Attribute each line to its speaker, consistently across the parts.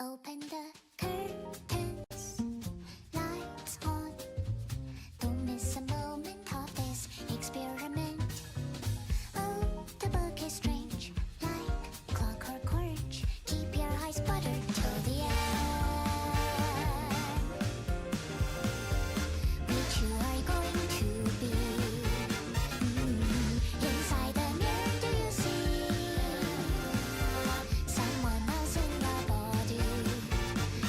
Speaker 1: Open the curtains, lights on. Don't miss a moment of this experiment. Oh, the book is strange, like clockwork orange. Keep your eyes buttered till the end. Which you are going to be. Inside the mirror, do you see someone else in your body?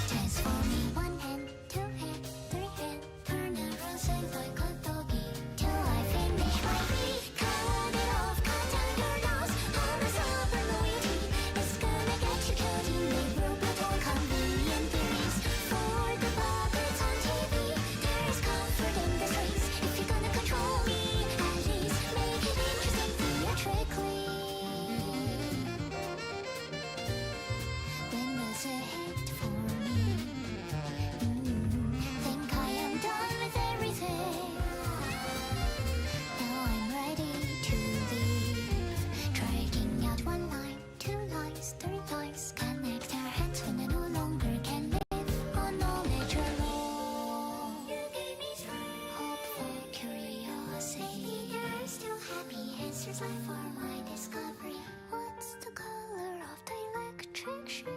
Speaker 1: Transforming one hand, two hand, three hand. Turn around, say like a doggy. Till I finish my beat. Cut it off, cut down your nose. All the silver loyalty is gonna get you killed. You make robot convenient theories for the puppets on TV. There is comfort in this race. If you're gonna control me, at least make it interesting theatrically. When there's a hit for me, think I am done with everything. Now I'm ready to leave. Dragging out one line, two lines, three lines. Connect our hands when I no longer can live on knowledge alone. You gave me strength, hopeful curiosity. You're still happy, answers life for my discovery. What's the color of the electric ship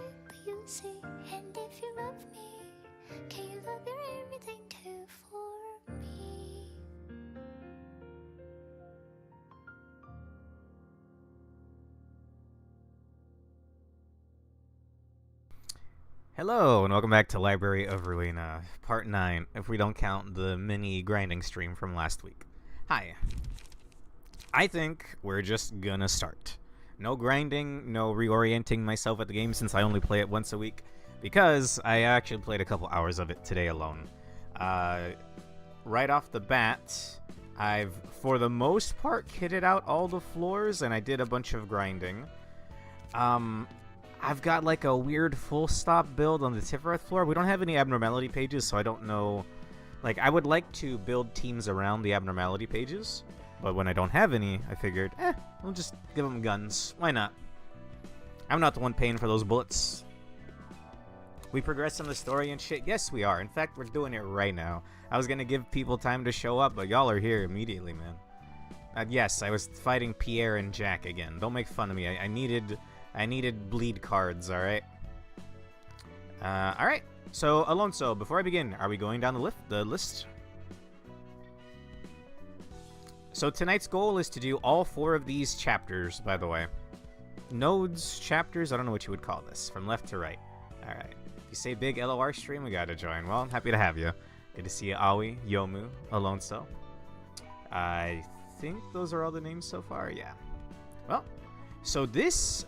Speaker 1: you see? And if you love me, can you love your everything too for me?
Speaker 2: Hello, and welcome back to Library of Ruina, Part 9, if we don't count the mini grinding stream from last week. Hi. I think we're just gonna start. No grinding, no reorienting myself at the game since I only play it once a week, because I actually played a couple hours of it today alone. Right off the bat, I've, for the most part, kitted out all the floors, and I did a bunch of grinding. I've got like a weird full stop build on the Tiferet floor. We don't have any abnormality pages, so I don't know. Like, I would like to build teams around the abnormality pages, but when I don't have any, I figured, we'll just give them guns. Why not? I'm not the one paying for those bullets. We progress in the story and shit. Yes, we are. In fact, we're doing it right now. I was gonna give people time to show up, but y'all are here immediately, man. Yes, I was fighting Pierre and Jack again. Don't make fun of me. I needed bleed cards, alright? Alright. So, Alonso, before I begin, are we going down the list? So tonight's goal is to do all 4 of these chapters, by the way. Nodes, chapters, I don't know what you would call this. From left to right. Alright. If you say big LOR stream, we gotta join. Well, I'm happy to have you. Good to see you, Aoi, Yomu, Alonso. I think those are all the names so far, yeah. Well, so this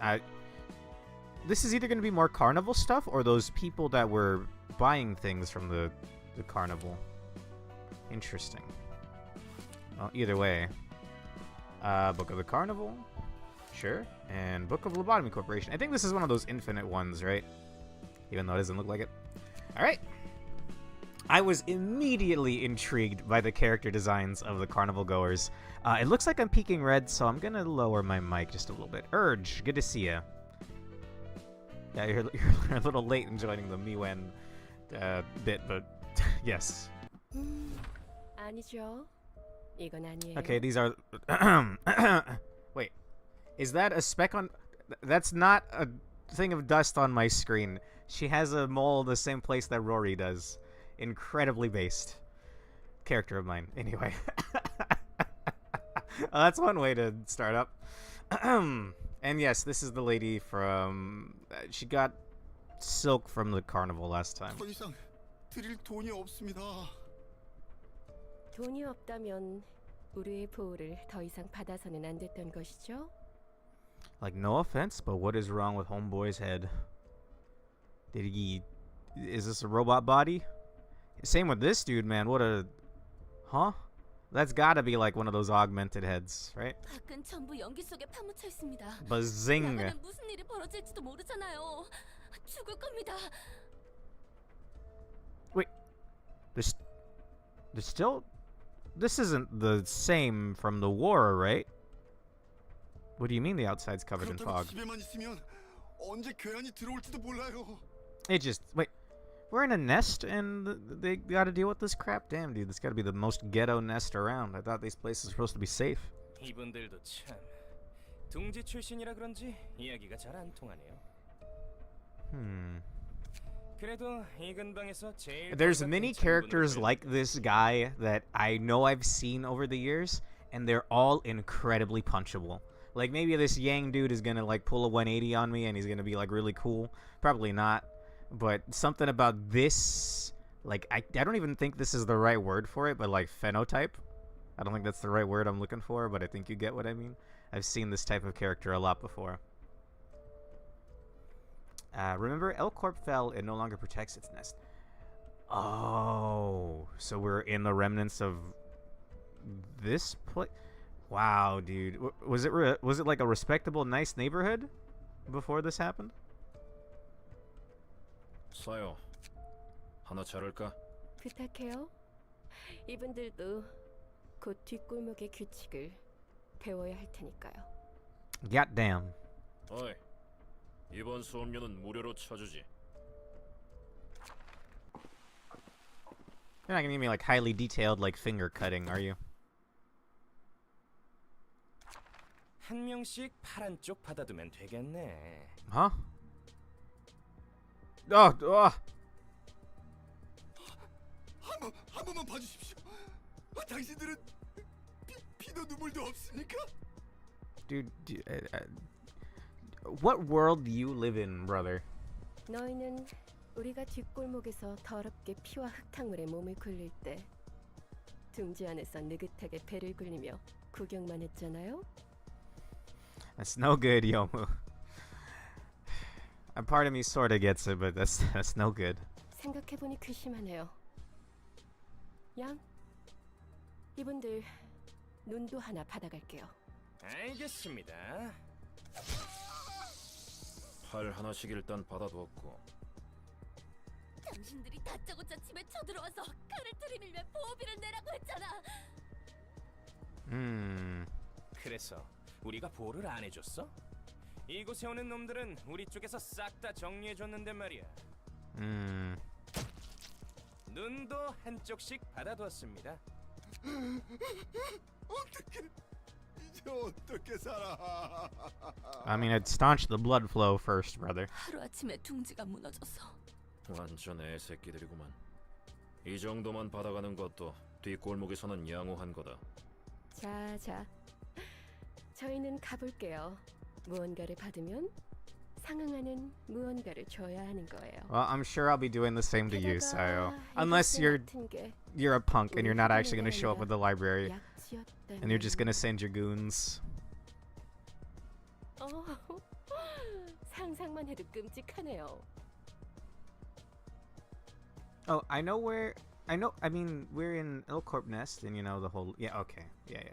Speaker 2: is either going to be more carnival stuff or those people that were buying things from the carnival. Interesting. Well, either way. Book of the Carnival. Sure. And Book of Lobotomy Corporation. I think this is one of those infinite ones, right? Even though it doesn't look like it. Alright. I was immediately intrigued by the character designs of the carnival goers. It looks like I'm peeking red, so I'm gonna lower my mic just a little bit. Urge, good to see ya. Yeah, you're a little late in joining the Miwen bit, but yes.
Speaker 3: 아니죠. 이건 아니에요.
Speaker 2: Okay, these are... Wait, is that a speck on... That's not a thing of dust on my screen. She has a mole in the same place that Rory does. Incredibly based. Character of mine. Anyway. That's one way to start up. And yes, this is the lady from... she got silk from the carnival last time.
Speaker 4: 더 이상 드릴 돈이 없습니다.
Speaker 3: 돈이 없다면 우리의 보호를 더 이상 받아서는 안 됐던 것이죠?
Speaker 2: Like, no offense, but what is wrong with Homeboy's head? Did he... Is this a robot body? Same with this dude, man. What a... Huh? That's gotta be like one of those augmented heads, right?
Speaker 5: 밖은 전부 연기 속에 파묻혀 있습니다.
Speaker 2: Bazing!
Speaker 5: 나가면 무슨 일이 벌어질지도 모르잖아요. 죽을 겁니다.
Speaker 2: Wait. There's still... This isn't the same from the war, right? What do you mean the outside's covered in
Speaker 4: 그렇다고
Speaker 2: fog?
Speaker 4: 집에만 있으면 언제 괴한이 들어올지도 몰라요.
Speaker 2: It just wait. We're in a nest, and they got to deal with this crap. Damn, dude, this got to be the most ghetto nest around. I thought these places were supposed to be safe.
Speaker 6: 이분들도 참 둥지 출신이라 그런지 이야기가 잘 안 통하네요. 그래도 이 근방에서 제일
Speaker 2: There's
Speaker 6: 벌받은
Speaker 2: many
Speaker 6: 장군으로
Speaker 2: characters
Speaker 6: 보여요.
Speaker 2: like this guy that I know I've seen over the years, and they're all incredibly punchable. Like, maybe this Yang dude is gonna, like, pull a 180 on me, and he's gonna be, like, really cool. Probably not. But something about this, like, I don't even think this is the right word for it, but, like, phenotype. I don't think that's the right word I'm looking for, but I think you get what I mean. I've seen this type of character a lot before. Remember, L Corp fell and no longer protects its nest. Oh, so we're in the remnants of this place. Wow, dude, was it like a respectable, nice neighborhood before this happened?
Speaker 7: 사요. 하나 자를까?
Speaker 3: 부탁해요. 이분들도 곧 뒷골목의 규칙을 배워야 할 테니까요.
Speaker 2: Goddamn.
Speaker 7: 어이, 이번 수업료는 무료로 쳐주지.
Speaker 2: You're not gonna give me like highly detailed like finger cutting, are you?
Speaker 6: 한 명씩 파란 쪽 받아두면 되겠네.
Speaker 2: Huh? Oh.
Speaker 4: 한 번만 봐주십시오. 당신들은 피도 눈물도 없습니까?
Speaker 2: Dude, what world do you live in, brother?
Speaker 3: 너희는 우리가 뒷골목에서 더럽게 피와 흙탕물에 몸을 굴릴 때 둥지 안에서 느긋하게 배를 굴리며 구경만 했잖아요.
Speaker 2: That's no good, Yomu. A part of me sorta gets it, but that's no good.
Speaker 3: 생각해보니 괘씸하네요. 양, 이분들 눈도 하나 받아갈게요.
Speaker 6: 알겠습니다.
Speaker 7: 팔 하나씩 일단 받아두었고.
Speaker 5: 당신들이 다짜고짜 집에 쳐들어와서 칼을 들이밀며 보호비를 내라고 했잖아.
Speaker 6: 그래서 우리가 보호를 안 해줬어? 이곳에 오는 놈들은 우리 쪽에서 싹 다 정리해줬는데 말이야. 눈도 한쪽씩 받아두었습니다.
Speaker 4: 어떻게 이제 어떻게 살아?
Speaker 2: I mean, I'd staunch the blood flow first, brother.
Speaker 5: 하루아침에 둥지가 무너져서
Speaker 7: 완전 애새끼들이구만. 이 정도만 받아가는 것도 뒷골목에서는 양호한 거다.
Speaker 3: 자, 저희는 가볼게요. 무언가를 받으면 상응하는 무언가를 줘야 하는 거예요.
Speaker 2: Well, I'm sure I'll be doing the same to you, Sayo.
Speaker 3: 게다가
Speaker 2: Unless
Speaker 3: 이것을
Speaker 2: you're
Speaker 3: 맡은 게
Speaker 2: a punk and you're not actually
Speaker 3: 우리
Speaker 2: gonna show up at the library
Speaker 3: 약지였다면.
Speaker 2: and you're just gonna send your goons.
Speaker 3: 상상만 해도 끔찍하네요.
Speaker 2: Oh, I mean, we're in L Corp Nest, and you know the whole. Yeah, okay. Yeah.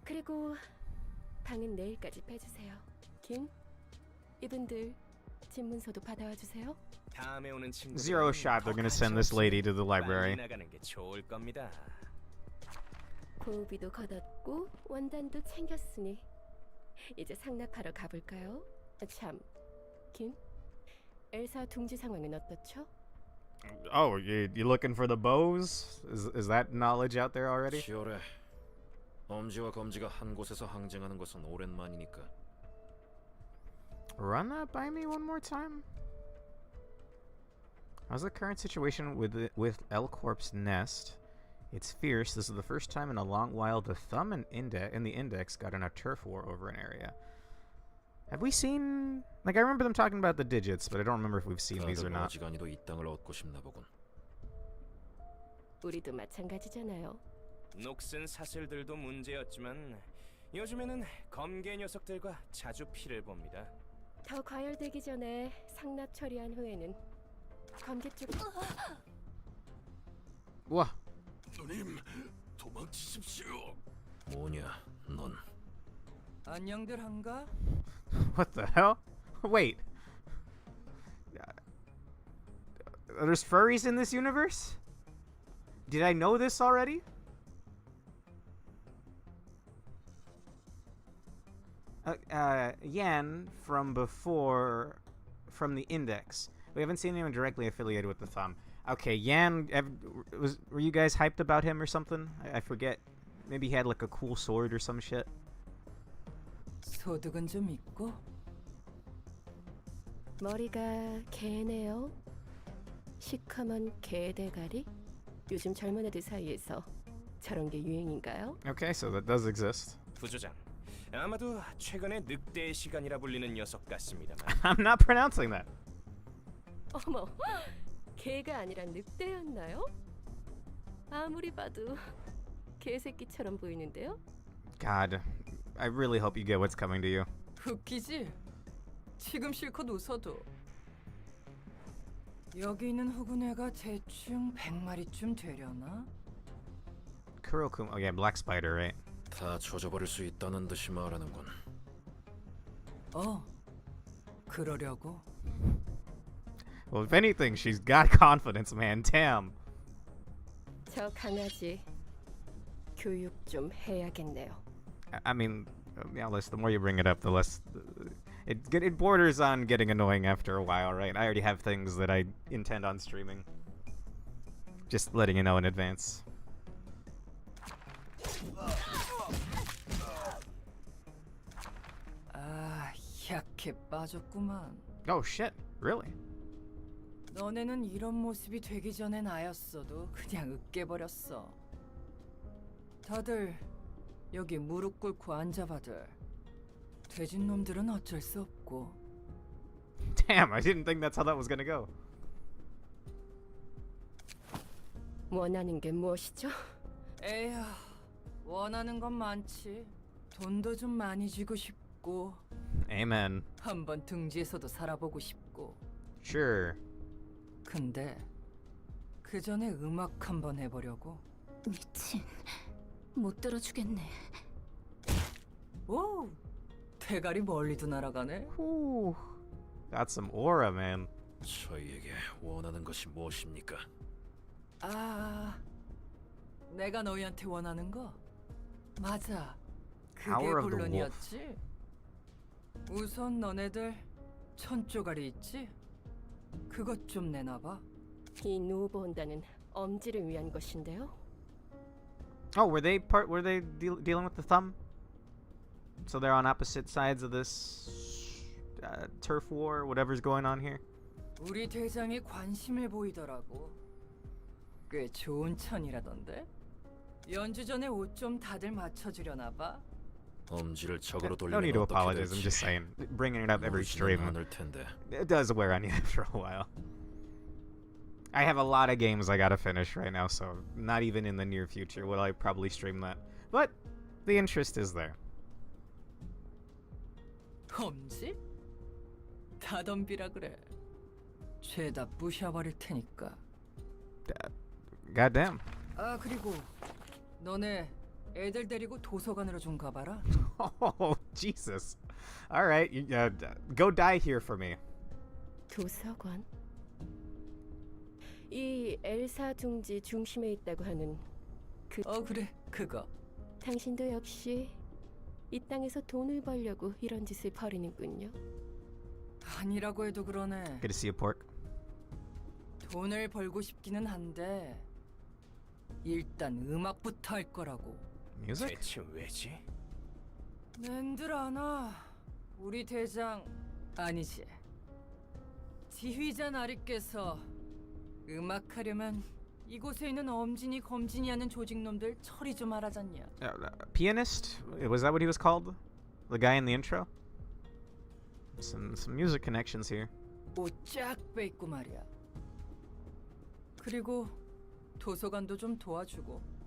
Speaker 3: 그리고 방은 내일까지 빼주세요. 김, 이분들 집문서도 받아와 주세요.
Speaker 6: 다음에 오는 친구들
Speaker 2: Zero shot they're gonna send this lady to the library.
Speaker 6: 나가는 게 좋을 겁니다.
Speaker 3: 고비도 걷었고 원단도 챙겼으니 이제 상납하러 가볼까요? 참, 김, 엘사 둥지 상황은 어떻죠?
Speaker 2: Oh, you looking for the bows? Is that knowledge out there already?
Speaker 7: 치열해. 엄지와 검지가 한 곳에서 항쟁하는 것은 오랜만이니까.
Speaker 2: Run that by me one more time. How's the current situation with L Corp's nest? It's fierce. This is the first time in a long while the thumb and the index got in a turf war over an area. Have we seen? Like, I remember them talking about the digits, but I don't remember if we've seen these or
Speaker 7: 다들
Speaker 2: not.
Speaker 7: 어지간히도 이 땅을 얻고 싶나 보군.
Speaker 3: 우리도 마찬가지잖아요.
Speaker 6: 녹슨 사슬들도 문제였지만 요즘에는 검게 녀석들과 자주 피를 봅니다.
Speaker 3: 더 과열되기 전에 상납 처리한 후에는 검기 쪽.
Speaker 2: Whoa.
Speaker 4: 누님, 도망치십시오.
Speaker 7: 뭐냐, 넌?
Speaker 8: 안녕들 한가?
Speaker 2: What the hell? Wait. There's furries in this universe? Did I know this already? Yan from from the Index. We haven't seen anyone directly affiliated with the Thumb. Okay, Yan, were you guys hyped about him or something? I forget. Maybe he had like a cool sword or some shit.
Speaker 8: 소득은 좀 있고
Speaker 3: 머리가 개네요. 시커먼 개 대가리? 요즘 젊은 애들 사이에서 저런 게 유행인가요?
Speaker 2: Okay, so that does exist.
Speaker 6: 부조장, 아마도 최근에 늑대의 시간이라 불리는 녀석 같습니다만.
Speaker 2: I'm not pronouncing that.
Speaker 3: 어머, 개가 아니라 늑대였나요? 아무리 봐도 개새끼처럼 보이는데요?
Speaker 2: God, I really hope you get what's coming to you.
Speaker 8: 웃기지? 지금 실컷 웃어도 여기 있는 후구네가 대충 100마리쯤 되려나?
Speaker 2: Kurokuma, oh yeah, Black Spider, right?
Speaker 7: 다 조져버릴 수 있다는 듯이 말하는군.
Speaker 8: 그러려고.
Speaker 2: Well, if anything, she's got confidence, man. Damn.
Speaker 3: 저 강아지 교육 좀 해야겠네요.
Speaker 2: I mean, yeah, the more you bring it up, the less it borders on getting annoying after a while, right? I already have things that I intend on streaming. Just letting you know in advance.
Speaker 8: 아, 약해 빠졌구만.
Speaker 2: Oh shit! Really?
Speaker 8: 너네는 이런 모습이 되기 전에 나였어도 그냥 으깨버렸어. 다들 여기 무릎 꿇고 앉아봐들. 돼진 놈들은 어쩔 수 없고.
Speaker 2: Damn! I didn't think that's how that was gonna go.
Speaker 3: 원하는 게 무엇이죠?
Speaker 8: 에휴, 원하는 건 많지. 돈도 좀 많이 쥐고 싶고
Speaker 2: Amen.
Speaker 8: 한번 등지에서도 살아보고 싶고.
Speaker 2: Sure.
Speaker 8: 근데 그 전에 음악 한번 해보려고.
Speaker 5: 미친, 못 들어주겠네.
Speaker 8: 오, 대가리 멀리도 날아가네.
Speaker 2: Whew. Got some aura, man.
Speaker 7: 저희에게 원하는 것이 무엇입니까?
Speaker 8: 아, 내가 너희한테 원하는 거 맞아. 그게
Speaker 2: Power of the
Speaker 8: 본론이었지. 우선 너네들 천조가리 있지? 그것 좀 내놔봐.
Speaker 3: 이 노보온다는 엄지를 위한 것인데요.
Speaker 2: Oh, were they dealing with the Thumb? So they're on opposite sides of this turf war, whatever's going on here.
Speaker 8: 우리 대장이 관심을 보이더라고. 꽤 좋은 천이라던데. 연주 전에 옷 좀 다들 맞춰주려나 봐.
Speaker 7: 엄지를 적으로
Speaker 2: No
Speaker 7: 돌리면
Speaker 2: need to
Speaker 7: 어떻게
Speaker 2: apologize. I'm
Speaker 7: 될지.
Speaker 2: just saying, bringing it up every
Speaker 7: 모르지는
Speaker 2: stream,
Speaker 7: 않을 텐데.
Speaker 2: it does wear on you after a while. I have a lot of games I gotta finish right now, so not even in the near future will I probably stream that. But the interest is there.
Speaker 8: 엄지? 다 덤비라 그래. 죄다 부셔버릴 테니까.
Speaker 2: Goddamn.
Speaker 8: 아, 그리고 너네 애들 데리고 도서관으로 좀 가봐라.
Speaker 2: Oh, Jesus. All right, go die here for me.
Speaker 3: 도서관. 이 엘사 둥지 중심에 있다고 하는 그
Speaker 8: 그래, 그거.
Speaker 3: 당신도 역시 이 땅에서 돈을 벌려고 이런 짓을 벌이는군요.
Speaker 8: 아니라고 해도 그러네.
Speaker 2: Good to see you, Pork.
Speaker 8: 돈을 벌고 싶기는 한데 일단 음악부터 할 거라고.
Speaker 2: Music?
Speaker 6: 대체 왜지?
Speaker 8: 낸들 아나. 우리 대장 아니지. 지휘자 나리께서 음악하려면 이곳에 있는 엄진이 검진이 하는 조직놈들 처리 좀 하라잖냐.
Speaker 2: Pianist? Was that what he was called? The guy in the intro? Some music connections here.
Speaker 8: 옷 쫙 빼입고 말이야. 그리고 도서관도 좀 도와주고.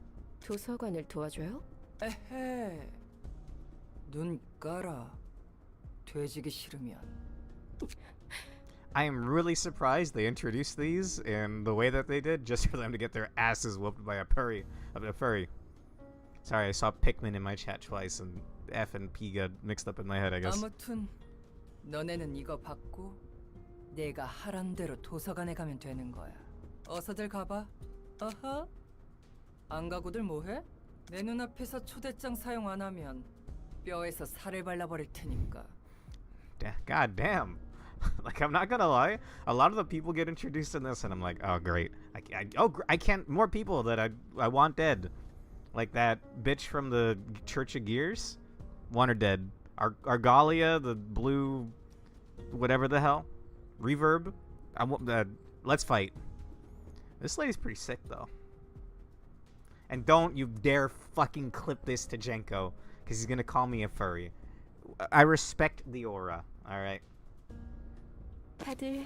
Speaker 3: 도서관을 도와줘요?
Speaker 8: 에헤. 눈 깔아. 돼지기 싫으면.
Speaker 2: I am really surprised they introduced these in the way that they did, just for them to get their asses whooped by a furry. Sorry, I saw Pikmin in my chat twice, and F and P got mixed up in my head, I guess.
Speaker 8: 아무튼 너네는 이거 받고 내가 하란 대로 도서관에 가면 되는 거야. 어서들 가봐. 어허. 안 가고들 뭐해? 내 눈앞에서 초대장 사용 안 하면 뼈에서 살을 발라버릴 테니까.
Speaker 2: God damn. Like, I'm not gonna lie, a lot of the people get introduced in this, and I'm like, oh great, I can't. More people that I want dead, like that bitch from the Church of Gears. One are dead. Argalia, the blue, whatever the hell, reverb. I want let's fight. This lady's pretty sick though. And don't you dare fucking clip this to Jenko, because he's gonna call me a furry. I respect the aura. All right.
Speaker 3: 다들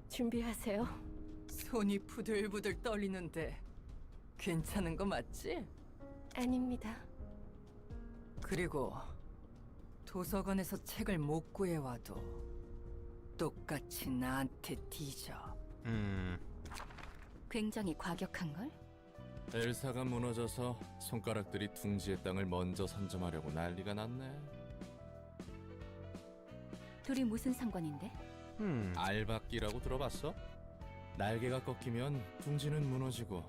Speaker 3: 준비하세요.
Speaker 8: 손이 부들부들 떨리는데 괜찮은 거 맞지?
Speaker 3: 아닙니다.
Speaker 8: 그리고 도서관에서 책을 못 구해와도 똑같이 나한테 뒤져.
Speaker 5: 굉장히 과격한걸?
Speaker 9: 엘사가 무너져서 손가락들이 둥지의 땅을 먼저 선점하려고 난리가 났네.
Speaker 5: 둘이 무슨 상관인데?
Speaker 9: 알박기라고 들어봤어? 날개가 꺾이면 둥지는 무너지고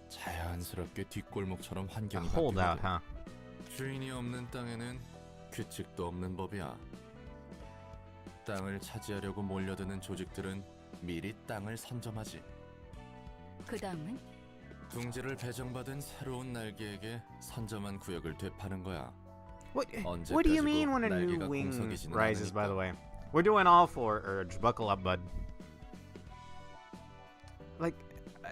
Speaker 9: 자연스럽게 뒷골목처럼 환경이
Speaker 2: Hold out,
Speaker 9: 바뀌거든.
Speaker 2: huh?
Speaker 9: 주인이 없는 땅에는 규칙도 없는 법이야. 땅을 차지하려고 몰려드는 조직들은 미리 땅을 선점하지.
Speaker 5: 그 다음은?
Speaker 9: 둥지를 배정받은 새로운 날개에게 선점한 구역을 되파는 거야.
Speaker 2: What do you mean when a new wing rises, by the way? We're doing all four, Urge. Buckle up, bud. Like,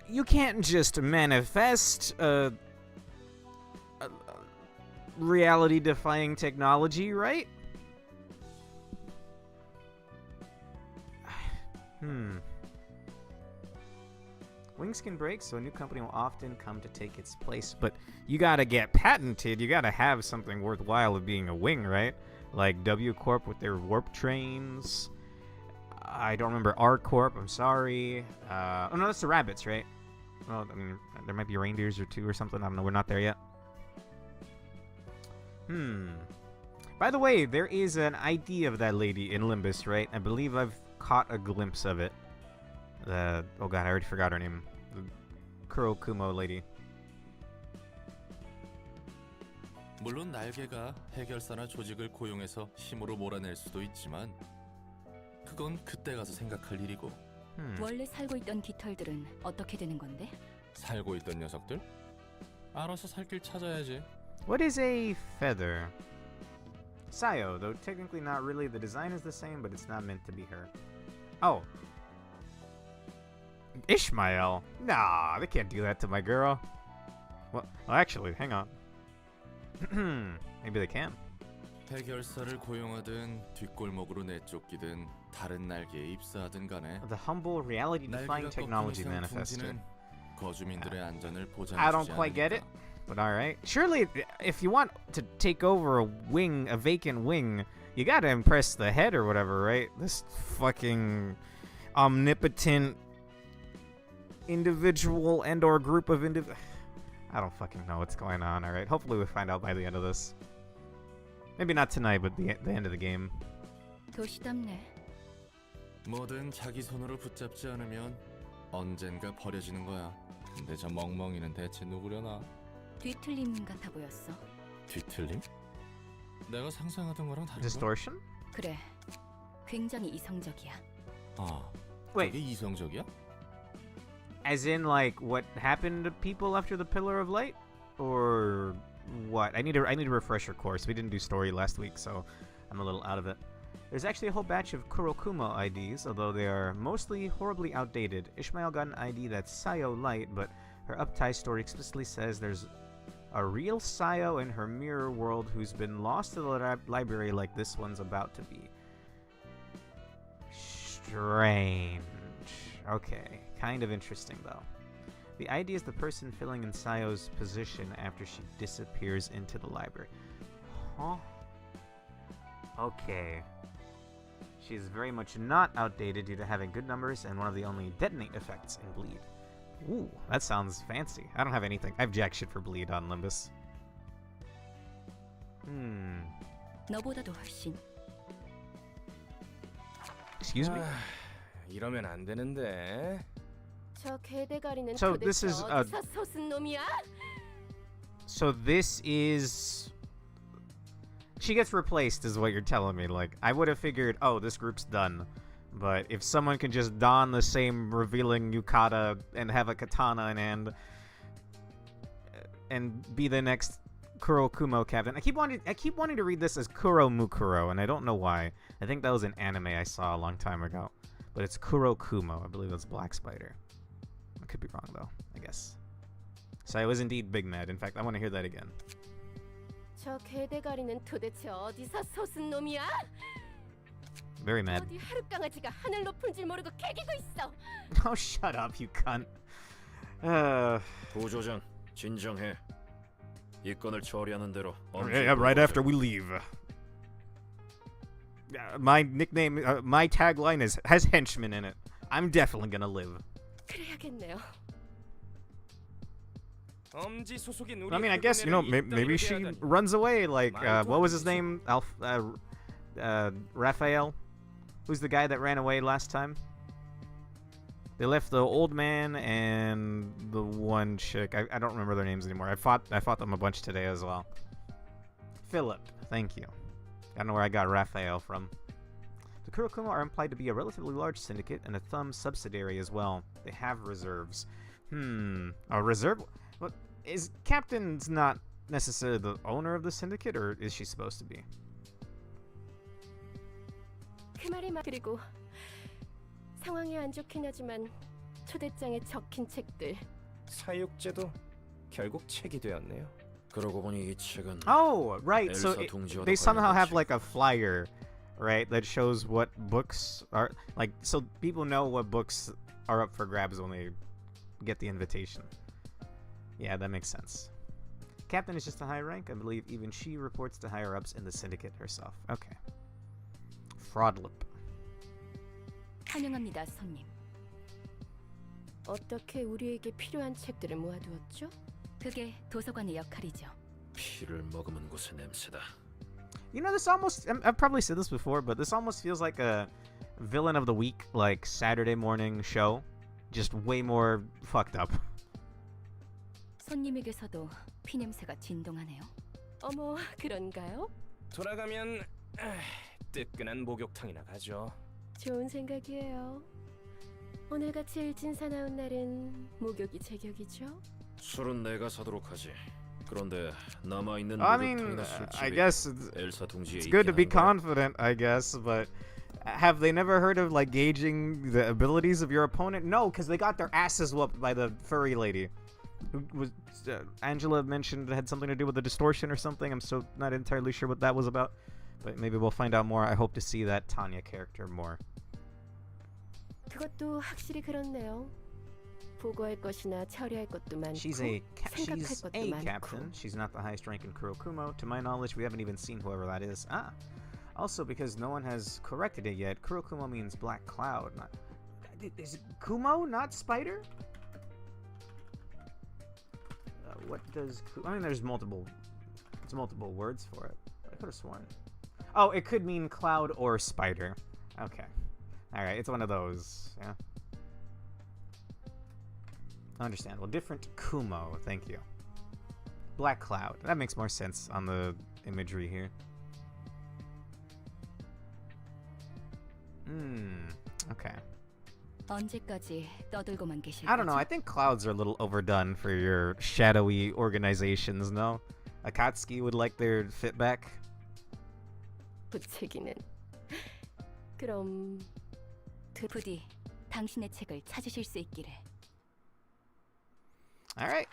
Speaker 2: you can't just manifest a reality-defying technology, right? Wings can break, so a new company will often come to take its place. But you gotta get patented. You gotta have something worthwhile of being a wing, right? Like W Corp with their warp trains. I don't remember R Corp. I'm sorry. Oh no, that's the rabbits, right? Well, I mean, there might be reindeers or two or something. I don't know. We're not there yet. By the way, there is an ID of that lady in Limbus, right? I believe I've caught a glimpse of it. Oh god, I already forgot her name. The Kurokumo lady.
Speaker 9: 물론 날개가 해결사나 조직을 고용해서 힘으로 몰아낼 수도 있지만 그건 그때 가서 생각할 일이고.
Speaker 5: 원래 살고 있던 깃털들은 어떻게 되는 건데?
Speaker 9: 살고 있던 녀석들? 알아서 살 길 찾아야지.
Speaker 2: What is a feather? Sayo, though technically not really. The design is the same, but it's not meant to be her. Oh. Ishmael? Nah, they can't do that to my girl. Well, actually, hang on. Maybe they can.
Speaker 9: 해결사를 고용하든 뒷골목으로 내쫓기든 다른 날개에 입사하든 간에
Speaker 2: The humble reality-defying
Speaker 9: 날개가
Speaker 2: technology
Speaker 9: 꺾인 이상
Speaker 2: manifested.
Speaker 9: 둥지는 거주민들의 안전을
Speaker 2: I
Speaker 9: 보장해주지
Speaker 2: don't quite get it,
Speaker 9: 않으니까.
Speaker 2: but alright. Surely, if you want to take over a vacant wing, you gotta impress the head or whatever, right? This fucking omnipotent individual and or group of I don't fucking know what's going on, alright? Hopefully we find out by the end of this. Maybe not tonight, but the end of the game.
Speaker 5: 도시답네.
Speaker 9: 뭐든 자기 손으로 붙잡지 않으면 언젠가 버려지는 거야. 근데 저 멍멍이는 대체 누구려나?
Speaker 5: 뒤틀림 같아 보였어.
Speaker 9: 뒤틀림? 내가 상상하던 거랑 다른가?
Speaker 2: Distortion?
Speaker 5: 그래. 굉장히 이성적이야.
Speaker 9: 아,
Speaker 2: Wait.
Speaker 9: 그게 이성적이야?
Speaker 2: As in, like, what happened to people after the Pillar of Light? Or what? I need a refresher course. We didn't do story last week, so I'm a little out of it. There's actually a whole batch of Kurokumo IDs, although they are mostly horribly outdated. Ishmael got an ID that's Sayo Light, but her Uptie story explicitly says there's a real Sayo in her mirror world who's been lost to the library like this one's about to be. Strange. Okay, kind of interesting though. The ID is the person filling in Sayo's position after she disappears into the library. Huh? Okay. She is very much not outdated due to having good numbers and one of the only detonate effects in Bleed. Ooh, that sounds fancy. I don't have anything. I have jack shit for Bleed on Limbus.
Speaker 5: 너보다도 훨씬.
Speaker 2: Excuse me?
Speaker 6: 이러면 안 되는데.
Speaker 3: 저 개대가리는
Speaker 2: So this
Speaker 3: 도대체
Speaker 2: is,
Speaker 3: 어디서 솟은 놈이야?
Speaker 2: So this is... she gets replaced is what you're telling me. Like, I would have figured, oh, this group's done. But if someone can just don the same revealing yukata and have a katana in hand and be the next Kuro Kumo captain. I keep wanting to read this as Kuro Mukuro, and I don't know why. I think that was an anime I saw a long time ago. But it's Kuro Kumo. I believe that's Black Spider. I could be wrong, though, I guess. So I was indeed big mad. In fact, I want to hear that again.
Speaker 3: 저 개대가리는 도대체 어디서 솟은 놈이야?
Speaker 2: Very mad.
Speaker 3: 어디 하룻강아지가 하늘 높은 줄 모르고 개기고 있어.
Speaker 2: Oh, shut up, you cunt.
Speaker 7: 부조장, 진정해. 이 건을 처리하는 대로.
Speaker 2: Yeah, right after we leave. My nickname, my tagline has henchman in it. I'm definitely gonna live.
Speaker 3: 그래야겠네요.
Speaker 6: 엄지 소속인 우리
Speaker 2: I mean, I guess, you know, maybe she runs away like, what was his name? Raphael? Who's the guy that ran away last time? They left the old man and the one chick. I don't remember their names anymore. I fought them a bunch today as well. Philip, thank you. I don't know where I got Raphael from. The Kurokuma are implied to be a relatively large syndicate and a thumb subsidiary as well. They have reserves. A reserve? What, is Captain's not necessarily the owner of the syndicate, or is she supposed to be?
Speaker 3: 그 말이 그리고 상황이 안 좋긴 하지만 초대장에 적힌 책들.
Speaker 6: 사육제도 결국 책이 되었네요.
Speaker 7: 그러고 보니 이 책은
Speaker 2: Oh, right. So
Speaker 7: 엘사 동지와도
Speaker 2: they somehow have
Speaker 7: 관련된
Speaker 2: like a flyer, right, that shows what books are like, so people know what books are up for grabs when they get the invitation. Yeah, that makes sense. Captain is just a high rank. I believe even she reports to higher ups in the syndicate herself. Okay. Fraudlip.
Speaker 5: 환영합니다, 손님.
Speaker 3: 어떻게 우리에게 필요한 책들을 모아두었죠?
Speaker 5: 그게 도서관의 역할이죠.
Speaker 7: 피를 머금은 곳의 냄새다.
Speaker 2: You know, this almost, I've probably said this before, but this almost feels like a villain of the week, like Saturday morning show. Just way more fucked up.
Speaker 5: 손님에게서도 피 냄새가 진동하네요.
Speaker 3: 어머, 그런가요?
Speaker 6: 돌아가면 뜨끈한 목욕탕이나 가죠.
Speaker 3: 좋은 생각이에요. 오늘같이 일진 사나운 날은 목욕이 제격이죠?
Speaker 7: 술은 내가 사도록 하지. 그런데 남아 있는
Speaker 2: I mean,
Speaker 7: 목욕탕이나
Speaker 2: I
Speaker 7: 술집이
Speaker 2: guess
Speaker 7: 엘사 동지에
Speaker 2: it's good to be
Speaker 7: 있긴 한가?
Speaker 2: confident, I guess, but have they never heard of like gauging the abilities of your opponent? No, because they got their asses whooped by the furry lady. Who was Angela mentioned it had something to do with the distortion or something. I'm so not entirely sure what that was about, but maybe we'll find out more. I hope to see that Tanya character more.
Speaker 3: 그것도 확실히 그렇네요. 보고할 것이나 처리할 것도 많고
Speaker 2: She's
Speaker 3: 생각할 것도
Speaker 2: a
Speaker 3: 많고.
Speaker 2: captain. She's not the highest rank in Kurokumo. To my knowledge, we haven't even seen whoever that is. Ah, also because no one has corrected it yet, Kurokumo means black cloud. Not, is it Kumo, not spider? What does? I mean, there's multiple words for it. I could have sworn. Oh, it could mean cloud or spider. Okay. All right, it's one of those. Yeah. Understandable. Different Kumo. Thank you. Black cloud. That makes more sense on the imagery here. Okay.
Speaker 5: 언제까지 떠들고만 계실
Speaker 2: I don't know.
Speaker 5: 거죠?
Speaker 2: I think clouds are a little overdone for your shadowy organizations, no? Akatsuki would like their fit back.
Speaker 3: 부채기는. 그럼
Speaker 5: 부디 당신의 책을 찾으실 수 있기를.
Speaker 2: All right.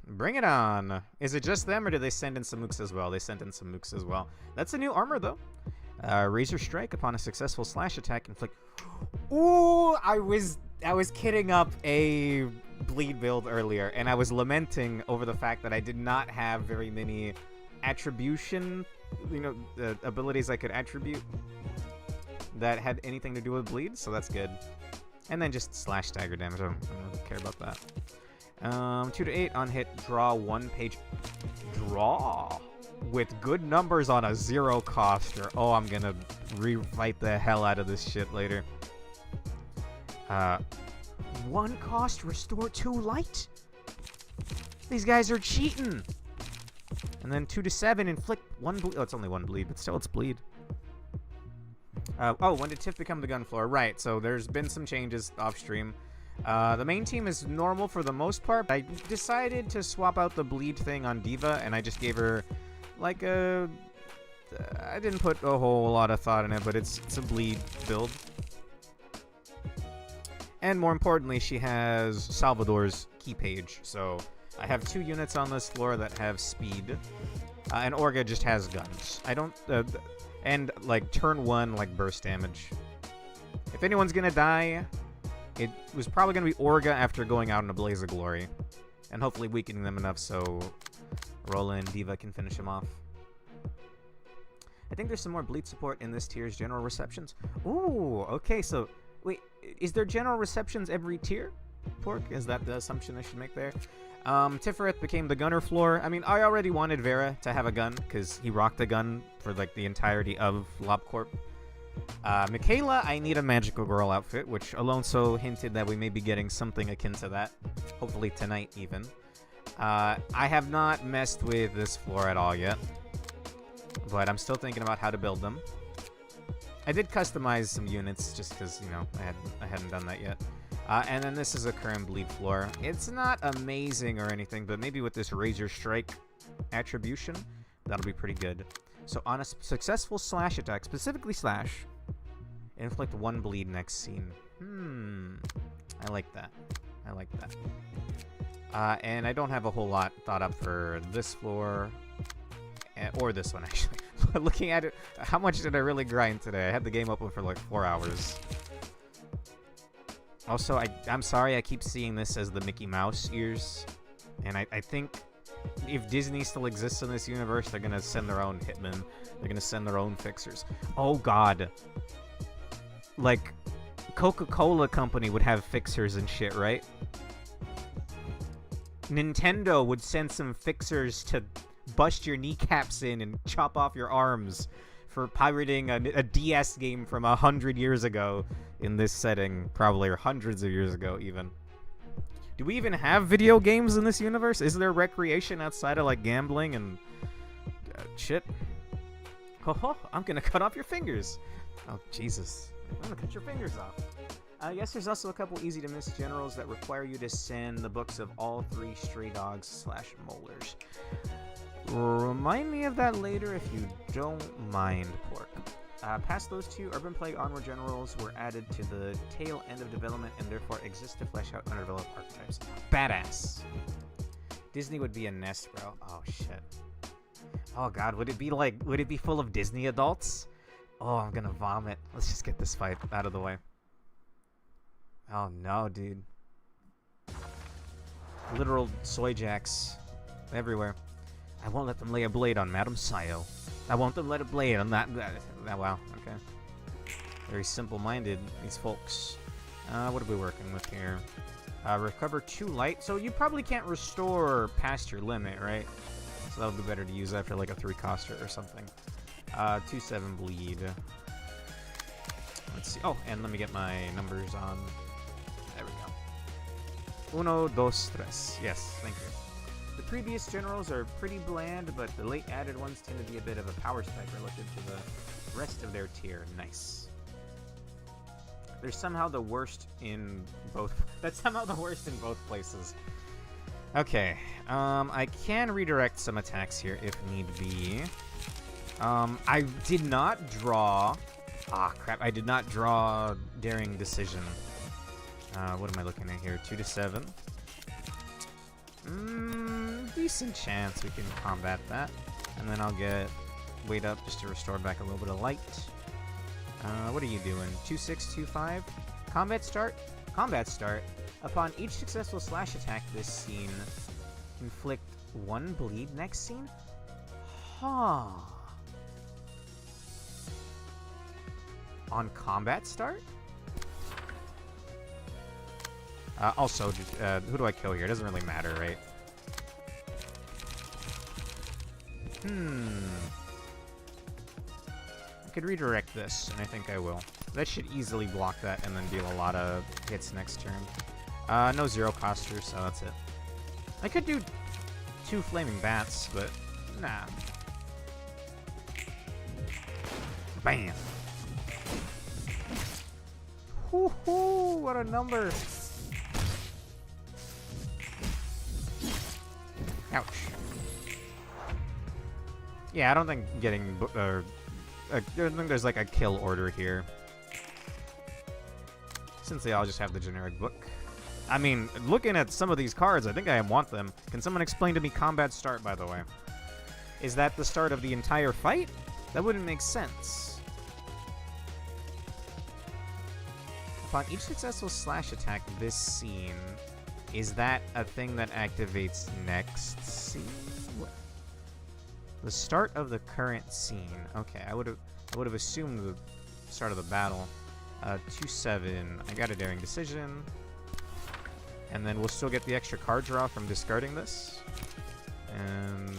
Speaker 2: Bring it on. Is it just them, or did they send in some mooks as well? They sent in some mooks as well. That's a new armor, though. Razor Strike upon a successful slash attack inflict. Ooh, I was kidding up a bleed build earlier, and I was lamenting over the fact that I did not have very many attribution, abilities I could attribute that had anything to do with bleed, so that's good. And then just slash stagger damage. I don't really care about that. 2 to 8 on hit. Draw 1 page. Draw with good numbers on a 0 coster. Oh, I'm gonna refight the hell out of this shit later. 1 cost, restore 2 light. These guys are cheating. And then 2 to 7, inflict 1 bleed. Oh, it's only 1 bleed, but still it's bleed. Oh, when did Tiff become the gun floor? Right, so there's been some changes off stream. The main team is normal for the most part. I decided to swap out the bleed thing on Diva, and I just gave her like a... I didn't put a whole lot of thought in it, but it's a bleed build. And more importantly, she has Salvador's key page, so I have 2 units on this floor that have speed, and Orga just has guns. I don't... and, like, turn 1, like, burst damage. If anyone's gonna die, it was probably gonna be Orga after going out in a blaze of glory. And hopefully weakening them enough so Rolla and Diva can finish him off. I think there's some more bleed support in this tier's general receptions. Ooh, okay, so... Wait, is there general receptions every tier? Pork? Is that the assumption I should make there? Tiferet became the gunner floor. I mean, I already wanted Vera to have a gun, because he rocked a gun for, like, the entirety of LobCorp. Michaela, I need a magical girl outfit, which Alonso hinted that we may be getting something akin to that. Hopefully tonight, even. I have not messed with this floor at all yet, but I'm still thinking about how to build them. I did customize some units just because, you know, I hadn't done that yet. And then this is a current bleed floor. It's not amazing or anything, but maybe with this Razor Strike attribution, that'll be pretty good. So on a successful slash attack, specifically slash, inflict 1 bleed next scene. I like that. I like that. And I don't have a whole lot thought up for this floor, or this one, actually. Looking at it, how much did I really grind today? I had the game open for like 4 hours. Also, I'm sorry I keep seeing this as the Mickey Mouse ears. And I think if Disney still exists in this universe, they're gonna send their own hitmen. They're gonna send their own fixers. Oh god. Like, Coca-Cola Company would have fixers and shit, right? Nintendo would send some fixers to bust your kneecaps in and chop off your arms for pirating a DS game from 100 years ago in this setting, probably, or hundreds of years ago even. Do we even have video games in this universe? Is there recreation outside of like gambling and shit? Oh, I'm gonna cut off your fingers. Oh Jesus, I'm gonna cut your fingers off. Yes, there's also a couple easy to miss generals that require you to send the books of all 3 stray dogs / molars. Remind me of that later if you don't mind, Pork. Past those 2, Urban Plague Onward Generals were added to the tail end of development and therefore exist to flesh out undeveloped archetypes. Badass. Disney would be a nest, bro. Oh, shit. Oh, God. Would it be full of Disney adults? Oh, I'm gonna vomit. Let's just get this fight out of the way. Oh, no, dude. Literal soy jacks everywhere. I won't let them lay a blade on Madame Sayo. I won't let them lay a blade on that. Wow, okay. Very simple-minded, these folks. What are we working with here? Recover 2 light. So you probably can't restore past your limit, right? So that would be better to use that for like a 3-coster or something. 2/7 bleed. Let's see. Oh, and let me get my numbers on. There we go. 1, 2, 3. Yes, thank you. The previous generals are pretty bland, but the late added ones tend to be a bit of a power spike relative to the rest of their tier. Nice. They're somehow the worst in both. That's somehow the worst in both places. Okay. I can redirect some attacks here if need be. I did not draw. Ah, crap! I did not draw Daring Decision. What am I looking at here? 2 to 7. Decent chance we can combat that. And then I'll get weight up just to restore back a little bit of light. What are you doing? 2/6, 2/5? Combat start? Combat start. Upon each successful slash attack this scene, inflict 1 bleed next scene? Huh. On combat start? Also, who do I kill here? It doesn't really matter, right? I could redirect this, and I think I will. That should easily block that and then deal a lot of hits next turn. No 0-costers, so that's it. I could do 2 Flaming Bats, but Nah. Bam. Woohoo! What a number. Ouch. Yeah, I don't think getting I don't think there's like a kill order here. Since they all just have the generic book. I mean, looking at some of these cards, I think I want them. Can someone explain to me combat start, by the way? Is that the start of the entire fight? That wouldn't make sense. Upon each successful slash attack this scene, is that a thing that activates next scene? The start of the current scene. Okay, I would have assumed the start of the battle. 2-7. I got a daring decision. And then we'll still get the extra card draw from discarding this. And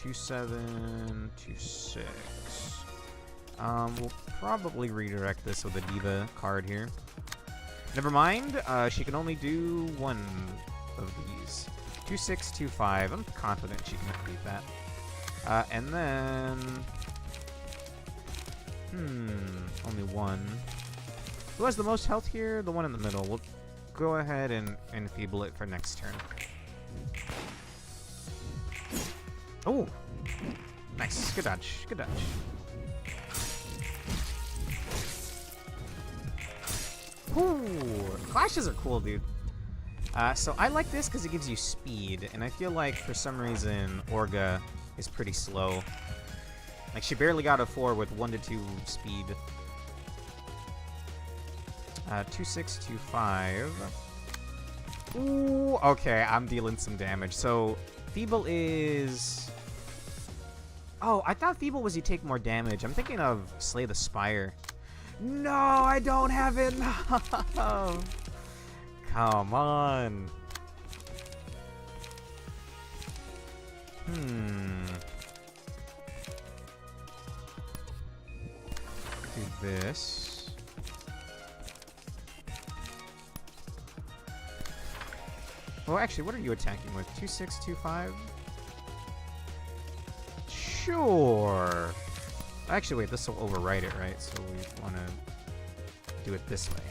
Speaker 2: 2-7, 2-6. We'll probably redirect this with a Diva card here. Never mind. She can only do one of these. 2-6, 2-5. I'm confident she can beat that. And then... only one. Who has the most health here? The one in the middle. We'll go ahead and enfeeble it for next turn. Oh! Nice. Good dodge. Good dodge. Ooh! Clashes are cool, dude. So I like this because it gives you speed, and I feel like for some reason Orga is pretty slow. Like, she barely got a 4 with 1 to 2 speed. 2-6, 2-5. Ooh, okay, I'm dealing some damage. So, Feeble is... Oh, I thought Feeble was you take more damage. I'm thinking of Slay the Spire. No, I don't have it. No. Come on. Do this. Well, actually, what are you attacking with? 2-6, 2-5? Sure. Actually, wait, this will overwrite it, right? So we want to do it this way.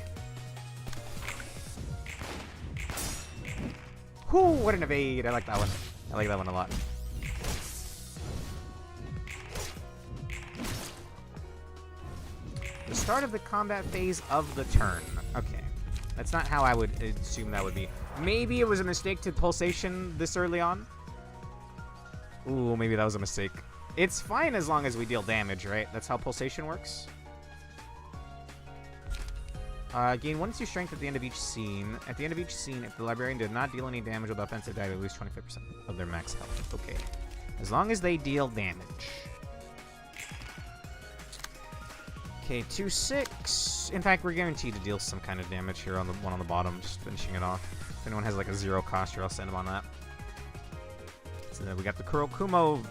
Speaker 2: Whoo, what an evade. I like that one. I like that one a lot. The start of the combat phase of the turn. Okay. That's not how I would assume that would be. Maybe it was a mistake to pulsation this early on. Ooh, maybe that was a mistake. It's fine as long as we deal damage, right? That's how pulsation works. Gain 1-2 strength at the end of each scene. At the end of each scene, if the librarian did not deal any damage with offensive die, they lose 25% of their max health. Okay. As long as they deal damage. Okay, 2-6. In fact, we're guaranteed to deal some kind of damage here on the one on the bottom, just finishing it off. If anyone has like a 0 cost here, I'll send them on that. So then we got the Kurokumo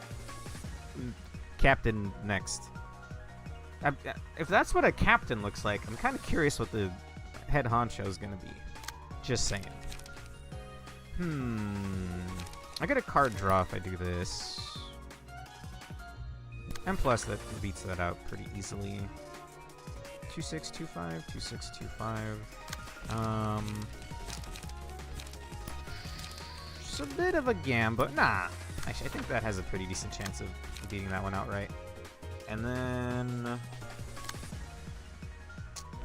Speaker 2: captain next. If that's what a captain looks like, I'm kind of curious what the head honcho is going to be. Just saying. I get a card draw if I do this. And plus, that beats that out pretty easily. 2-6, 2-5, 2-6, 2-5. It's a bit of a gambit. Nah. Actually, I think that has a pretty decent chance of beating that one outright. And then...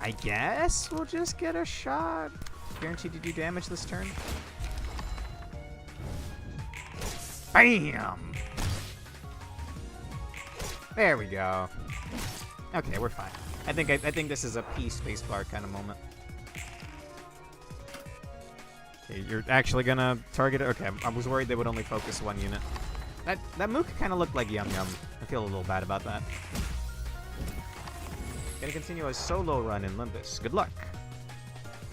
Speaker 2: I guess we'll just get a shot. Guaranteed to do damage this turn. Bam! There we go. Okay, we're fine. I think this is a P spacebar kind of moment. Okay, you're actually gonna target it? Okay, I was worried they would only focus one unit. That Mook kind of looked like Yum Yum. I feel a little bad about that. Gonna continue a solo run in Limbus. Good luck.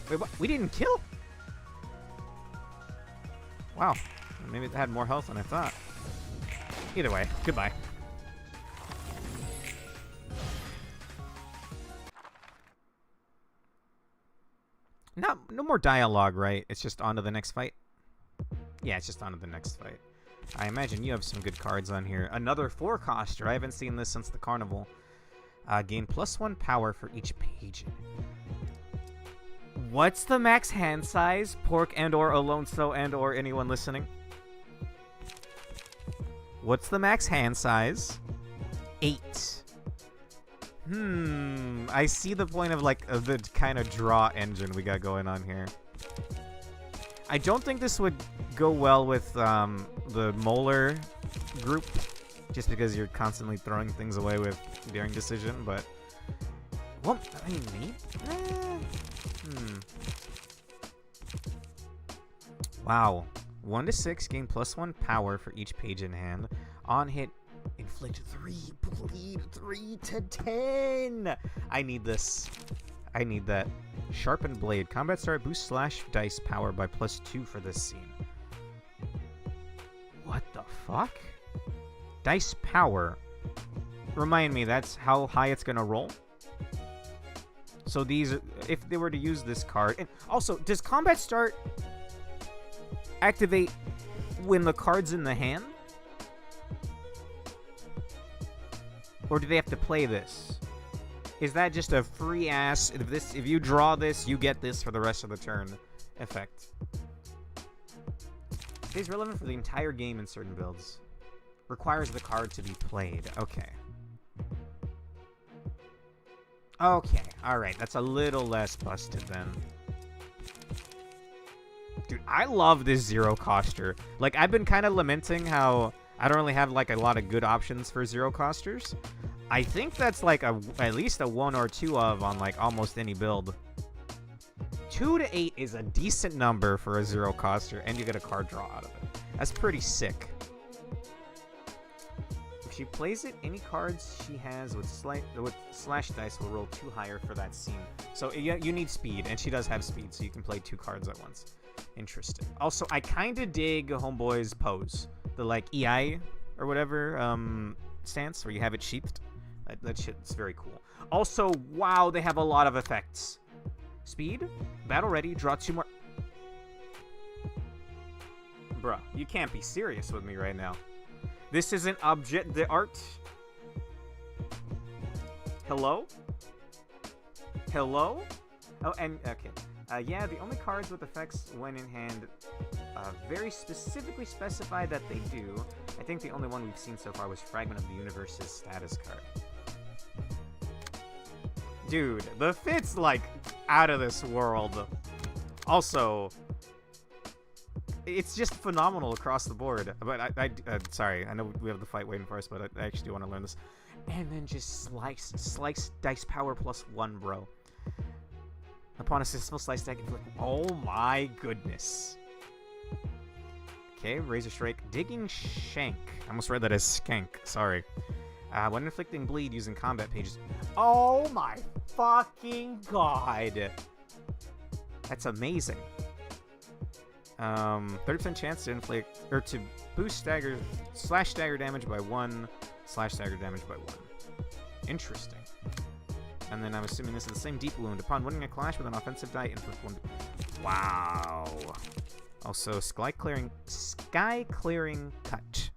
Speaker 2: Wait, what? We didn't kill? Wow. Maybe it had more health than I thought. Either way, goodbye. No more dialogue, right? It's just on to the next fight? Yeah, it's just on to the next fight. I imagine you have some good cards on here. Another 4-coster. I haven't seen this since the carnival. Gain +1 power for each page. What's the max hand size? Pork and or Alonso and or anyone listening? What's the max hand size? 8. I see the point of like the kind of draw engine we got going on here. I don't think this would go well with the Molar group, just because you're constantly throwing things away with daring decision, but... Well, I mean, me? Wow. 1 to 6, gain +1 power for each page in hand. On hit, inflict 3 bleed, 3 to 10! I need this. I need that. Sharpened Blade. Combat start, boost slash dice power by +2 for this scene. What the fuck? Dice power. Remind me, that's how high it's gonna roll? So these, if they were to use this card... And also, does combat start activate when the card's in the hand? Or do they have to play this? Is that just a free ass, if you draw this, you get this for the rest of the turn effect? Stays relevant for the entire game in certain builds. Requires the card to be played. Okay. Okay, alright, that's a little less busted then. Dude, I love this 0-coster. Like, I've been kind of lamenting how I don't really have, like, a lot of good options for 0-costers. I think that's, like, at least a 1 or 2 of on, like, almost any build. 2 to 8 is a decent number for a 0-coster, and you get a card draw out of it. That's pretty sick. If she plays it, any cards she has with slash dice will roll 2 higher for that scene. So you need speed, and she does have speed, so you can play 2 cards at once. Interesting. Also, I kind of dig Homeboy's pose. The, like, EI or whatever stance, where you have it sheathed. That shit's very cool. Also, wow, they have a lot of effects. Speed, battle ready, draw 2 more... Bruh, you can't be serious with me right now. This isn't object the art. Hello? Hello? Oh, and okay. Yeah, the only cards with effects when in hand very specifically specify that they do. I think the only one we've seen so far was Fragment of the Universe's status card. Dude, the fit's like out of this world. Also, it's just phenomenal across the board. But sorry, I know we have the fight waiting for us, but I actually do want to learn this. And then just slice dice power +1, bro. Upon a successful slice deck, oh my goodness. Okay, Razor Strike, Digging Shank. I almost read that as Skank, sorry. When inflicting bleed using combat pages. Oh my fucking god. That's amazing. 30% chance to inflict, or to boost slash stagger damage by 1, slash stagger damage by 1. Interesting. And then I'm assuming this is the same deep wound. Upon winning a clash with an offensive die, inflict 1. Wow. Also, sky clearing cut.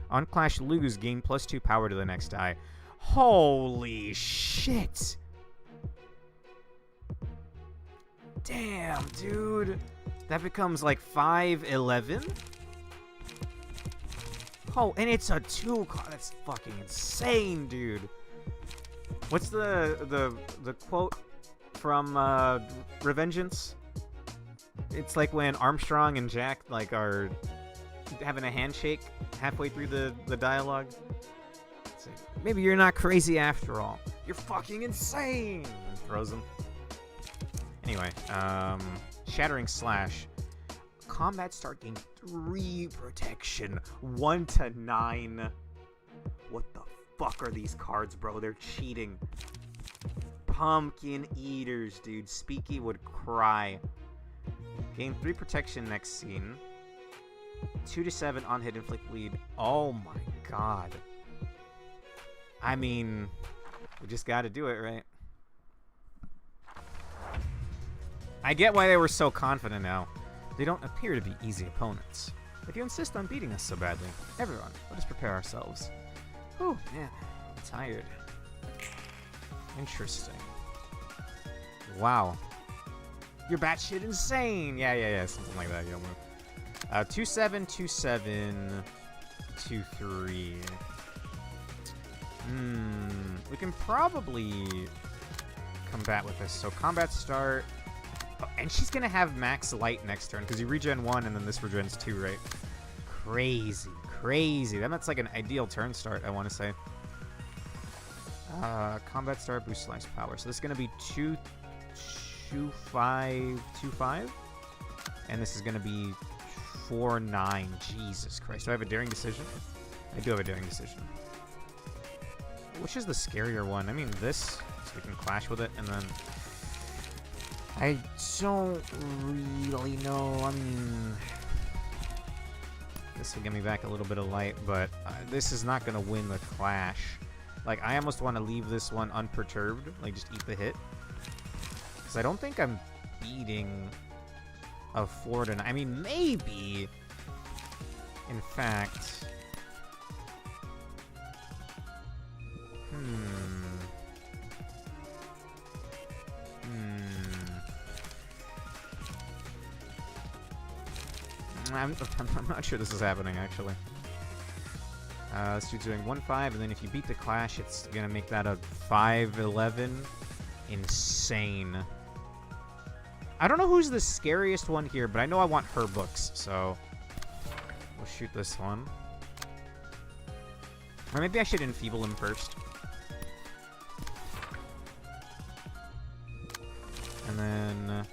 Speaker 2: On clash, lose, gain +2 power to the next die. Holy shit! Damn, dude. That becomes like 5/11? Oh, and it's a 2 card. That's fucking insane, dude. What's the quote from Revengeance? It's like when Armstrong and Jack like are having a handshake halfway through the dialogue. It's like, maybe you're not crazy after all. You're fucking insane! And throws him. Anyway, Shattering Slash. Combat start gain 3 protection. 1 to 9. What the fuck are these cards, bro? They're cheating. Pumpkin Eaters, dude. Speaky would cry. Gain 3 protection next scene. 2 to 7 on hit inflict bleed. Oh my god. I mean, we just gotta do it, right? I get why they were so confident now. They don't appear to be easy opponents. If you insist on beating us so badly, everyone, let us prepare ourselves. Whew, man, I'm tired. Interesting. Wow. You're batshit insane! Yeah, something like that. You'll move. 2727 23. We can probably combat with this. So combat start. Oh, and she's gonna have max light next turn because you regen 1 and then this regens 2, right? Crazy. Then that's like an ideal turn start, I want to say. Combat start, boost slice power. So this is gonna be 2-5-2-5, and this is gonna be 4-9. Jesus Christ! Do I have a daring decision? I do have a daring decision. Which is the scarier one? I mean, this, so we can clash with it, and then I don't really know. I mean, this will get me back a little bit of light, but this is not gonna win the clash. Like, I almost want to leave this one unperturbed, like just eat the hit, because I don't think I'm beating a 4-9. I mean, maybe. In fact. I'm not sure this is happening, actually. This dude's doing 1-5, and then if you beat the clash, it's gonna make that a 5-11. Insane. I don't know who's the scariest one here, but I know I want her books, so we'll shoot this one. Or maybe I should enfeeble him first. And then,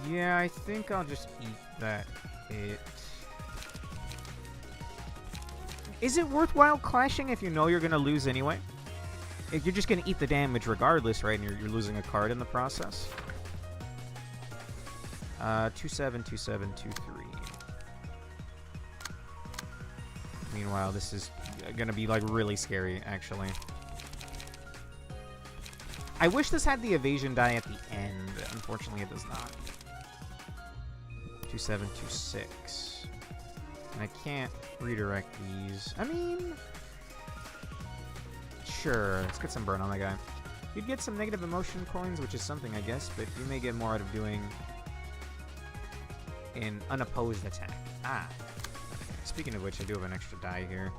Speaker 2: yeah, I think I'll just eat that hit. Is it worthwhile clashing if you know you're going to lose anyway? If you're just going to eat the damage regardless, right? And you're losing a card in the process. 2-7, 2-7, 2-3. Meanwhile, this is going to be, like, really scary, actually. I wish this had the evasion die at the end. Unfortunately, it does not. 2-7, 2-6. And I can't redirect these. I mean, sure. Let's get some burn on that guy. You'd get some negative emotion coins, which is something, I guess, but you may get more out of doing an unopposed attack. Ah. Okay. Speaking of which, I do have an extra die here.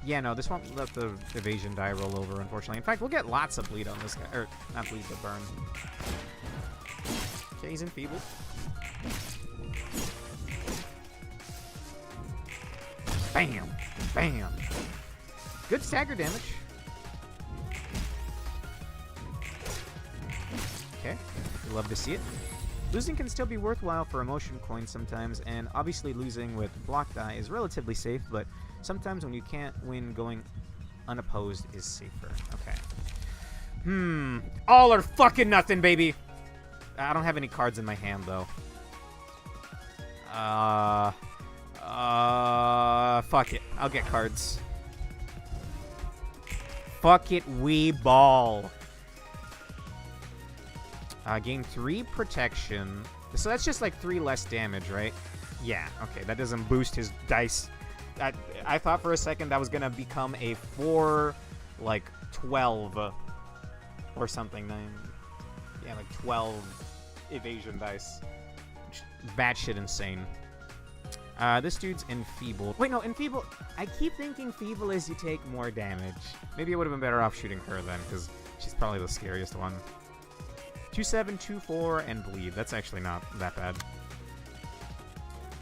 Speaker 2: Yeah, no, this won't let the evasion die roll over, unfortunately. In fact, we'll get lots of bleed on this guy. Or, not bleed, but burn. Okay, he's enfeebled. Bam! Bam! Good stagger damage. Okay, we love to see it. Losing can still be worthwhile for emotion coins sometimes, and obviously losing with block die is relatively safe, but sometimes when you can't win, going unopposed is safer. Okay. All or fucking nothing, baby! I don't have any cards in my hand, though. Fuck it. I'll get cards. Fuck it, we ball. Gain 3 protection. So that's just like 3 less damage, right? Yeah, okay. That doesn't boost his dice. I thought for a second that was gonna become a 4, like, 12 or something. Yeah, like 12 evasion dice. Batshit insane. This dude's enfeebled. Wait, no, enfeebled. I keep thinking feeble is you take more damage. Maybe I would have been better off shooting her then, because she's probably the scariest one. 2-7, 2-4, and bleed. That's actually not that bad.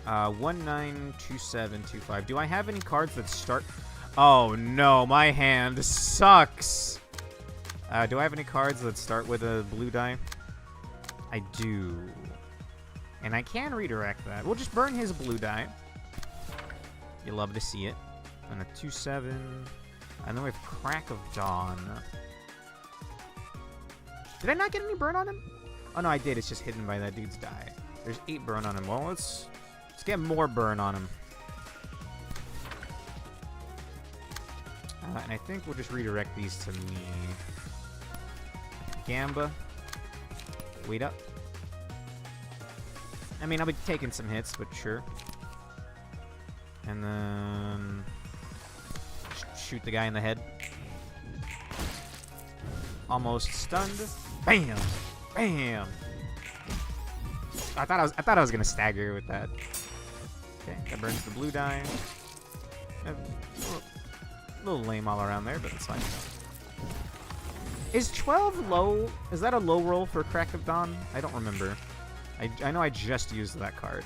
Speaker 2: 1-9, 2-7, 2-5. Do I have any cards that start... Oh, no, my hand sucks. Do I have any cards that start with a blue die? I do. And I can redirect that. We'll just burn his blue die. You love to see it. And a 2-7. And then we have Crack of Dawn. Did I not get any burn on him? Oh, no, I did. It's just hidden by that dude's die. There's 8 burn on him. Well, let's get more burn on him. And I think we'll just redirect these to me. Gamba. Wait up. I mean, I'll be taking some hits, but sure. And then shoot the guy in the head. Almost stunned. Bam! Bam! I thought I was gonna stagger with that. Okay, that burns the blue die. A little lame all around there, but it's fine. Is 12 low? Is that a low roll for Crack of Dawn? I don't remember. I know I just used that card.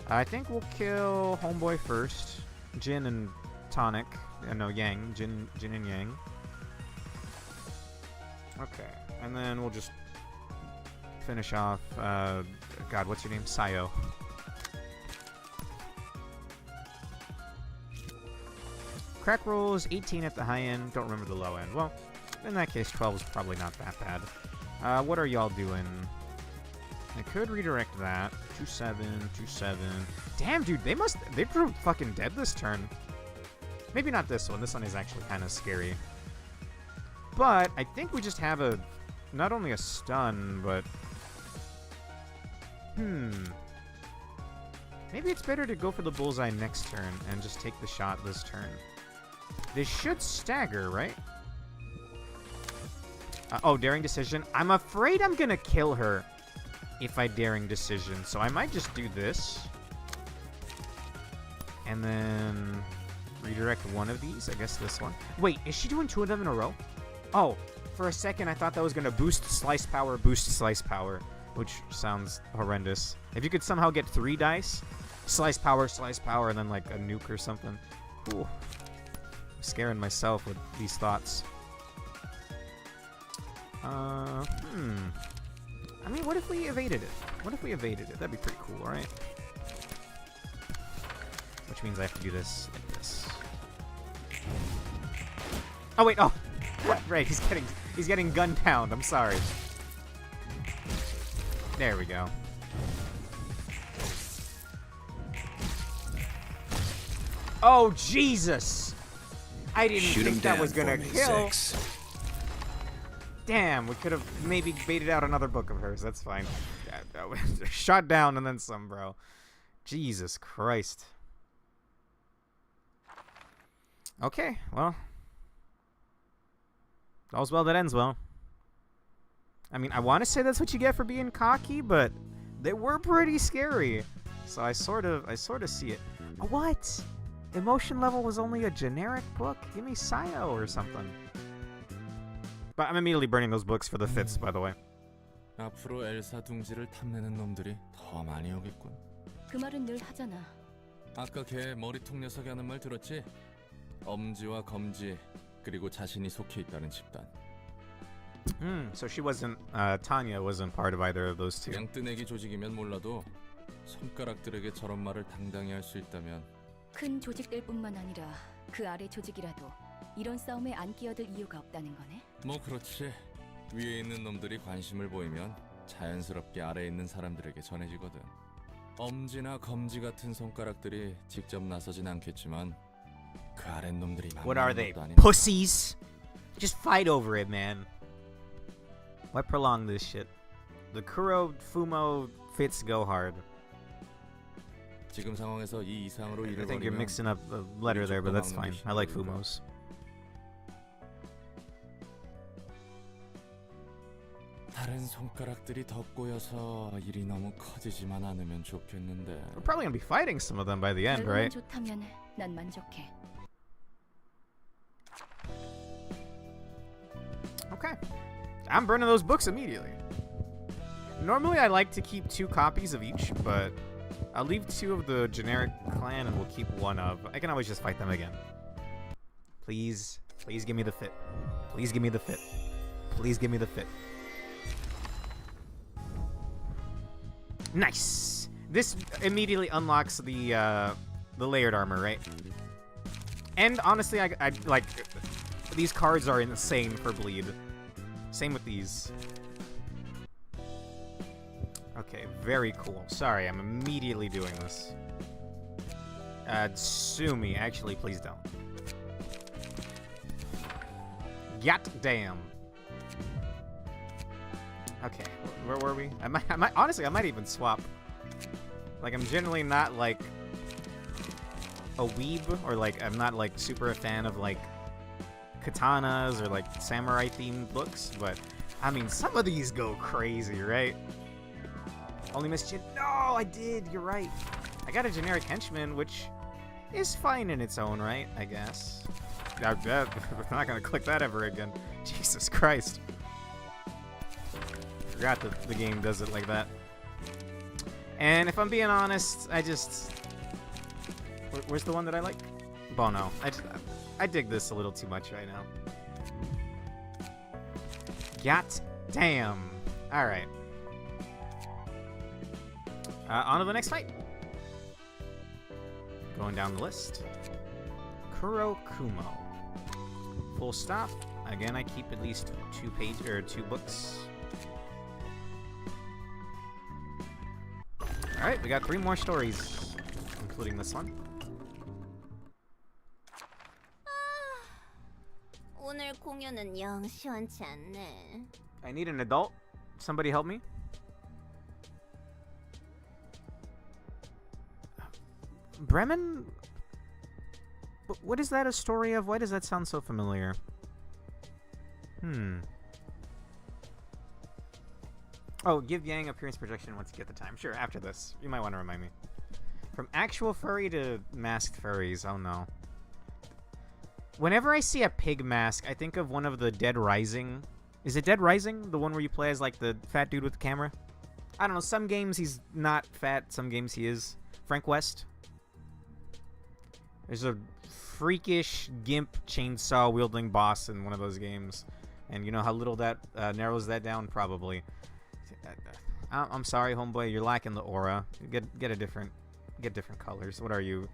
Speaker 2: I think we'll kill Homeboy first. Jin and Tonic. No, Yang. Jin and Yang. Okay, and then we'll just finish off, God, what's your name? Sayo. Crack roll is 18 at the high end, don't remember the low end. Well, in that case, 12 is probably not that bad. What are y'all doing? I could redirect that. 2-7, 2-7. Damn, dude, they drew fucking dead this turn. Maybe not this one. This one is actually kind of scary. But I think we just have not only a stun, but maybe it's better to go for the bullseye next turn and just take the shot this turn. They should stagger, right? Oh, daring decision. I'm afraid I'm gonna kill her if I daring decision, so I might just do this. And then redirect one of these. I guess this one. Wait, is she doing 2 of them in a row? Oh, for a second I thought that was gonna boost slice power, which sounds horrendous. If you could somehow get 3 dice, slice power, and then like a nuke or something. Ooh. I'm scaring myself with these thoughts. I mean, what if we evaded it? That'd be pretty cool, right? Which means I have to do this like this. Oh wait, oh! Right, he's getting gunned down. I'm sorry. There we go. Oh Jesus! I didn't think that was gonna kill. Damn, we could have maybe baited out another book of hers. That's fine. Shot down and then some, bro. Jesus Christ. Okay, well. All's well that ends well. I mean, I want to say that's what you get for being cocky, but they were pretty scary. So I sort of see it. What? Emotion level was only a generic book? Give me Sayo or something. But I'm immediately burning those books for the fits, by the way.
Speaker 9: 앞으로 엘사 둥지를 탐내는 놈들이 더 많이 오겠군.
Speaker 5: 그 말은 늘 하잖아.
Speaker 9: 아까 걔 머리통 녀석이 하는 말 들었지? 엄지와 검지 그리고 자신이 속해 있다는 집단.
Speaker 2: So she wasn't, Tanya wasn't part of either of those two.
Speaker 9: 그냥 뜨내기 조직이면 몰라도 손가락들에게 저런 말을 당당히 할 수 있다면
Speaker 5: 큰 조직들뿐만 아니라 그 아래 조직이라도 이런 싸움에 안 끼어들 이유가 없다는 거네.
Speaker 9: 뭐 그렇지. 위에 있는 놈들이 관심을 보이면 자연스럽게 아래에 있는 사람들에게 전해지거든. 엄지나 검지 같은 손가락들이 직접 나서진 않겠지만 그 아래 놈들이
Speaker 2: What are they?
Speaker 9: 것도 아닌
Speaker 2: Pussies? Just fight over it, man. Why prolong this shit? The Kuro Fumo fits go hard.
Speaker 9: 지금 상황에서 이 이상으로
Speaker 2: I
Speaker 9: 일을
Speaker 2: think you're
Speaker 9: 벌이면
Speaker 2: mixing up the letter there, but that's fine. I like Fumos.
Speaker 9: 다른 손가락들이 더 꼬여서 일이 너무 커지지만 않으면 좋겠는데.
Speaker 2: We're probably gonna be fighting some of them by the end,
Speaker 5: 결과만
Speaker 2: right?
Speaker 5: 좋다면 난 만족해.
Speaker 2: Okay. I'm burning those books immediately. Normally I like to keep 2 copies of each, but I'll leave 2 of the generic clan and we'll keep 1 of. I can always just fight them again. Please, please give me the fit. Please give me the fit. Please give me the fit. Nice. This immediately unlocks the layered armor, right? And honestly, I like these cards are insane for bleed. Same with these. Okay, very cool. Sorry, I'm immediately doing this. Sue me. Actually, please don't. God damn. Okay, where were we? I might honestly, I might even swap Like, I'm generally not, like, a weeb, or, like, I'm not, like, super a fan of, like, katanas or, like, samurai-themed books, but, I mean, some of these go crazy, right? Only missed no, I did, you're right. I got a generic henchman, which is fine in its own right, I guess. I'm not gonna click that ever again. Jesus Christ. Forgot that the game does it like that. And if I'm being honest, I just... Where's the one that I like? Bono. I dig this a little too much right now. God damn. Alright. On to the next fight. Going down the list. Kurokumo. Full stop. Again, I keep at least 2 books. Alright, we got 3 more stories, including this one.
Speaker 1: 오늘 공연은 영 시원치 않네.
Speaker 2: I need an adult. Somebody help me. Bremen? What is that a story of? Why does that sound so familiar? Oh, give Yang appearance projection once you get the time. Sure, after this. You might want to remind me. From actual furry to masked furries. Oh no. Whenever I see a pig mask, I think of one of the Dead Rising. Is it Dead Rising? The one where you play as, like, the fat dude with the camera? I don't know. Some games he's not fat. Some games he is. Frank West. There's a freakish gimp chainsaw wielding boss in one of those games. And you know how little that narrows that down? Probably. I'm sorry, homeboy. You're lacking the aura. Get different colors. What are you?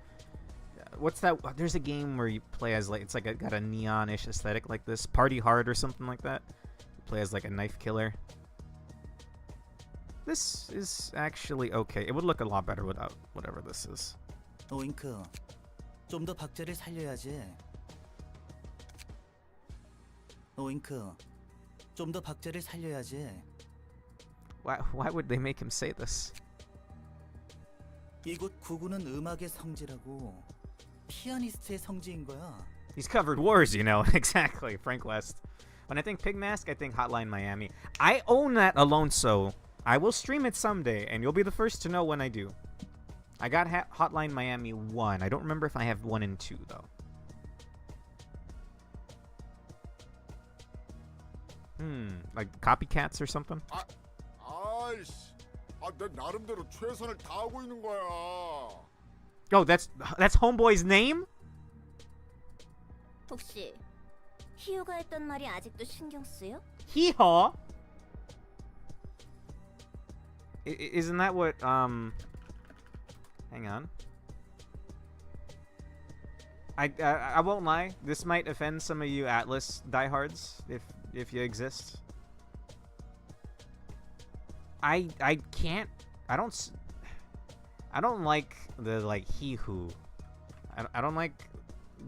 Speaker 2: What's that? There's a game where you play as, like, it's like got a neon-ish aesthetic like this. Party Hard or something like that. You play as, like, a knife killer. This is actually okay. It would look a lot better without whatever this is.
Speaker 10: 오잉크, 좀 더 박자를 살려야지. 오잉크, 좀 더 박자를 살려야지.
Speaker 2: Why would they make him say this?
Speaker 10: 이곳 구구는 음악의 성지라고. 피아니스트의 성지인 거야.
Speaker 2: He's covered wars, you know. Exactly, Frank West. When I think Pig Mask, I think Hotline Miami. I own that Alonso. I will stream it someday, and you'll be the first to know when I do. I got Hotline Miami 1. I don't remember if I have 1 and 2, though. Like copycats or something?
Speaker 4: 아이씨, 내 나름대로 최선을 다하고 있는 거야.
Speaker 2: Oh, that's Homeboy's name?
Speaker 1: 혹시 희우가 했던 말이 아직도 신경 쓰여?
Speaker 2: Hee-haw? Isn't that what, hang on. I won't lie. This might offend some of you Atlas diehards, if you exist. I can't. I don't like the, like, he-who. I don't like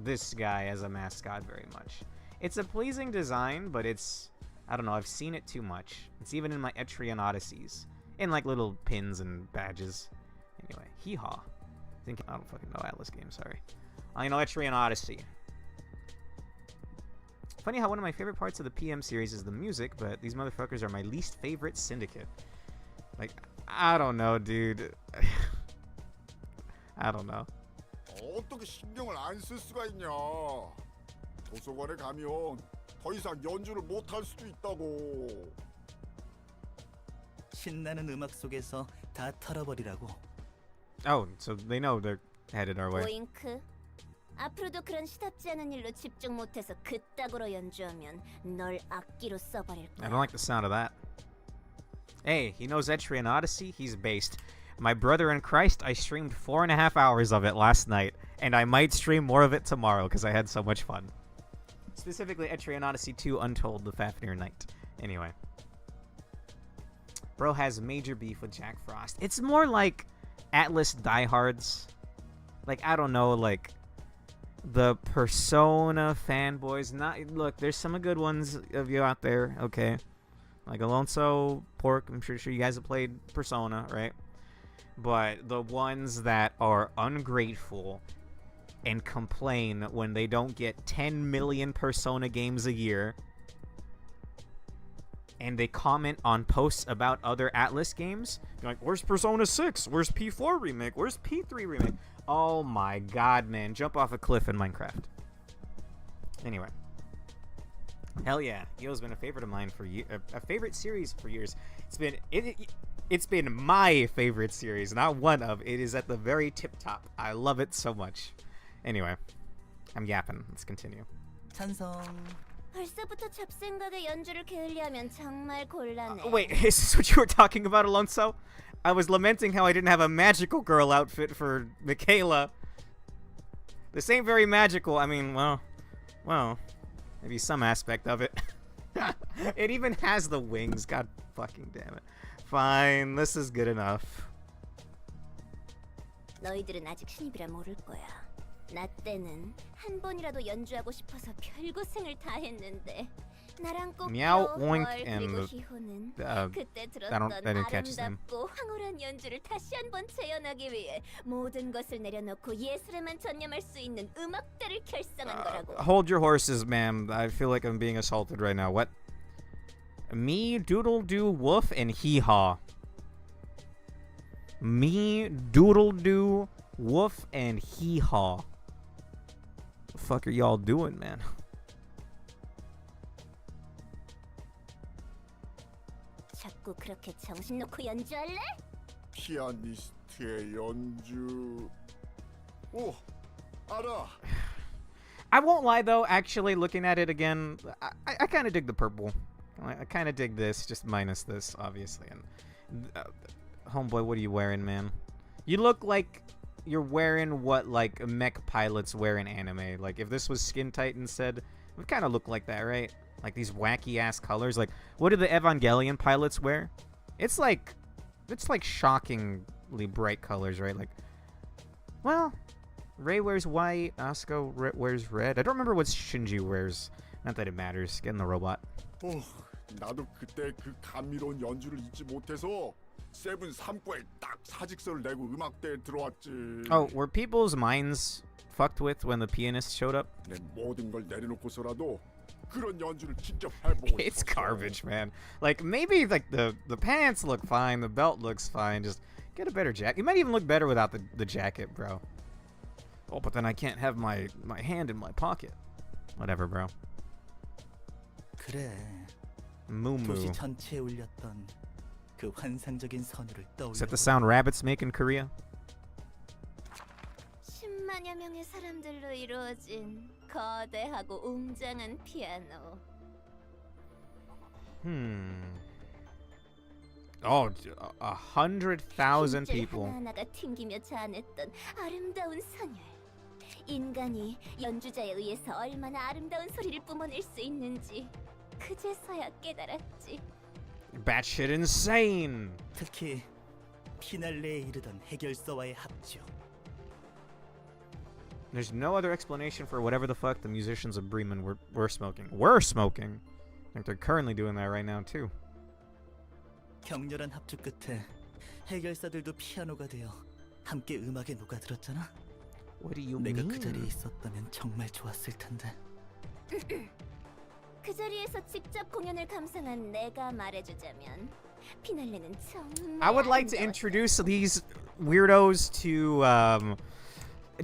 Speaker 2: this guy as a mascot very much. It's a pleasing design, but it's, I don't know, I've seen it too much. It's even in my Etrian Odysseys. In, like, little pins and badges. Anyway, hee-haw. I don't fucking know Atlas games, sorry. I know Etrian Odyssey. Funny how one of my favorite parts of the PM series is the music, but these motherfuckers are my least favorite syndicate. Like, I don't know, dude. I don't know.
Speaker 4: 어떻게 신경을 안 쓸 수가 있냐? 도서관에 가면 더 이상 연주를 못 할 수도 있다고.
Speaker 10: 신나는 음악 속에서 다 털어버리라고.
Speaker 2: Oh, so they know they're headed our way.
Speaker 1: 오잉크. 앞으로도 그런 시답지 않은 일로 집중 못해서 그따구로 연주하면 널 악기로 써버릴
Speaker 2: I
Speaker 1: 거야.
Speaker 2: don't like the sound of that. Hey, he knows Etrian Odyssey? He's based. My brother in Christ, I streamed 4.5 hours of it last night, and I might stream more of it tomorrow because I had so much fun. Specifically, Etrian Odyssey 2 Untold, the Fafnir Knight. Anyway. Bro has major beef with Jack Frost. It's more like Atlas diehards. Like, I don't know, like, the Persona fanboys. Look, there's some good ones of you out there, okay? Like Alonso, Pork, I'm sure you guys have played Persona, right? but the ones that are ungrateful and complain when they don't get 10 million Persona games a year, and they comment on posts about other Atlas games. You're like, where's Persona 6? Where's P4 remake? Where's P3 remake? Oh my god, man. Jump off a cliff in Minecraft. Anyway. Hell yeah. Yo's been a favorite of mine for a favorite series for years. It's been my favorite series, not one of. It is at the very tip top. I love it so much. Anyway. I'm yapping. Let's continue.
Speaker 10: 찬성.
Speaker 1: 벌써부터 잡생각에 연주를 게을리하면 정말 곤란해.
Speaker 2: Wait, is this what you were talking about, Alonso? I was lamenting how I didn't have a magical girl outfit for Michaela. This ain't very magical. I mean, well, maybe some aspect of it. It even has the wings. God fucking damn it. Fine, this is good enough.
Speaker 1: 너희들은 아직 신입이라 모를 거야. 나 때는 한 번이라도 연주하고 싶어서 별고생을 다 했는데 나랑 꼭
Speaker 2: Meow,
Speaker 1: 월
Speaker 2: oink,
Speaker 1: 그리고
Speaker 2: and
Speaker 1: 희호는
Speaker 2: I
Speaker 1: 그때 들었던
Speaker 2: didn't catch his name.
Speaker 1: 아름답고 황홀한 연주를 다시 한번 재현하기 위해 모든 것을 내려놓고 예술에만 전념할 수 있는 음악대를 결성한 거라고.
Speaker 2: Hold your horses, ma'am. I feel like I'm being assaulted right now. What? Me, Doodle Doo, Woof, and Hee Haw. Me, Doodle Doo, Woof, and Hee Haw. The fuck are y'all doing, man?
Speaker 1: 자꾸 그렇게 정신 놓고 연주할래?
Speaker 4: 피아니스트의 연주. 오, 알아.
Speaker 2: I won't lie though, actually looking at it again, I kind of dig the purple. I kind of dig this, just minus this, obviously. And homeboy, what are you wearing, man? You look like you're wearing what like mech pilots wear in anime. Like if this was Skin Tight instead, it would kind of look like that, right? Like these wacky ass colors. Like what do the Evangelion pilots wear? It's like shockingly bright colors, right? Like, well, Rei wears white, Asuka wears red. I don't remember what Shinji wears. Not that it matters. Getting the robot.
Speaker 4: 오, 나도 그때 그 감미로운 연주를 잊지 못해서 세븐 3과에 딱 사직서를 내고 음악대에 들어왔지.
Speaker 2: Oh, were people's minds fucked with when the pianist showed up?
Speaker 4: 내 모든 걸 내려놓고서라도 그런 연주를 직접 해보고
Speaker 2: It's
Speaker 4: 싶었어.
Speaker 2: garbage, man. Like maybe like the pants look fine, the belt looks fine. Just get a better jacket. You might even look better without the jacket, bro. Oh, but then I can't have my hand in my pocket. Whatever, bro.
Speaker 10: 그래.
Speaker 2: Moo
Speaker 10: 도시
Speaker 2: moo.
Speaker 10: 전체에 울렸던 그 환상적인 선율을
Speaker 2: Is that the
Speaker 10: 떠올려.
Speaker 2: sound rabbits make in Korea?
Speaker 1: 10만여 명의 사람들로 이루어진 거대하고 웅장한 피아노.
Speaker 2: Oh, 100,000
Speaker 1: 힘줄
Speaker 2: people.
Speaker 1: 하나하나가 튕기며 자아냈던 아름다운 선율. 인간이 연주자에 의해서 얼마나 아름다운 소리를 뿜어낼 수 있는지 그제서야 깨달았지.
Speaker 2: Batshit insane.
Speaker 10: 특히 피날레에 이르던 해결서와의 합주.
Speaker 2: There's no other explanation for whatever the fuck the musicians of Bremen were smoking. Were smoking. I think they're currently doing that right now too.
Speaker 10: 격렬한 합주 끝에 해결사들도 피아노가 되어 함께 음악에 녹아들었잖아.
Speaker 2: What do you
Speaker 10: 내가 그
Speaker 2: mean?
Speaker 10: 자리에 있었다면 정말 좋았을 텐데.
Speaker 1: 그 자리에서 직접 공연을 감상한 내가 말해주자면 피날레는 정말
Speaker 2: I would like to
Speaker 1: 아름다웠어.
Speaker 2: introduce these weirdos to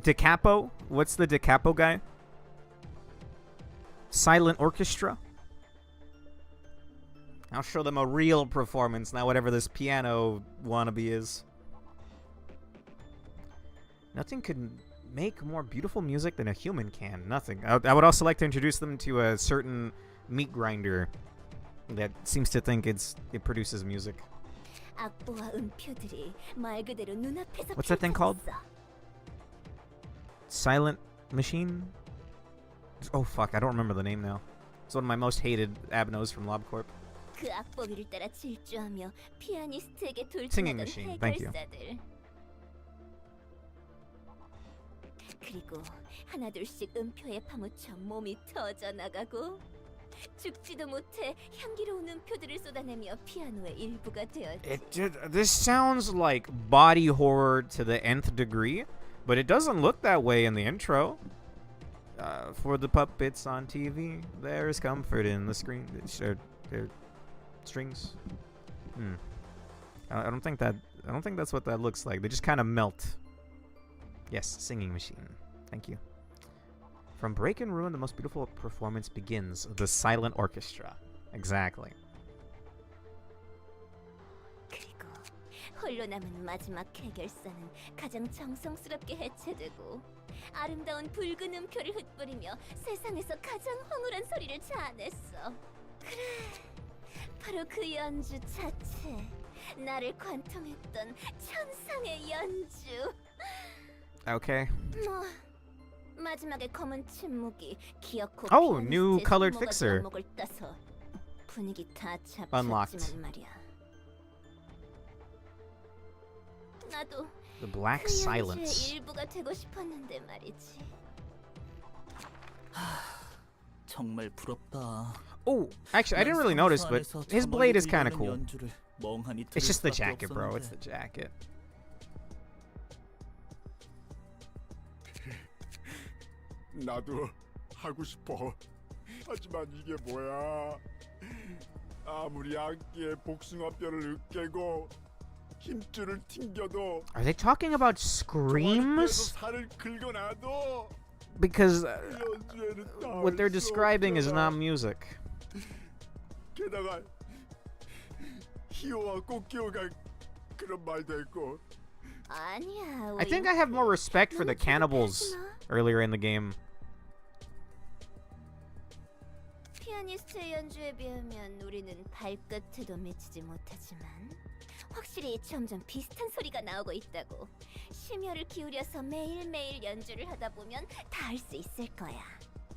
Speaker 2: Da Capo. What's the Da Capo guy? Silent Orchestra. I'll show them a real performance, not whatever this piano wannabe is. Nothing could make more beautiful music than a human can. Nothing. I would also like to introduce them to a certain meat grinder that seems to think it produces music.
Speaker 1: 악보와 음표들이 말 그대로 눈앞에서
Speaker 2: What's that thing called?
Speaker 1: 펼쳐졌어.
Speaker 2: Silent Machine? Oh fuck, I don't remember the name now. It's one of my most hated abnos from LobCorp.
Speaker 1: 그 악보 위를 따라 질주하며 피아니스트에게
Speaker 2: Singing
Speaker 1: 돌진하던
Speaker 2: machine, thank you.
Speaker 1: 해결사들. 그리고 하나둘씩 음표에 파묻혀 몸이 터져나가고
Speaker 5: 죽지도 못해 향기로운 음표들을 쏟아내며 피아노의 일부가 되었지.
Speaker 2: This sounds like body horror to the nth degree, but it doesn't look that way in the intro. For the puppets on TV, there's comfort in the screen. Their strings. I don't think that's what that looks like. They just kind of melt. Yes, singing machine. Thank you. From Break and Ruin, the most beautiful performance begins. The silent orchestra. Exactly.
Speaker 5: 그리고 홀로 남은 마지막 해결사는 가장 정성스럽게 해체되고 아름다운 붉은 음표를 흩뿌리며 세상에서 가장 황홀한 소리를 자아냈어. 그래, 바로 그 연주 자체. 나를 관통했던 천상의 연주.
Speaker 2: Okay.
Speaker 5: 뭐 마지막에 검은 침묵이 기어코
Speaker 2: Oh, new colored fixer.
Speaker 5: 목을 따서 분위기 다
Speaker 2: Unlocked.
Speaker 5: 잡혔지만 말이야. 나도
Speaker 2: The Black
Speaker 5: 그 연주의
Speaker 2: Silence.
Speaker 5: 일부가 되고 싶었는데 말이지.
Speaker 10: 정말 부럽다.
Speaker 2: Oh, actually, I didn't really notice, but his blade is kind of cool. It's just the jacket, bro. It's the jacket.
Speaker 4: 나도 하고 싶어. 하지만 이게 뭐야? 아무리 악기에 복숭아뼈를 으깨고 힘줄을 튕겨도
Speaker 2: Are they talking about screams?
Speaker 4: 살을 긁어놔도
Speaker 2: Because
Speaker 4: 연주에는
Speaker 2: what they're describing is not music.
Speaker 4: 게다가 히오와 꼬끼오가 그런 말도 했고.
Speaker 5: 아니야.
Speaker 2: I think I have more respect for the cannibals earlier in the game.
Speaker 5: 피아니스트의 연주에 비하면 우리는 발끝에도 미치지 못하지만 확실히 점점 비슷한 소리가 나오고 있다고. 심혈을 기울여서 매일매일 연주를 하다 보면 다 할 수 있을 거야.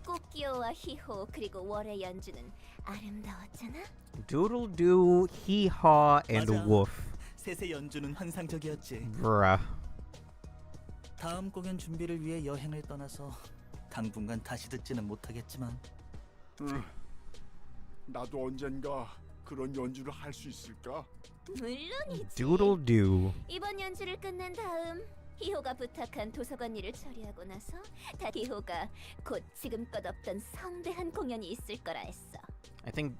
Speaker 5: 꼬끼오와 히호 그리고 월의 연주는 아름다웠잖아.
Speaker 2: Doodle doo, hee haw, and
Speaker 10: 맞아.
Speaker 2: woof.
Speaker 10: 셋의 연주는 환상적이었지.
Speaker 2: Bruh.
Speaker 10: 다음 공연 준비를 위해 여행을 떠나서 당분간 다시 듣지는 못하겠지만
Speaker 4: 나도 언젠가 그런 연주를 할 수 있을까?
Speaker 5: 물론이지.
Speaker 2: Doodle doo.
Speaker 5: 이번 연주를 끝낸 다음 히호가 부탁한 도서관 일을 처리하고 나서 히호가 곧 지금껏 없던 성대한 공연이 있을 거라 했어.
Speaker 2: I think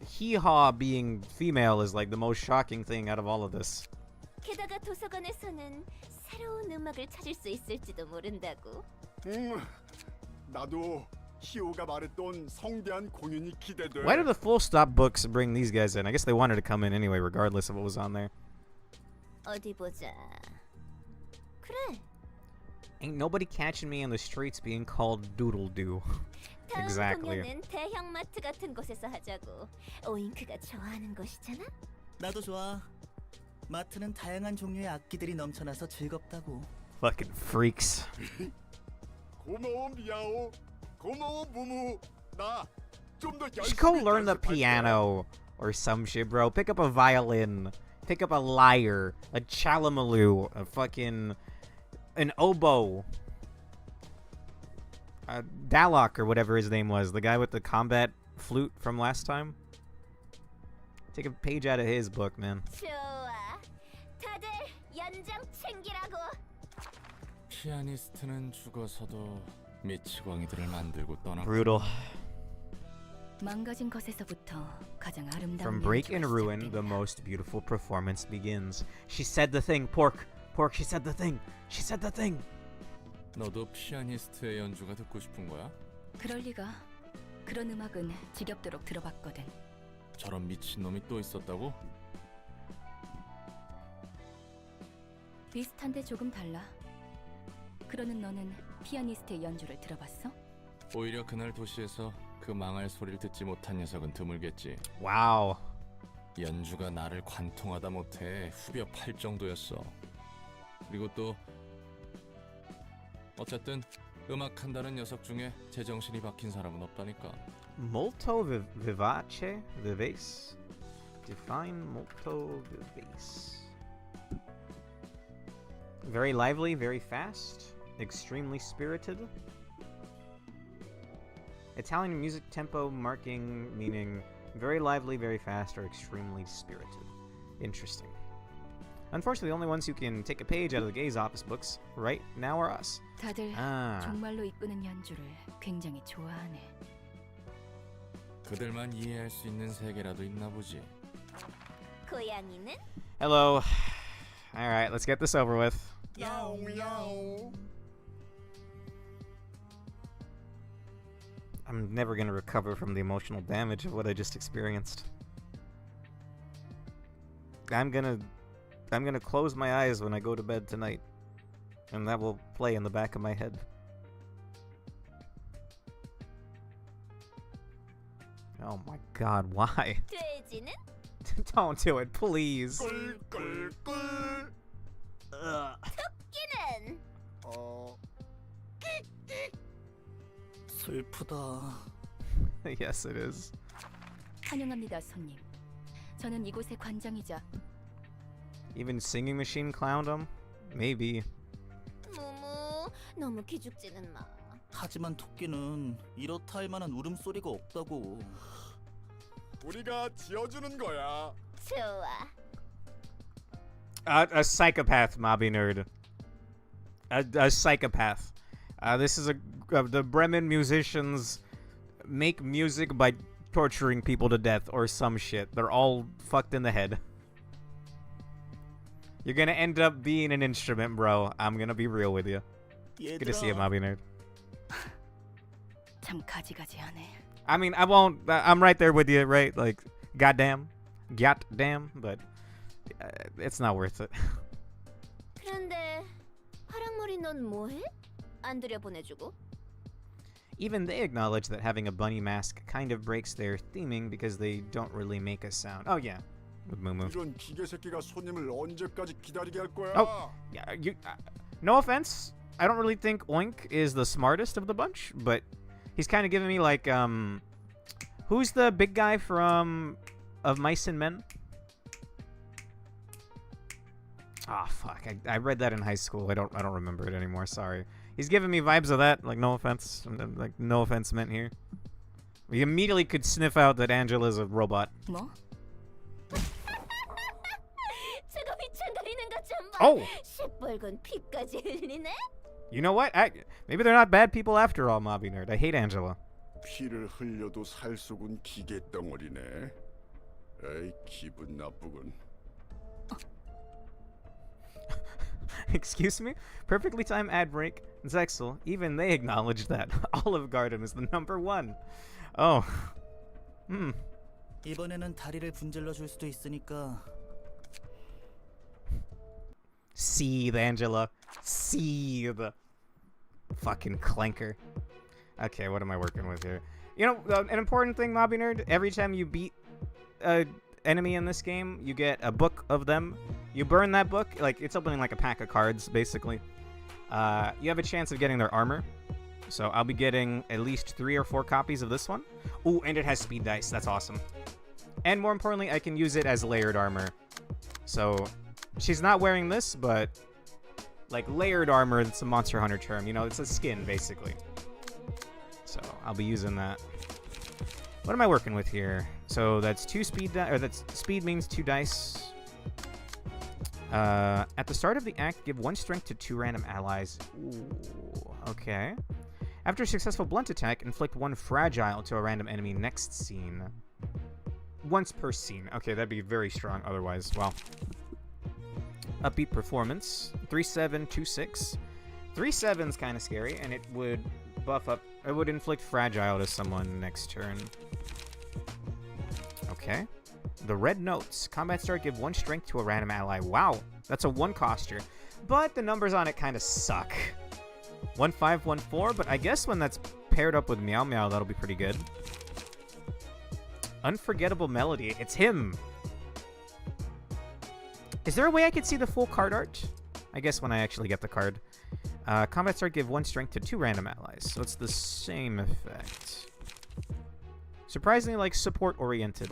Speaker 2: hee haw being female is like the most shocking thing out of all of this.
Speaker 5: 게다가 도서관에서는 새로운 음악을 찾을 수 있을지도 모른다고.
Speaker 4: 나도 히오가 말했던 성대한 공연이 기대돼.
Speaker 2: Why did the full stop books bring these guys in? I guess they wanted to come in anyway, regardless of what was on there.
Speaker 5: 어디 보자. 그래.
Speaker 2: Ain't nobody catching me in the streets being called doodle doo.
Speaker 5: 다음
Speaker 2: Exactly.
Speaker 5: 공연은 대형 마트 같은 곳에서 하자고. 오잉크가 좋아하는 곳이잖아.
Speaker 10: 나도 좋아. 마트는 다양한 종류의 악기들이 넘쳐나서 즐겁다고.
Speaker 2: Fucking freaks.
Speaker 4: 고마워 미야오. 고마워 무무. 나 좀 더
Speaker 2: Just go
Speaker 4: 열심히
Speaker 2: learn the
Speaker 4: 연습할게.
Speaker 2: piano or some shit, bro. Pick up a violin. Pick up a lyre, a chalamaloo, a fucking an oboe. Dalok or whatever his name was, the guy with the combat flute from last time. Take a page out of his book, man.
Speaker 5: 좋아. 다들 연장 챙기라고.
Speaker 9: 피아니스트는 죽어서도 미치광이들을 만들고 떠났고.
Speaker 2: Brutal.
Speaker 5: 망가진 것에서부터 가장 아름다운
Speaker 2: From Break and
Speaker 5: 연주가
Speaker 2: Ruin,
Speaker 5: 시작된다.
Speaker 2: the most beautiful performance begins. She said the thing, Pork. Pork, she said the thing. She said the thing.
Speaker 9: 너도 피아니스트의 연주가 듣고 싶은 거야?
Speaker 5: 그럴 리가. 그런 음악은 지겹도록 들어봤거든.
Speaker 9: 저런 미친놈이 또 있었다고?
Speaker 5: 비슷한데 조금 달라. 그러는 너는 피아니스트의 연주를 들어봤어?
Speaker 9: 오히려 그날 도시에서 그 망할 소리를 듣지 못한 녀석은 드물겠지.
Speaker 2: Wow.
Speaker 9: 연주가 나를 관통하다 못해 후벼 팔 정도였어. 그리고 또 어쨌든 음악한다는 녀석 중에 제정신이 박힌 사람은 없다니까.
Speaker 2: Molto vivace? Vivace? Define molto vivace. Very lively, very fast, extremely spirited. Italian music tempo marking meaning very lively, very fast, or extremely spirited. Interesting. Unfortunately, the only ones who can take a page out of the gays' office books right now are us.
Speaker 3: 다들
Speaker 2: Ah.
Speaker 3: 종말로 이끄는 연주를 굉장히 좋아하네.
Speaker 9: 그들만 이해할 수 있는 세계라도 있나 보지.
Speaker 5: 고양이는
Speaker 2: Hello. Alright, let's get this over with.
Speaker 4: 야옹야옹.
Speaker 2: I'm never gonna recover from the emotional damage of what I just experienced. I'm gonna close my eyes when I go to bed tonight, and that will play in the back of my head. Oh my god, why?
Speaker 5: 돼지는
Speaker 2: Don't do it, please.
Speaker 4: 꿀꿀꿀.
Speaker 2: Ugh.
Speaker 5: 끼는
Speaker 10: 슬프다.
Speaker 2: Yes, it is.
Speaker 3: 환영합니다, 손님. 저는 이곳의 관장이자
Speaker 2: Even Singing Machine clowned him? Maybe.
Speaker 5: 무무 너무 기죽지는 마.
Speaker 10: 하지만 토끼는 이렇다 할 만한 울음소리가 없다고.
Speaker 4: 우리가 지어주는 거야.
Speaker 5: 좋아.
Speaker 2: A psychopath, Mobby Nerd. A psychopath. This is the Bremen musicians make music by torturing people to death or some shit. They're all fucked in the head. You're gonna end up being an instrument, bro. I'm gonna be real with you. Good to see you, Mobby Nerd.
Speaker 3: 참 가지가지하네.
Speaker 2: I mean, I won't. I'm right there with you, right? Like, goddamn, but it's not worth it.
Speaker 5: 그런데 파랑머리 넌 뭐해? 안 들여보내주고?
Speaker 2: Even they acknowledge that having a bunny mask kind of breaks their theming because they don't really make a sound. Oh yeah, with Moo Moo.
Speaker 4: 이런 기계 새끼가 손님을 언제까지 기다리게 할 거야?
Speaker 2: Oh, yeah. No offense. I don't really think Oink is the smartest of the bunch, but he's kind of giving me like who's the big guy from Of Mice and Men? Ah, fuck. I read that in high school. I don't remember it anymore. Sorry. He's giving me vibes of that. Like, no offense. Like, no offense meant here. We immediately could sniff out that Angela's a robot.
Speaker 3: 뭐?
Speaker 5: 저거 휘청거리는 것 좀 봐.
Speaker 2: Oh!
Speaker 5: 시뻘건 피까지 흘리네.
Speaker 2: You know what? Maybe they're not bad people after all, Mobby Nerd. I hate Angela.
Speaker 4: 피를 흘려도 살 속은 기계 덩어리네. 에이, 기분 나쁘군.
Speaker 2: Excuse me? Perfectly timed ad break. Zexel, even they acknowledge that Olive Garden is the #1. Oh.
Speaker 10: 이번에는 다리를 분질러 줄 수도 있으니까.
Speaker 2: Seethe, Angela. Seethe. Fucking clanker. Okay, what am I working with here? You know, an important thing, Mobby Nerd, every time you beat a enemy in this game, you get a book of them. You burn that book, like it's opening like a pack of cards, basically. You have a chance of getting their armor. So I'll be getting at least 3 or 4 copies of this one. Ooh, and it has speed dice. That's awesome. And more importantly, I can use it as layered armor. So she's not wearing this, but like layered armor, it's a Monster Hunter term. You know, it's a skin, basically. So I'll be using that. What am I working with here? So that's 2 speed, or that's speed means 2 dice. At the start of the act, give 1 strength to 2 random allies. Ooh, okay. After a successful blunt attack, inflict 1 fragile to a random enemy next scene. Once per scene. Okay, that'd be very strong otherwise. Wow. Upbeat performance. 3-7-2-6. 3-7's kind of scary, and it would buff up. It would inflict fragile to someone next turn. Okay. The red notes. Combat start, give 1 strength to a random ally. Wow, that's a 1 coster. But the numbers on it kind of suck. 1-5, 1-4, but I guess when that's paired up with Meow Meow, that'll be pretty good. Unforgettable Melody. It's him. Is there a way I could see the full card art? I guess when I actually get the card. Combat start, give 1 strength to 2 random allies. So it's the same effect. Surprisingly, like, support-oriented.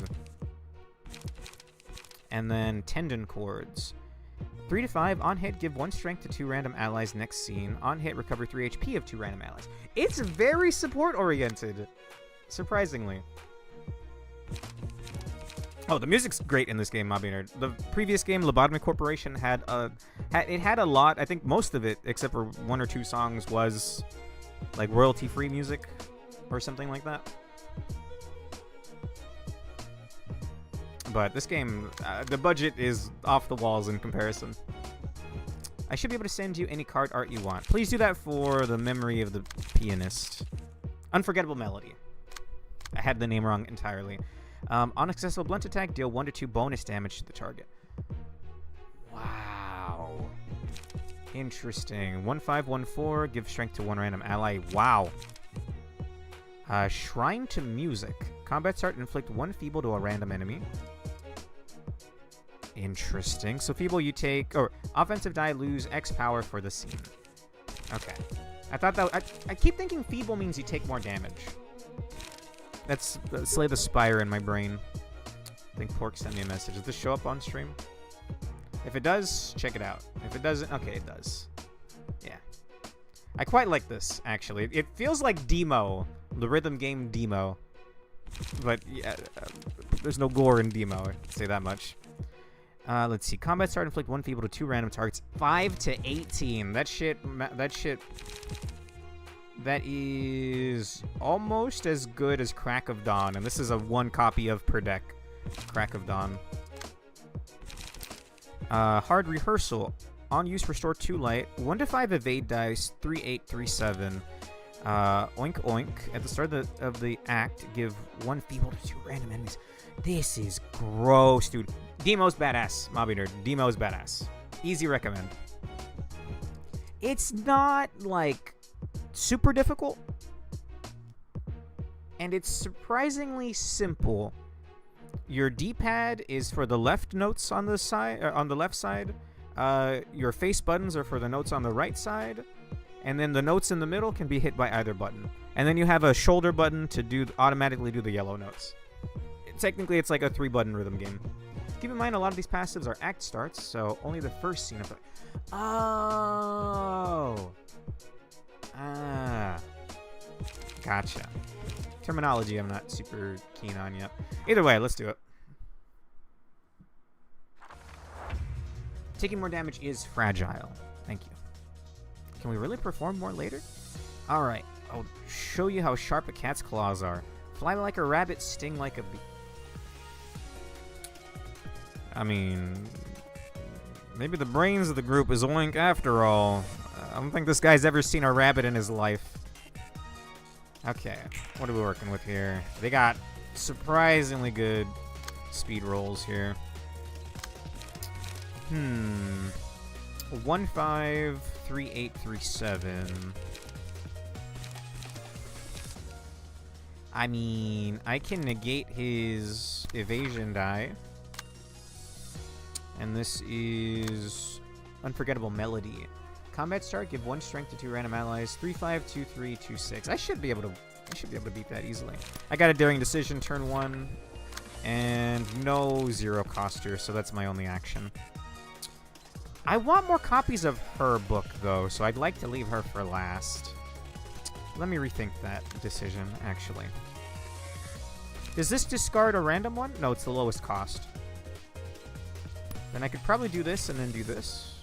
Speaker 2: And then Tendon Chords. 3-5, on hit, give 1 strength to 2 random allies next scene. On hit, recover 3 HP of 2 random allies. It's very support-oriented. surprisingly. Oh, the music's great in this game, Mobby Nerd. The previous game, Lobotomy Corporation, had a lot. I think most of it, except for 1 or 2 songs, was like royalty-free music or something like that. But this game, the budget is off the walls in comparison. I should be able to send you any card art you want. Please do that for the memory of the pianist. Unforgettable Melody. I had the name wrong entirely. Unsuccessful blunt attack, deal 1 to 2 bonus damage to the target. Wow. Interesting. 1514, give strength to 1 random ally. Wow. Shrine to Music. Combat start, inflict 1 feeble to a random enemy. Interesting. So feeble you take, or offensive die, lose X power for the scene. Okay. I thought that, I keep thinking feeble means you take more damage. That's Slay the Spire in my brain. I think Pork sent me a message. Does this show up on stream? If it does, check it out. If it doesn't, okay, it does. Yeah. I quite like this, actually. It feels like Demo, the rhythm game Demo. But, yeah, there's no gore in Demo, I'd say that much. Let's see. Combat start, inflict 1 feeble to 2 random targets. 5 to 18. That shit... That is almost as good as Crack of Dawn. And this is a 1 copy of per deck. Crack of Dawn. Hard Rehearsal. On use, restore 2 light. 1 to 5 evade dice. 3-8, 3-7. Oink oink. At the start of the act, give 1 feeble to 2 random enemies. This is gross, dude. Demo's badass, Mobby Nerd. Demo's badass. Easy recommend. It's not, like, super difficult. And it's surprisingly simple. Your D-pad is for the left notes on the side, on the left side. Your face buttons are for the notes on the right side. And then the notes in the middle can be hit by either button. And then you have a shoulder button to automatically do the yellow notes. Technically, it's like a 3-button rhythm game. Keep in mind, a lot of these passives are act starts, so only the first scene of it. Oh! Ah. Gotcha. Terminology I'm not super keen on yet. Either way, let's do it. Taking more damage is fragile. Thank you. Can we really perform more later? Alright, I'll show you how sharp a cat's claws are. Fly like a rabbit, sting like a bee. I mean, maybe the brains of the group is Oink after all. I don't think this guy's ever seen a rabbit in his life. Okay, what are we working with here? They got surprisingly good speed rolls here. 1 5 3 8 3 7. I mean, I can negate his evasion die. And this is Unforgettable Melody. Combat start, give 1 strength to 2 random allies. 3 5 2 3 2 6. I should be able to beat that easily. I got a daring decision turn 1 and no 0 coster, so that's my only action. I want more copies of her book though, so I'd like to leave her for last. Let me rethink that decision actually. Does this discard a random one? No, it's the lowest cost. Then I could probably do this and then do this.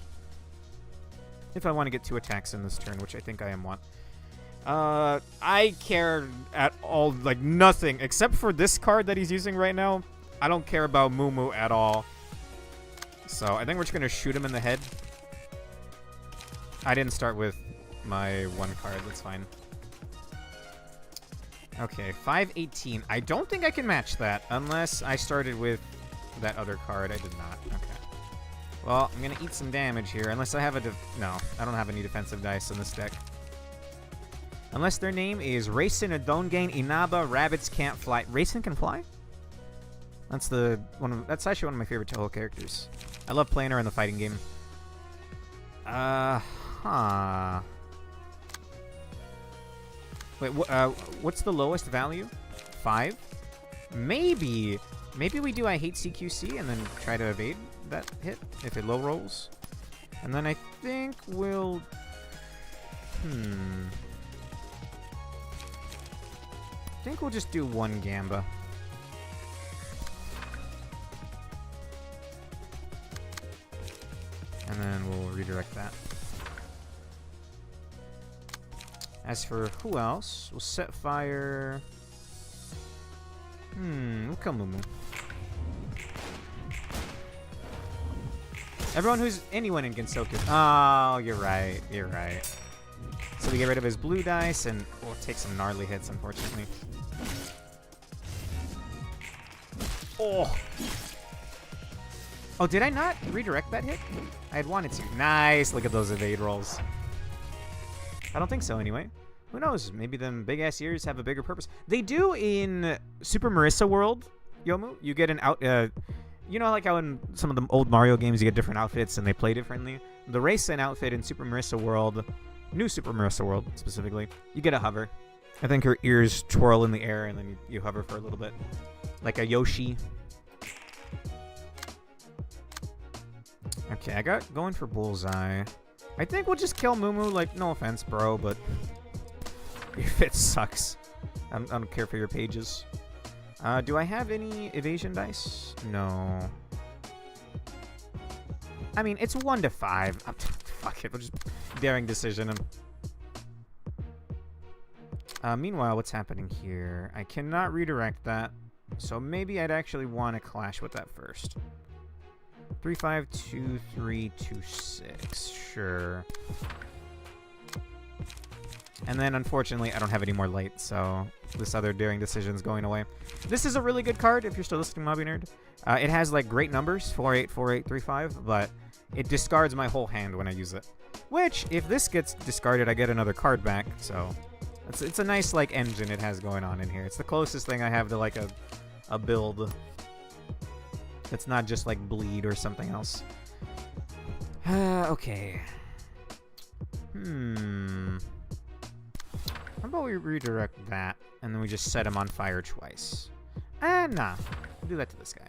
Speaker 2: If I want to get 2 attacks in this turn, which I think I want. I care at all, like nothing, except for this card that he's using right now. I don't care about Moo Moo at all. So I think we're just going to shoot him in the head. I didn't start with my 1 card, that's fine. Okay, 518. I don't think I can match that unless I started with that other card. I did not. Okay. Well, I'm going to eat some damage here, unless I have a... No, I don't have any defensive dice in this deck. Unless their name is Racin Adongain Inaba, Rabbits Can't Fly. Racin can fly? That's that's actually one of my favorite Toho characters. I love playing her in the fighting game. Wait, what's the lowest value? 5? Maybe we do I hate CQC and then try to evade that hit if it low rolls. And then I think we'll... think we'll just do one Gamba. And then we'll redirect that. As for who else, we'll set fire. We'll kill Mumu. Anyone in Gensoku. Oh, you're right. You're right. So we get rid of his blue dice, and we'll take some gnarly hits, unfortunately. Oh! Oh, did I not redirect that hit? I had wanted to. Nice! Look at those evade rolls. I don't think so, anyway. Who knows? Maybe them big-ass ears have a bigger purpose. They do in Super Marissa World, Yomu. You get an out... you know, like how in some of the old Mario games you get different outfits and they play differently? The Racing outfit in Super Marissa World, new Super Marissa World specifically, you get a hover. I think her ears twirl in the air and then you hover for a little bit. Like a Yoshi. Okay, I got going for Bullseye. I think we'll just kill Mumu, like, no offense, bro, but your fit sucks. I don't care for your pages. Do I have any evasion dice? No. I mean, it's 1 to 5. Fuck it, we'll just daring decision him. Meanwhile, what's happening here? I cannot redirect that, so maybe I'd actually want to clash with that first. 3, 5, 2, 3, 2, 6. Sure. And then, unfortunately, I don't have any more light, so this other daring decision's going away. This is a really good card if you're still listening, Mobby Nerd. It has, like, great numbers, 4, 8, 4, 8, 3, 5, but it discards my whole hand when I use it. Which, if this gets discarded, I get another card back, so it's a nice, like, engine it has going on in here. It's the closest thing I have to, like, a build that's not just, like, bleed or something else. Okay. How about we redirect that, and then we just set him on fire twice? Nah. We'll do that to this guy.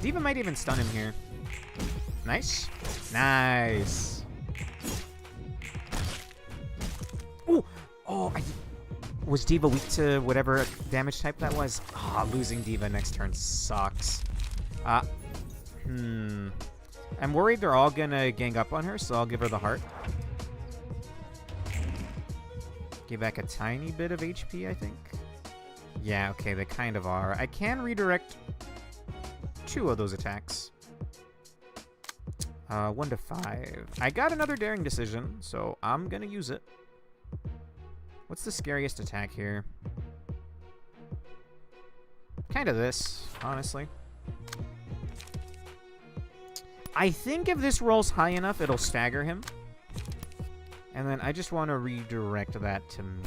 Speaker 2: Diva might even stun him here. Nice. Nice. Ooh! Oh, was Diva weak to whatever damage type that was? Ah, losing Diva next turn sucks. I'm worried they're all gonna gang up on her, so I'll give her the heart. Give back a tiny bit of HP, I think. Yeah, okay, they kind of are. I can redirect 2 of those attacks. 1 to 5. I got another daring decision, so I'm gonna use it. What's the scariest attack here? Kind of this, honestly. I think if this rolls high enough, it'll stagger him. And then I just want to redirect that to me.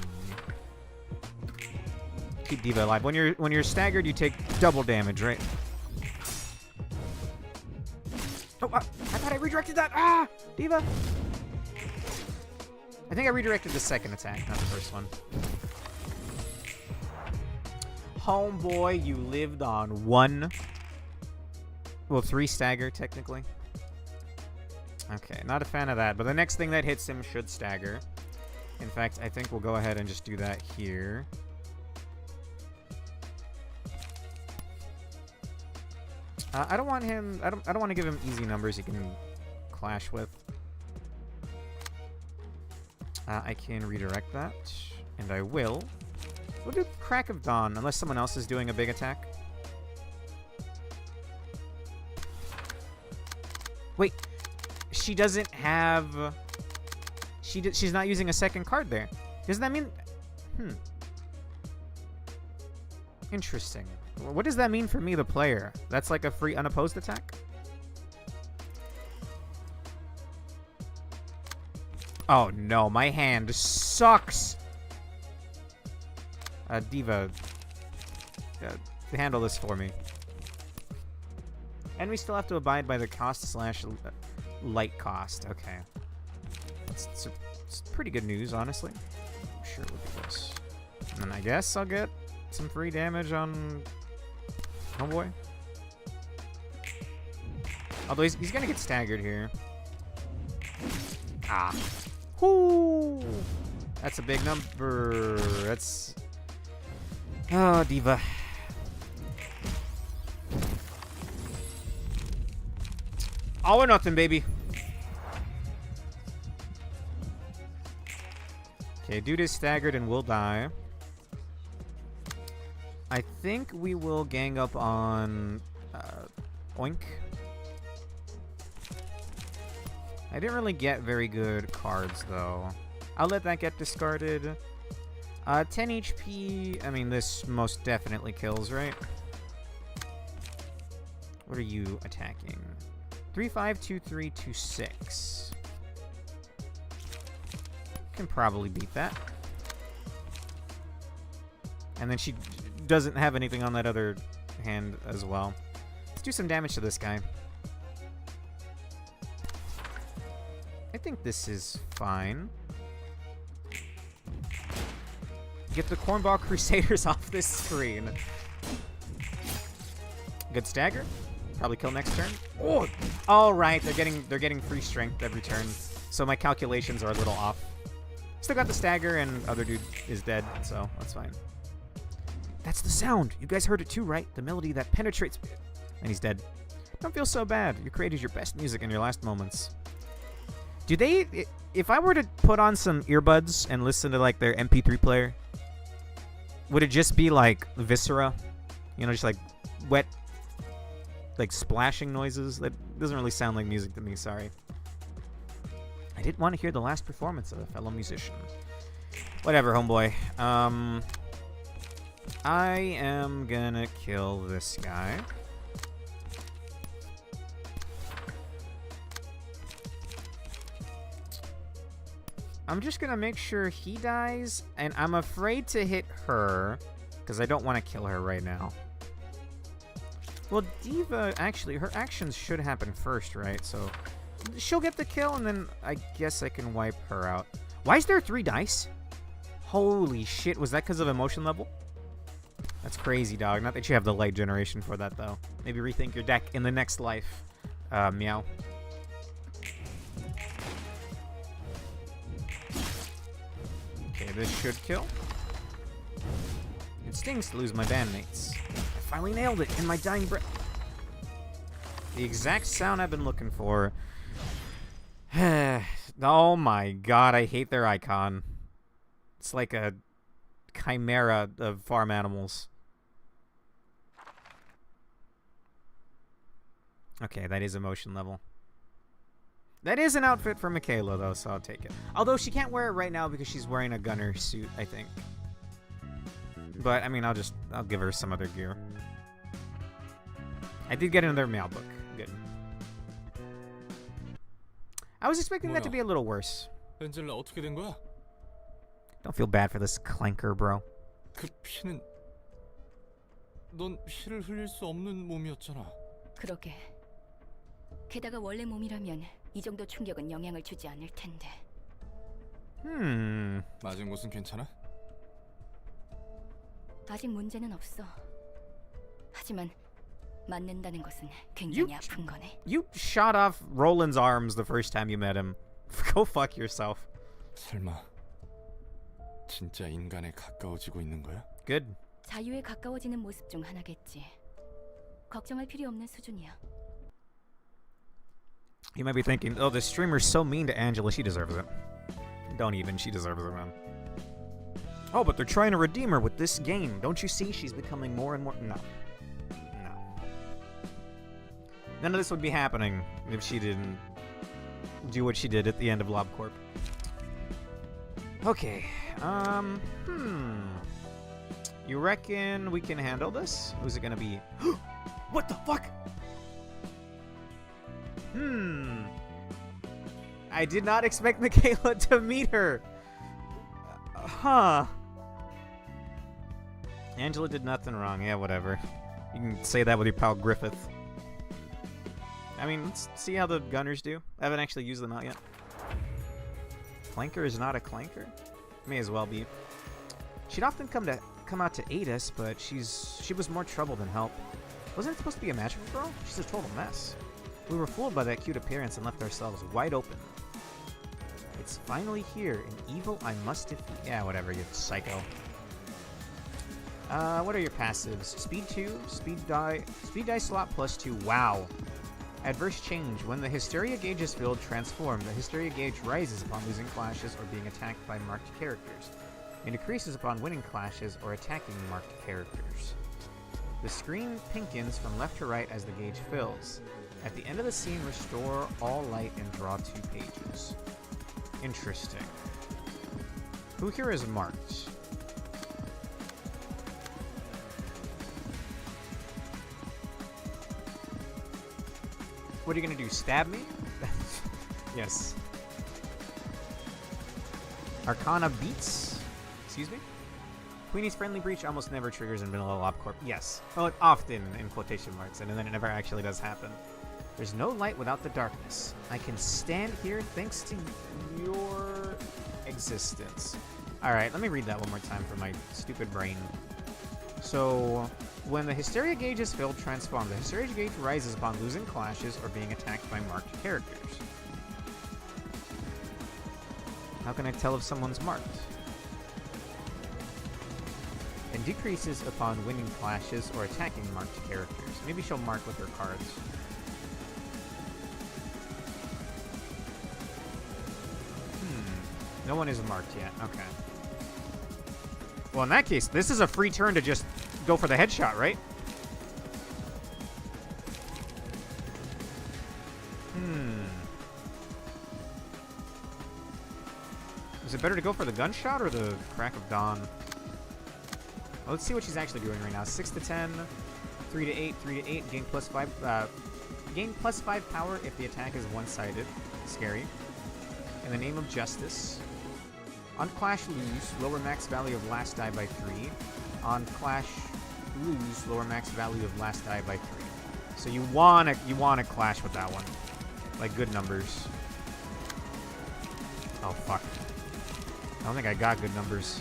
Speaker 2: Keep Diva alive. When you're staggered, you take double damage, right? Oh, I thought I redirected that. Ah, Diva. I think I redirected the second attack, not the first one. Homeboy, you lived on 1. Well, 3 stagger, technically. Okay, not a fan of that, but the next thing that hits him should stagger. In fact, I think we'll go ahead and just do that here. I don't want him... I don't want to give him easy numbers he can clash with. I can redirect that, and I will. We'll do Crack of Dawn, unless someone else is doing a big attack. Wait, she doesn't have... She's not using a second card there. Does that mean... Interesting. What does that mean for me, the player? That's like a free unopposed attack? Oh no, my hand sucks! Diva, handle this for me. And we still have to abide by the cost/light cost. Okay. It's pretty good news, honestly. I'm sure we'll do this. And then I guess I'll get some free damage on Homeboy. Although he's gonna get staggered here. Ah. Whoo! That's a big number. That's... Oh, Diva. All or nothing, baby. Okay, dude is staggered and will die. I think we will gang up on Oink. I didn't really get very good cards, though. I'll let that get discarded. 10 HP. I mean, this most definitely kills, right? What are you attacking? 3-5, 2-3, 2-6. Can probably beat that. And then she doesn't have anything on that other hand as well. Let's do some damage to this guy. I think this is fine. Get the Cornball Crusaders off this screen. Good stagger. Probably kill next turn. Oh, all right. They're getting free strength every turn, so my calculations are a little off. Still got the stagger, and other dude is dead, so that's fine. That's the sound. You guys heard it too, right? The melody that penetrates. And he's dead. Don't feel so bad. You created your best music in your last moments. Do they... If I were to put on some earbuds and listen to, like, their MP3 player, would it just be, like, Viscera? You know, just, like, wet, like, splashing noises? That doesn't really sound like music to me, sorry. I didn't want to hear the last performance of a fellow musician. Whatever, homeboy. I am gonna kill this guy. I'm just gonna make sure he dies, and I'm afraid to hit her, because I don't want to kill her right now. Well, Diva, actually, her actions should happen first, right? So, she'll get the kill, and then I guess I can wipe her out. Why is there 3 dice? Holy shit, was that because of emotion level? That's crazy, dog. Not that you have the light generation for that, though. Maybe rethink your deck in the next life. Meow. Okay, this should kill. It stings to lose my bandmates. I finally nailed it in my dying breath. The exact sound I've been looking for. Oh my god, I hate their icon. It's like a chimera of farm animals. Okay, that is emotion level. That is an outfit for Michaela, though, so I'll take it. Although she can't wear it right now because she's wearing a gunner suit, I think. But, I mean, I'll give her some other gear. I did get another mail book. Good. I was expecting that to be a little worse.
Speaker 9: 엔젤라 어떻게 된 거야?
Speaker 2: Don't feel bad for this clanker, bro.
Speaker 9: 그 피는 넌 피를 흘릴 수 없는 몸이었잖아.
Speaker 11: 그러게. 게다가 원래 몸이라면 이 정도 충격은 영향을 주지 않을 텐데.
Speaker 9: 맞은 곳은 괜찮아?
Speaker 11: 아직 문제는 없어. 하지만 맞는다는 것은 굉장히 아픈 거네.
Speaker 2: You shot off Roland's arms the first time you met him. Go fuck yourself.
Speaker 9: 설마 진짜 인간에 가까워지고 있는 거야?
Speaker 2: Good.
Speaker 11: 자유에 가까워지는 모습 중 하나겠지. 걱정할 필요 없는 수준이야.
Speaker 2: You might be thinking, oh, this streamer's so mean to Angela, she deserves it. Don't even, she deserves it, man. Oh, but they're trying to redeem her with this game. Don't you see? She's becoming more and more... No. No. None of this would be happening if she didn't do what she did at the end of LobCorp. Okay. You reckon we can handle this? Who's it gonna be? What the fuck? I did not expect Michaela to meet her. Huh. Angela did nothing wrong. Yeah, whatever. You can say that with your pal Griffith. I mean, let's see how the gunners do. I haven't actually used them out yet. Clanker is not a clanker? May as well be. She'd often come out to aid us, but she was more trouble than help. Wasn't it supposed to be a magical girl? She's a total mess. We were fooled by that cute appearance and left ourselves wide open. I It's finally here. An evil I must defeat. Yeah, whatever, you psycho. What are your passives? Speed 2, speed die slot plus 2. Wow. Adverse change. When the Hysteria gauge is filled, transform. The Hysteria gauge rises upon losing clashes or being attacked by marked characters. It decreases upon winning clashes or attacking marked characters. The screen pinkens from left to right as the gauge fills. At the end of the scene, restore all light and draw 2 pages. Interesting. Who here is marked? What are you gonna do? Stab me? Yes. Arcana beats? Excuse me? Queenie's friendly breach almost never triggers in vanilla LobCorp. Yes. Well, often in quotation marks, and then it never actually does happen. There's no light without the darkness. I can stand here thanks to your existence. Alright, let me read that one more time for my stupid brain. So, when the Hysteria gauge is filled, transform. The Hysteria gauge rises upon losing clashes or being attacked by marked characters. How can I tell if someone's marked? And decreases upon winning clashes or attacking marked characters. Maybe she'll mark with her cards. No one is marked yet. Okay. Well, in that case, this is a free turn to just go for the headshot, right? Is it better to go for the gunshot or the crack of dawn? Well, let's see what she's actually doing right now. 6 to 10, 3 to 8, 3 to 8. Gain plus 5. Gain plus 5 power if the attack is one-sided. Scary. In the name of justice. On Clash lose, lower max value of last die by 3. On Clash lose, lower max value of last die by 3. So you wanna clash with that one. Like good numbers. Oh fuck. I don't think I got good numbers.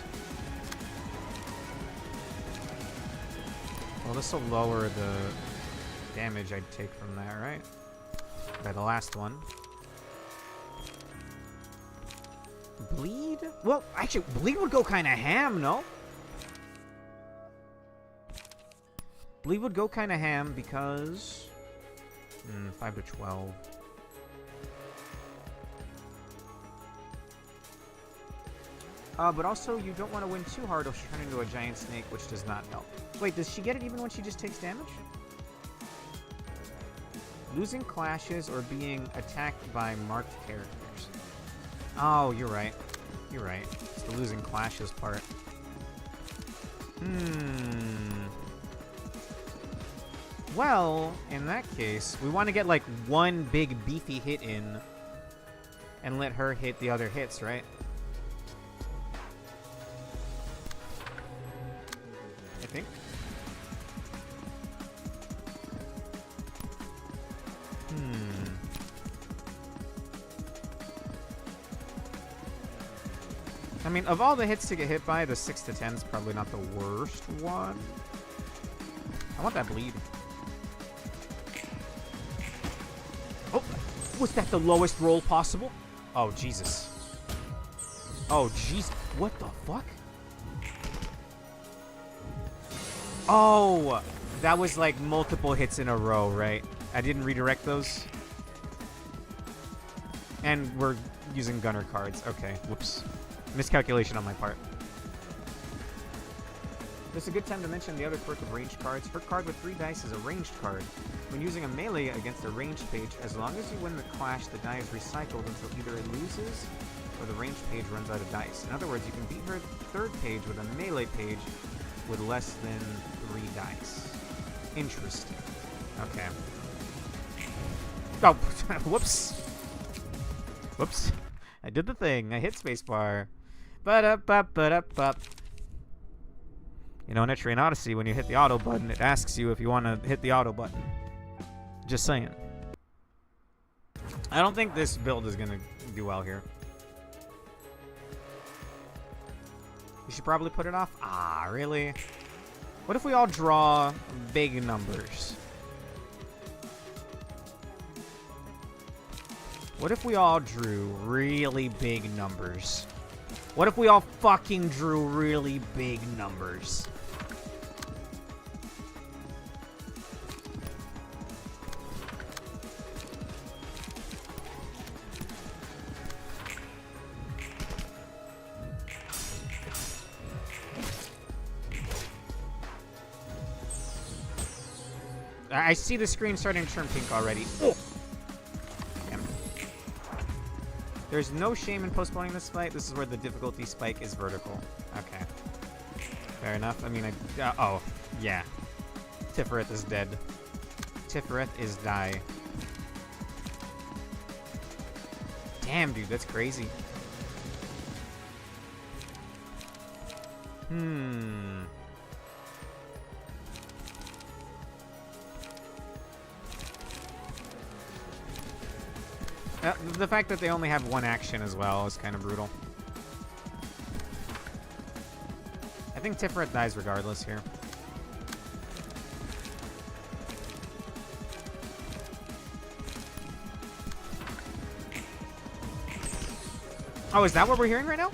Speaker 2: Well, this will lower the damage I'd take from that, right? By the last one. Bleed? Well, actually, bleed would go kind of ham, no? Bleed would go kind of ham because... 5 to 12. But also, you don't want to win too hard or she'll turn into a giant snake, which does not help. Wait, does she get it even when she just takes damage? Losing clashes or being attacked by marked characters. Oh, you're right. You're right. It's the losing clashes part. Well, in that case, we want to get like one big beefy hit in and let her hit the other hits, right? I think. I mean, of all the hits to get hit by, the 6 to 10 is probably not the worst one. I want that bleed. Oh, was that the lowest roll possible? Oh, Jesus. Oh, jeez. What the fuck? Oh, that was like multiple hits in a row, right? I didn't redirect those. And we're using gunner cards. Okay, whoops. Miscalculation on my part. This is a good time to mention the other quirk of ranged cards. Her card with 3 dice is a ranged card. When using a melee against a ranged page, as long as you win the clash, the die is recycled until either it loses or the ranged page runs out of dice. In other words, you can beat her third page with a melee page with less than 3 dice. Interesting. Okay. Oh, whoops. Whoops. I did the thing. I hit spacebar. Ba-da-ba-ba-da-ba. You know, in Etrian Odyssey, when you hit the auto button, it asks you if you want to hit the auto button. Just saying. I don't think this build is going to do well here. You should probably put it off. Ah, really? What if we all draw big numbers? What if we all drew really big numbers? What if we all fucking drew really big numbers? I see the screen starting to turn pink already. Oh! Damn. There's no shame in postponing this fight. This is where the difficulty spike is vertical. Okay. Fair enough. I mean, oh, yeah. Tiferet is dead. Tiferet is die. Damn, dude, that's crazy. The fact that they only have one action as well is kind of brutal. I think Tiferet dies regardless here. Oh, is that what we're hearing right now?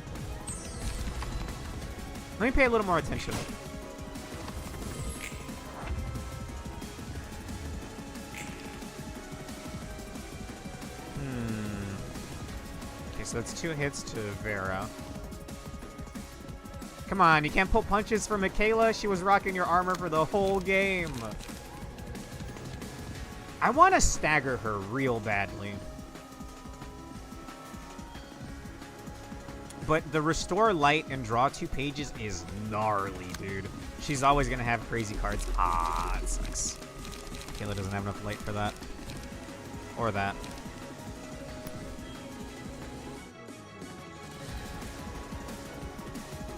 Speaker 2: Let me pay a little more attention. So that's 2 hits to Vera. Come on, you can't pull punches for Michaela. She was rocking your armor for the whole game. I want to stagger her real badly. But the restore light and draw 2 pages is gnarly, dude. She's always going to have crazy cards. Ah, it sucks. Michaela doesn't have enough light for that. Or that.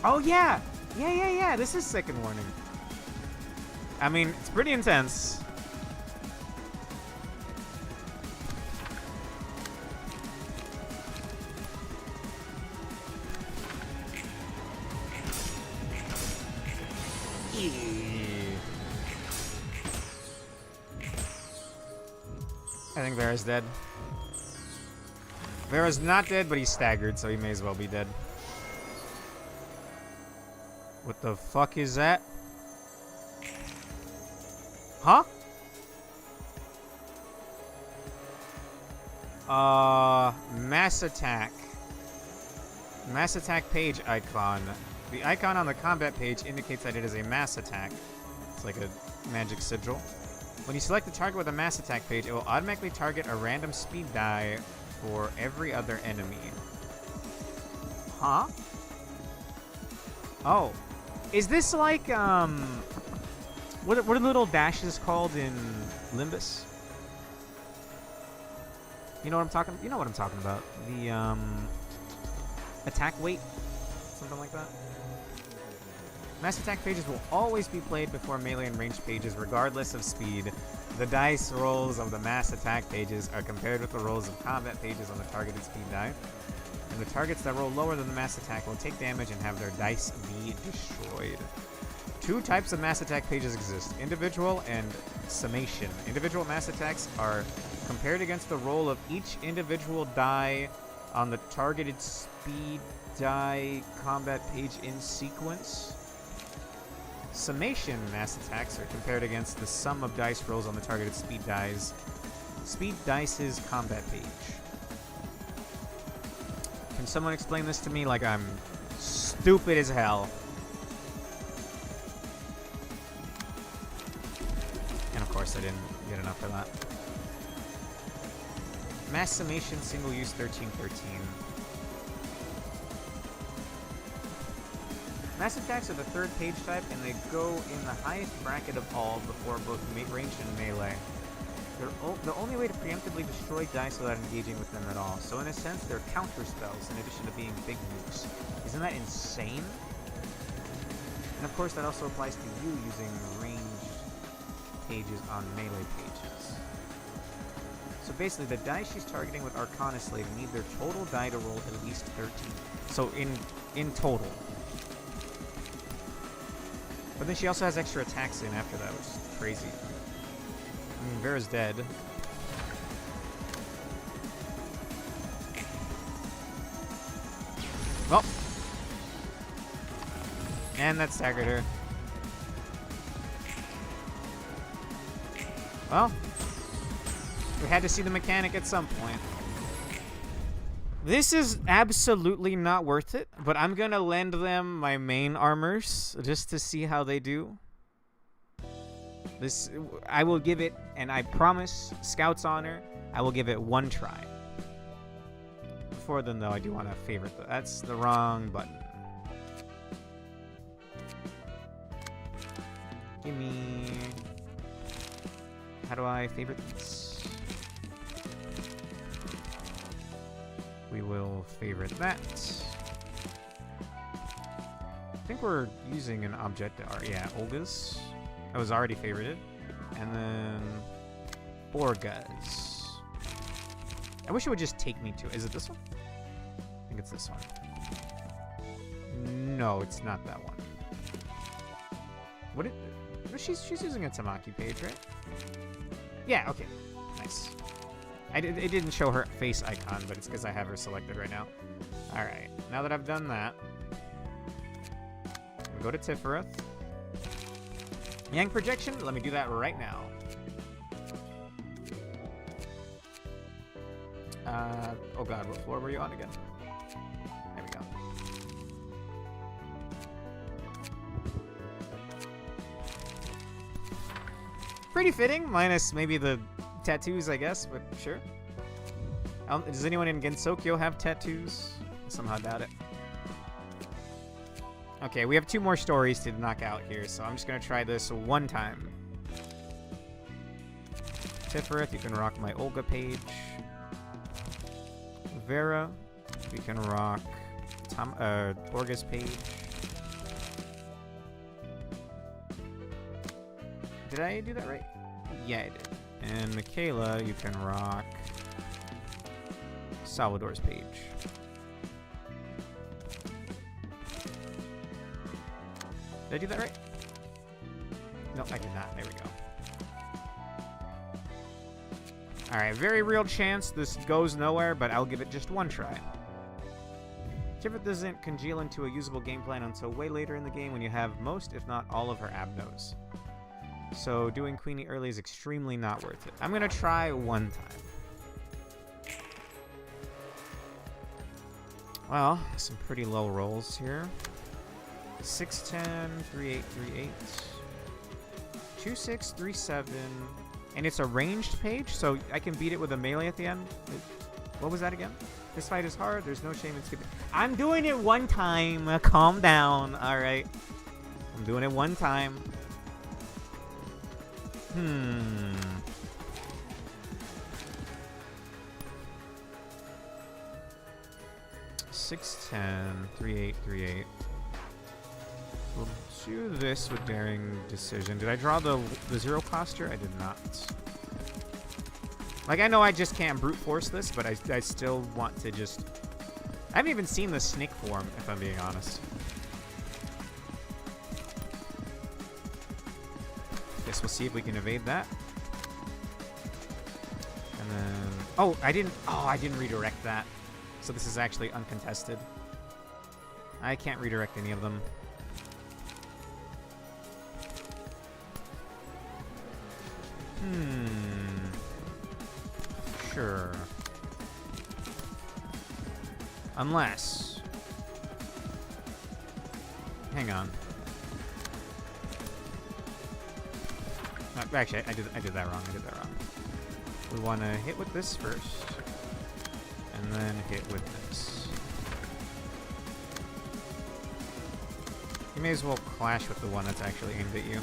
Speaker 2: Oh, yeah! Yeah. This is second warning. I mean, it's pretty intense. I think Vera's dead. Vera's not dead, but he's staggered, so he may as well be dead. What the fuck is that? Huh? Mass attack. Mass attack page icon. The icon on the combat page indicates that it is a mass attack. It's like a magic sigil. When you select the target with a mass attack page, it will automatically target a random speed die for every other enemy. Huh? Oh. Is this like, what are the little dashes called in Limbus? You know what I'm talking about. The, attack weight? Something like that? Mass attack pages will always be played before melee and ranged pages, regardless of speed. The dice rolls of the mass attack pages are compared with the rolls of combat pages on the targeted speed die. And the targets that roll lower than the mass attack will take damage and have their dice be destroyed. 2 types of mass attack pages exist, individual and summation. Individual mass attacks are compared against the roll of each individual die on the targeted speed die combat page in sequence. Summation mass attacks are compared against the sum of dice rolls on the targeted speed dice's combat page. Can someone explain this to me like I'm stupid as hell? And of course I didn't get enough for that. Mass summation single use 1313. Mass attacks are the 3rd page type, and they go in the highest bracket of all before both ranged and melee. They're the only way to preemptively destroy dice without engaging with them at all. So in a sense, they're counter spells in addition to being big nukes. Isn't that insane? And of course, that also applies to you using ranged pages on melee pages. So basically, the dice she's targeting with Arcana Slave need their total die to roll at least 13. So in total. But then she also has extra attacks in after that, which is crazy. I mean, Vera's dead. Well. And that staggered her. Well. We had to see the mechanic at some point. This is absolutely not worth it, but I'm gonna lend them my main armors just to see how they do. This, I will give it, and I promise, Scout's Honor, I will give it one try. Before then, though, I do want to favorite. That's the wrong button. Give me... How do I favorite these? We will favorite that. I think we're using an object. Yeah, Olga's. That was already favorited. And then Borga's. I wish it would just take me to. Is it this one? I think it's this one. No, it's not that one. What? She's using a Tamaki page, right? Yeah. Okay. Nice. It didn't show her face icon, but it's because I have her selected right now. All right. Now that I've done that, go to Tiferet. Yang projection. Let me do that right now. Oh god, what floor were you on again? There we go. Pretty fitting, minus maybe the tattoos, I guess, but sure. Does anyone in Gensokyo have tattoos? I somehow doubt it. Okay, we have 2 more stories to knock out here, so I'm just gonna try this one time. Tiferet, you can rock my Olga page. Vera, we can rock Orga's page. Did I do that right? Yeah, I did. And Michaela, you can rock Salvador's page. Did I do that right? No, I did not. There we go. Alright, very real chance this goes nowhere, but I'll give it just one try. Tiferet doesn't congeal into a usable game plan until way later in the game when you have most, if not all, of her abnos. So doing Queenie early is extremely not worth it. I'm gonna try one time. Well, some pretty low rolls here. 610, 38, 38, 26, 37, and it's a ranged page, so I can beat it with a melee at the end. What was that again? This fight is hard. There's no shame in skipping. I'm doing it one time. Calm down. All right. I'm doing it one time. 610, 38, 38. We'll do this with Daring Decision. Did I draw the zero coster? I did not. Like, I know I just can't brute force this, but I still want to just... I haven't even seen the Snick form, if I'm being honest. Guess we'll see if we can evade that. And then... Oh, I didn't redirect that. So this is actually uncontested. I can't redirect any of them. Sure. Unless... Hang on. Actually, I did that wrong. We want to hit with this first. And then hit with this. You may as well clash with the one that's actually aimed at you.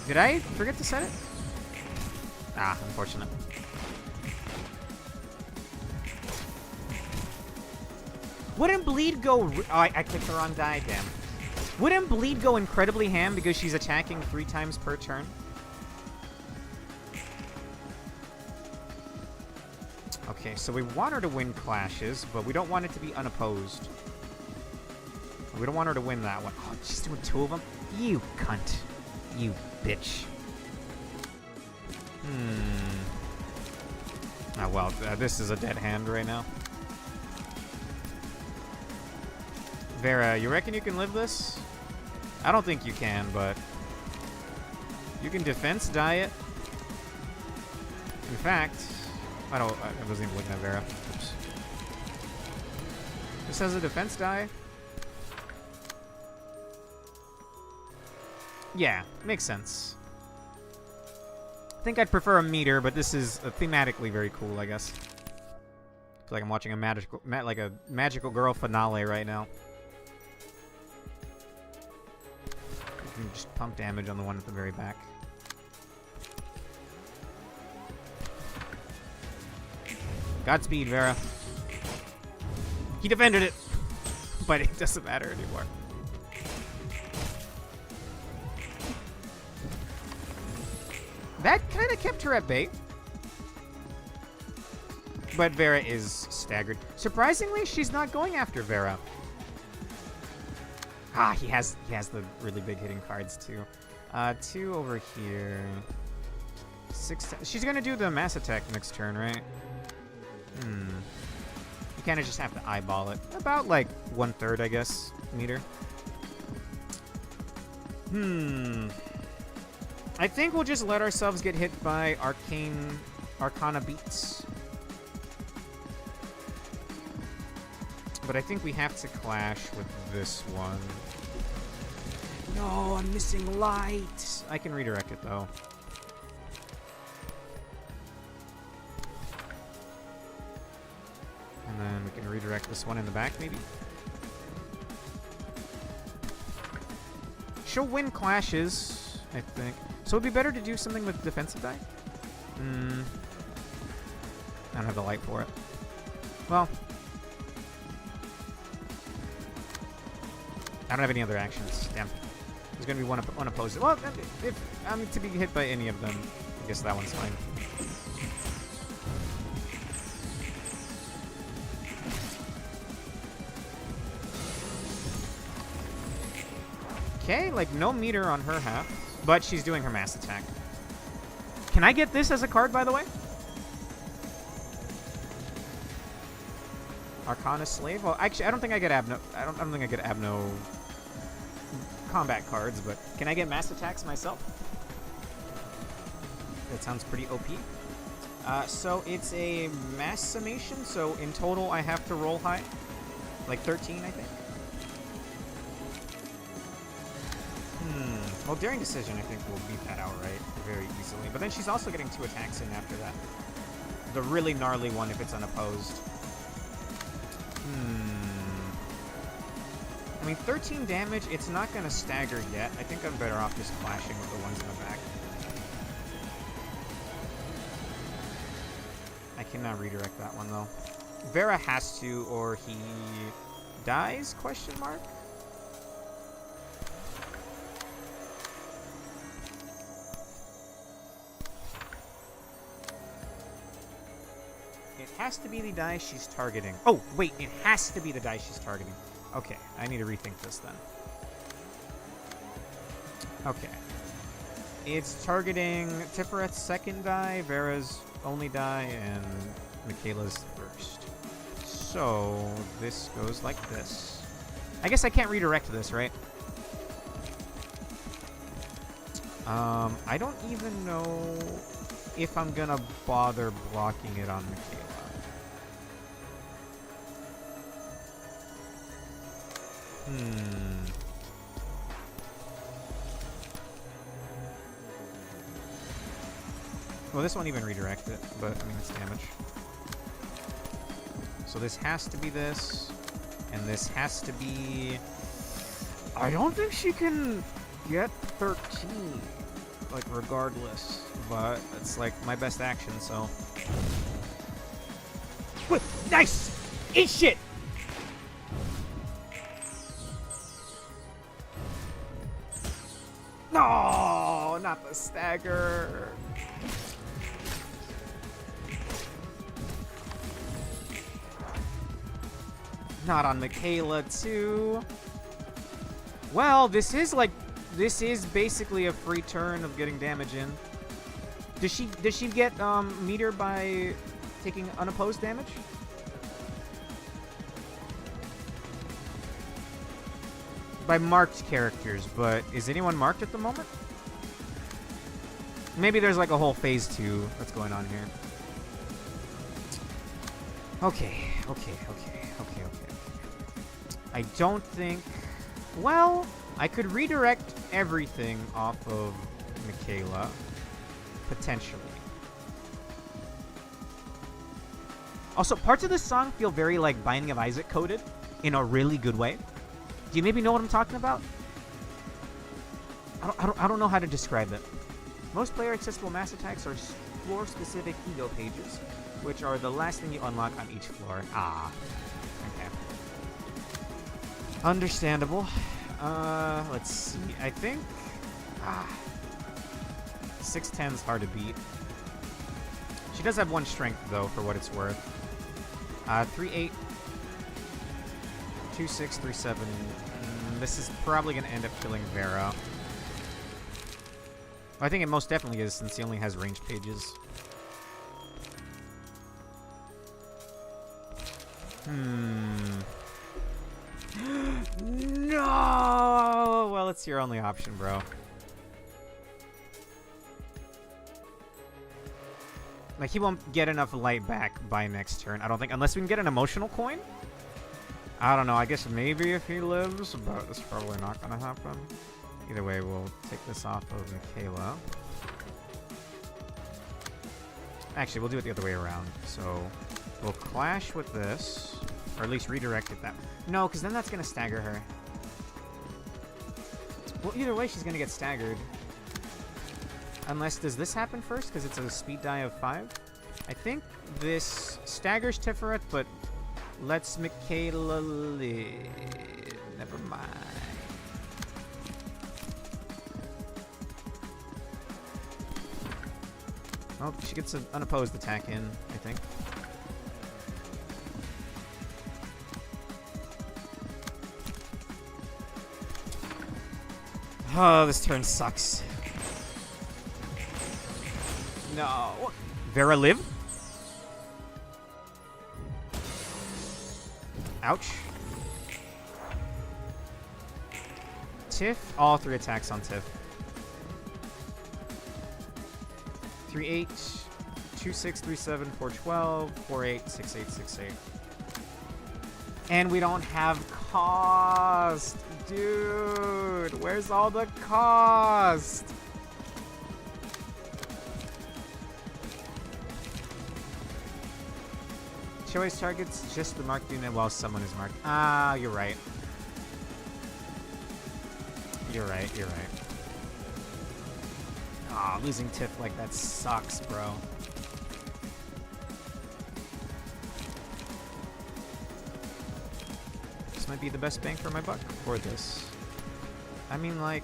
Speaker 2: Did I forget to set it? Ah, unfortunate. Wouldn't Bleed go... Oh, I clicked the wrong die, damn. Wouldn't Bleed go incredibly ham because she's attacking 3 times per turn? Okay, so we want her to win clashes, but we don't want it to be unopposed. We don't want her to win that one. Oh, she's doing 2 of them? You cunt. You bitch. Oh, well, this is a dead hand right now. Vera, you reckon you can live this? I don't think you can, but you can defense die it. In fact, I wasn't even looking at Vera. Oops. This has a defense die. Yeah, makes sense. I think I'd prefer a meter, but this is thematically very cool, I guess. I feel like I'm watching a magical girl finale right now. You can just pump damage on the one at the very back. Godspeed, Vera. He defended it, but it doesn't matter anymore. That kind of kept her at bay. But Vera is staggered. Surprisingly, she's not going after Vera. Ah, he has the really big hitting cards too. 2 over here. 6. She's gonna do the mass attack next turn, right? You kind of just have to eyeball it. About like 1/3, I guess, meter. I think we'll just let ourselves get hit by Arcana beats. But I think we have to clash with this one. No, I'm missing light. I can redirect it though. And then we can redirect this one in the back, maybe. She'll win clashes, I think. So it'd be better to do something with defensive die? I don't have the light for it. Well, I don't have any other actions. Damn. There's gonna be one unopposed. Well, if I'm to be hit by any of them, I guess that one's fine. Okay, like no meter on her half, but she's doing her mass attack. Can I get this as a card, by the way? Arcana Slave? Well, actually, I don't think I get Abno. I don't think I get Abno combat cards, but can I get mass attacks myself? That sounds pretty OP. So it's a mass summation, so in total I have to roll high. Like 13, I think. Well, Daring Decision, I think, will beat that outright very easily. But then she's also getting 2 attacks in after that. The really gnarly one if it's unopposed. I mean, 13 damage, it's not going to stagger yet. I think I'm better off just clashing with the ones in the back. I cannot redirect that one, though. Vera has to, or he dies, question mark? It has to be the die she's targeting. Oh, wait, it has to be the die she's targeting. Okay, I need to rethink this then. Okay. It's targeting Tiferet second die, Vera's only die, and Michaela's first. So, this goes like this. I guess I can't redirect this, right? I don't even know if I'm gonna bother blocking it on Michaela. Well, this won't even redirect it, but I mean, it's damage. So this has to be this, and this has to be... I don't think she can get 13, like, regardless, but it's like my best action, so... Nice! Eat shit! No, not the stagger. Not on Michaela, too. Well, this is basically a free turn of getting damage in. Does she get meter by taking unopposed damage. By marked characters, but is anyone marked at the moment? Maybe there's like a whole phase 2 that's going on here. Okay. I don't think... Well, I could redirect everything off of Michaela. Potentially. Also, parts of this song feel very like Binding of Isaac coded in a really good way. Do you maybe know what I'm talking about? I don't know how to describe it. Most player accessible mass attacks are floor-specific ego pages, which are the last thing you unlock on each floor. Ah. Okay. Understandable. Let's see. I think... 610's hard to beat. She does have 1 strength, though, for what it's worth. 3-8. 2-6, 3-7. This is probably going to end up killing Vera. I think it most definitely is, since he only has range pages. No! Well, it's your only option, bro. Like, he won't get enough light back by next turn, I don't think. Unless we can get an emotional coin? I don't know. I guess maybe if he lives, but it's probably not going to happen. Either way, we'll take this off of Michaela. Actually, we'll do it the other way around. So, we'll clash with this. Or at least redirect it that way. No, because then that's going to stagger her. Well, either way, she's going to get staggered. Unless, does this happen first? Because it's a speed die of 5? I think this staggers Tiferet, but lets Michaela live. Never mind. Oh, she gets an unopposed attack in, I think. Oh, this turn sucks. No. Vera live? Ouch. Tiff? All 3 attacks on Tiff. 3-8, 2-6, 3-7, 4-12, 4-8, 6-8, 6-8. And we don't have cost! Dude, where's all the cost? Choice targets just the marked unit while someone is marked. Ah, you're right. You're right. Aw, losing Tiff like that sucks, bro. This might be the best bang for my buck for this. I mean, like,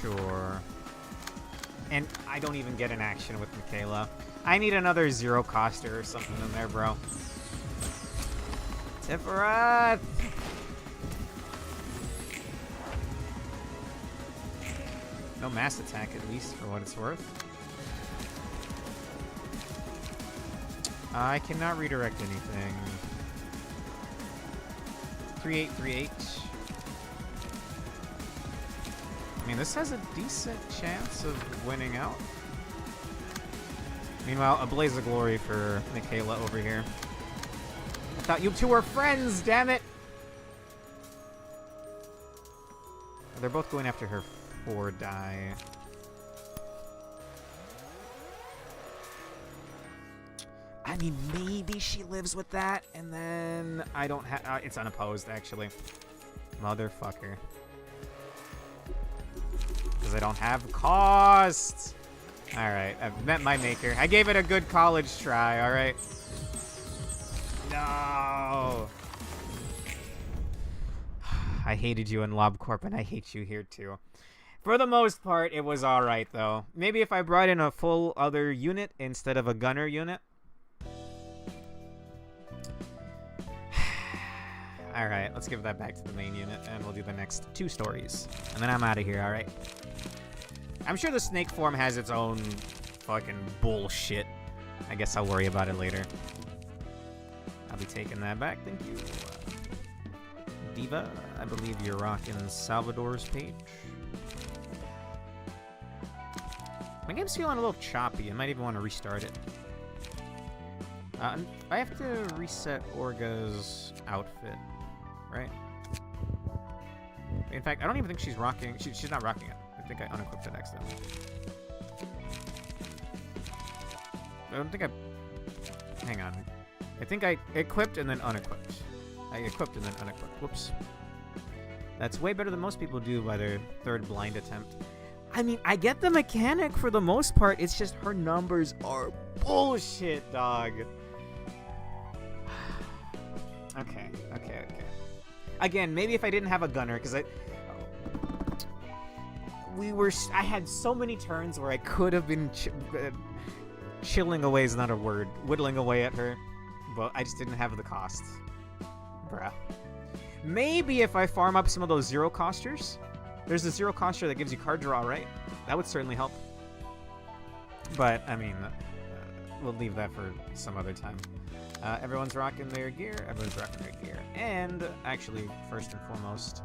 Speaker 2: sure. And I don't even get an action with Michaela. I need another 0 coster or something in there, bro. Tiferet! No mass attack, at least, for what it's worth. I cannot redirect anything. 3-8, 3-8. I mean, this has a decent chance of winning out. Meanwhile, a blaze of glory for Michaela over here. I thought you two were friends, damn it! They're both going after her 4 die. I mean, maybe she lives with that, and then I don't have... it's unopposed, actually. Motherfucker. Because I don't have cost! Alright, I've met my maker. I gave it a good college try, alright? No! I hated you in LobCorp, and I hate you here, too. For the most part, it was alright, though. Maybe if I brought in a full other unit instead of a gunner unit. Alright, let's give that back to the main unit, and we'll do the next 2 stories. And then I'm out of here, alright? I'm sure the snake form has its own fucking bullshit. I guess I'll worry about it later. I'll be taking that back, thank you. Diva, I believe you're rocking Salvador's page. My game's feeling a little choppy. I might even want to restart it. I have to reset Orga's outfit, right? In fact, I don't even think she's rocking. She's not rocking it. I think I unequipped it accidentally. I don't think I... Hang on. I think I equipped and then unequipped. I equipped and then unequipped. Whoops. That's way better than most people do by their third blind attempt. I mean, I get the mechanic for the most part. It's just her numbers are bullshit, dog. Okay. Again, maybe if I didn't have a gunner, because I had so many turns where I could have been chilling away is not a word, whittling away at her, but I just didn't have the cost. Bruh. Maybe if I farm up some of those zero costers. There's a zero coster that gives you card draw, right? That would certainly help. But, I mean, we'll leave that for some other time. Everyone's rocking their gear. Everyone's rocking their gear. And, actually, first and foremost,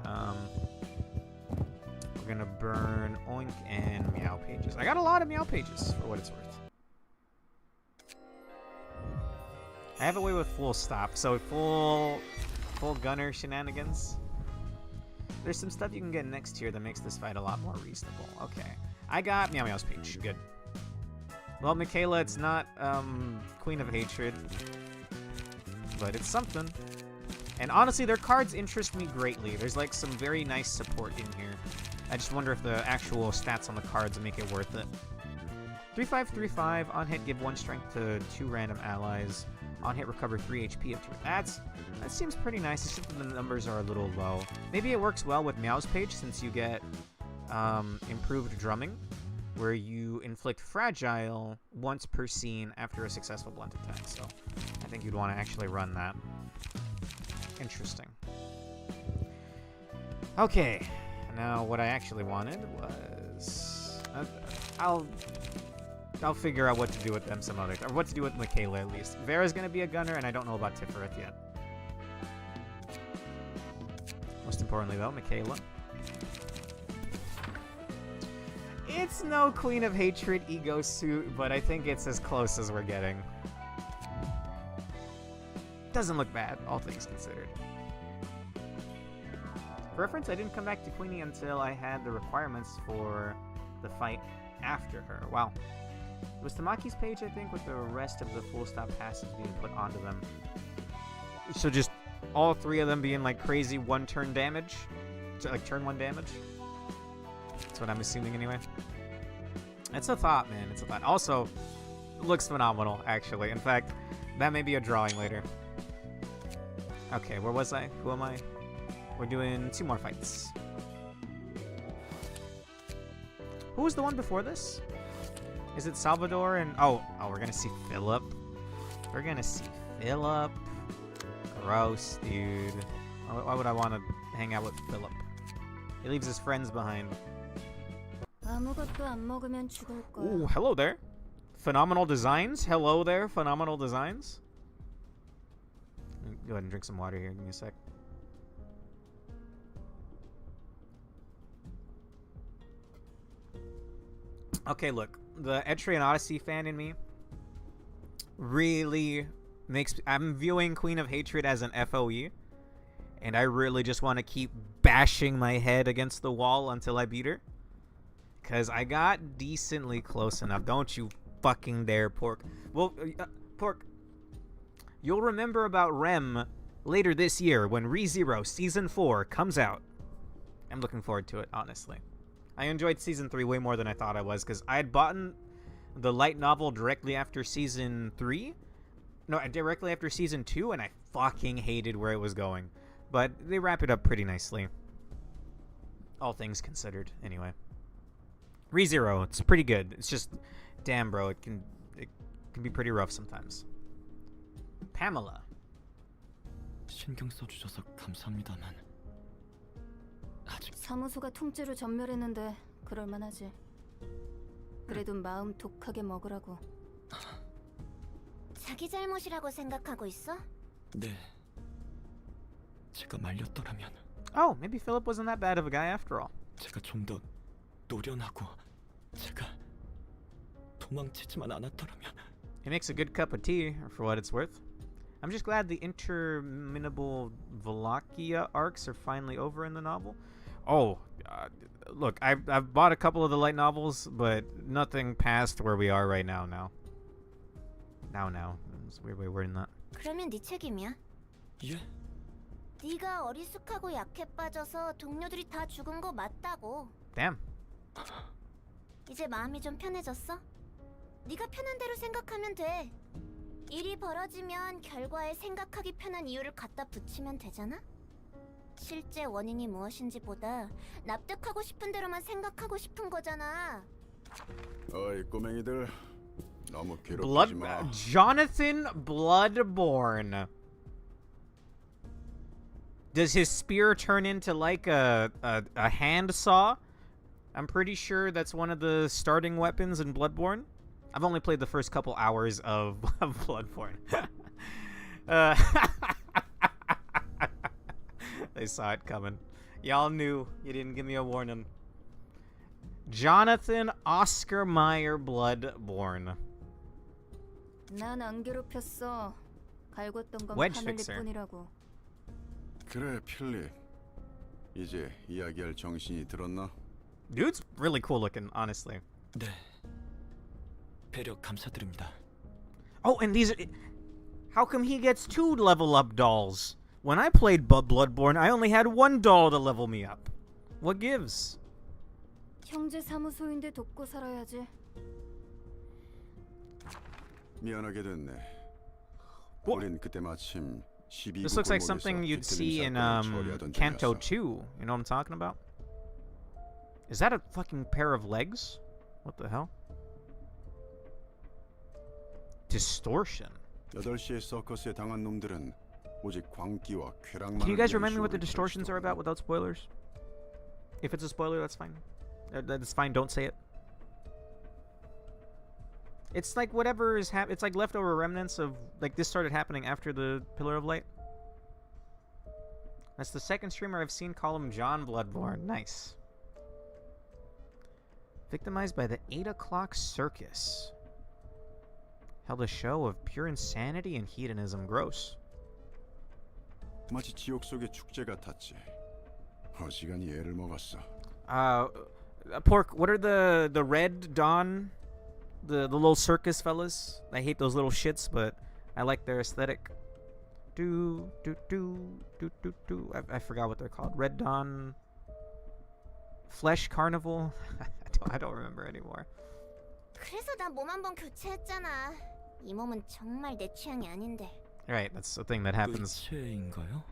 Speaker 2: we're gonna burn Oink and Meow pages. I got a lot of Meow pages, for what it's worth. I have a way with full stop, so full gunner shenanigans. There's some stuff you can get next tier that makes this fight a lot more reasonable. Okay. I got Meow Meow's page. Good. Well, Michaela, it's not Queen of Hatred, but it's something. And honestly, their cards interest me greatly. There's like some very nice support in here. I just wonder if the actual stats on the cards make it worth it. 3/5/3/5. On hit, give 1 strength to 2 random allies. On hit, recover 3 HP of 2. That seems pretty nice, except that the numbers are a little low. Maybe it works well with Meow's page since you get improved drumming, where you inflict fragile once per scene after a successful blunt attack. So I think you'd want to actually run that. Interesting. Okay, now what I actually wanted was I'll figure out what to do with them some other time. Or what to do with Michaela, at least. Vera's gonna be a gunner, and I don't know about Tiferet yet. Most importantly, though, Michaela. It's no Queen of Hatred ego suit, but I think it's as close as we're getting. Doesn't look bad, all things considered. For reference, I didn't come back to Queenie until I had the requirements for the fight after her. Wow. It was Tamaki's page, I think, with the rest of the full stop passes being put onto them. So just all 3 of them being like crazy 1-turn damage? So like turn 1 damage? That's what I'm assuming anyway. It's a thought, man. It's a thought. Also, it looks phenomenal, actually. In fact, that may be a drawing later. Okay, where was I? Who am I? We're doing 2 more fights. Who was the one before this? Is it Salvador and... Oh, we're gonna see Philip. We're gonna see Philip. Gross, dude. Why would I want to hang out with Philip? He leaves his friends behind. Ooh, hello there. Phenomenal Designs. Hello there, Phenomenal Designs. Go ahead and drink some water here. Give me a sec. Okay, look. The Etrian Odyssey fan in me really makes... I'm viewing Queen of Hatred as an FOE. And I really just want to keep bashing my head against the wall until I beat her. Because I got decently close enough. Don't you fucking dare, Pork. Well, Pork, you'll remember about Rem later this year when ReZero Season 4 comes out. I'm looking forward to it, honestly. I enjoyed Season 3 way more than I thought I was, because I had bought the light novel directly after Season 3. No, directly after Season 2, and I fucking hated where it was going. But they wrap it up pretty nicely. All things considered, anyway. ReZero, it's pretty good. It's just, damn, bro, it can be pretty rough sometimes. Pamela.
Speaker 12: 신경 써주셔서 감사합니다만 아직
Speaker 11: 사무소가 통째로 전멸했는데 그럴만하지. 그래도 마음 독하게 먹으라고.
Speaker 5: 자기 잘못이라고 생각하고 있어?
Speaker 12: 네. 제가 말렸더라면
Speaker 2: Oh, maybe Philip wasn't that bad of a guy after all.
Speaker 12: 제가 좀 더 노련하고 제가 도망치지만 않았더라면.
Speaker 2: He makes a good cup of tea, for what it's worth. I'm just glad the interminable Wallachia arcs are finally over in the novel. Oh, look, I've bought a couple of the light novels, but nothing past where we are right now. Now. It's a weird way of wording that.
Speaker 5: 그러면 네 책임이야.
Speaker 12: 예?
Speaker 5: 네가 어리숙하고 약해 빠져서 동료들이 다 죽은 거 맞다고.
Speaker 2: Damn.
Speaker 5: 이제 마음이 좀 편해졌어? 네가 편한 대로 생각하면 돼. 일이 벌어지면 결과에 생각하기 편한 이유를 갖다 붙이면 되잖아? 실제 원인이 무엇인지보다 납득하고 싶은 대로만 생각하고 싶은 거잖아.
Speaker 4: 어이 꼬맹이들 너무
Speaker 2: Blood
Speaker 4: 괴롭히지 마.
Speaker 2: Jonathan Bloodborne. Does his spear turn into like a handsaw? I'm pretty sure that's one of the starting weapons in Bloodborne. I've only played the first couple hours of Bloodborne. They saw it coming. Y'all knew. You didn't give me a warning. Jonathan Oscar Meyer Bloodborne.
Speaker 11: 난 안 괴롭혔어. 갈궜던 건
Speaker 2: Wedge
Speaker 11: 파멸일
Speaker 2: fixer.
Speaker 11: 뿐이라고.
Speaker 4: 그래 필립. 이제 이야기할 정신이 들었나?
Speaker 2: Dude's really cool looking, honestly.
Speaker 12: 네. 배려 감사드립니다.
Speaker 2: Oh, and these are... How come he gets 2 level up dolls? When I played Bloodborne, I only had 1 doll to level me up. What gives?
Speaker 11: 형제 사무소인데 돕고 살아야지.
Speaker 4: 미안하게 됐네.
Speaker 2: What?
Speaker 4: 우린 그때 마침 12구
Speaker 2: This looks like
Speaker 4: 골목에서
Speaker 2: something you'd
Speaker 4: 뒤틀린
Speaker 2: see in
Speaker 4: 사건을 처리하던
Speaker 2: Kanto
Speaker 4: 중이었어.
Speaker 2: 2. You know what I'm talking about? Is that a fucking pair of legs? What the hell? Distortion.
Speaker 4: 8시에 서커스에 당한 놈들은 오직 광기와 쾌락만.
Speaker 2: Can you guys remind me what the distortions are about without spoilers? If it's a spoiler, that's fine. That's fine, don't say it. It's like whatever is it's like leftover remnants of like this started happening after the Pillar of Light. That's the second streamer I've seen call him John Bloodborne. Nice. Victimized by the 8 o'clock circus. Held a show of pure insanity and hedonism. Gross.
Speaker 4: 마치 지옥 속의 축제 같았지. 어지간히 애를 먹었어.
Speaker 2: Pork, what are the Red Dawn? The little circus fellas? I hate those little shits, but I like their aesthetic. I forgot what they're called. Red Dawn Flesh Carnival? I don't remember anymore.
Speaker 5: 그래서 나 몸 한 번 교체했잖아. 이 몸은 정말 내 취향이 아닌데.
Speaker 2: Right, that's the thing that happens.
Speaker 12: 의체인가요?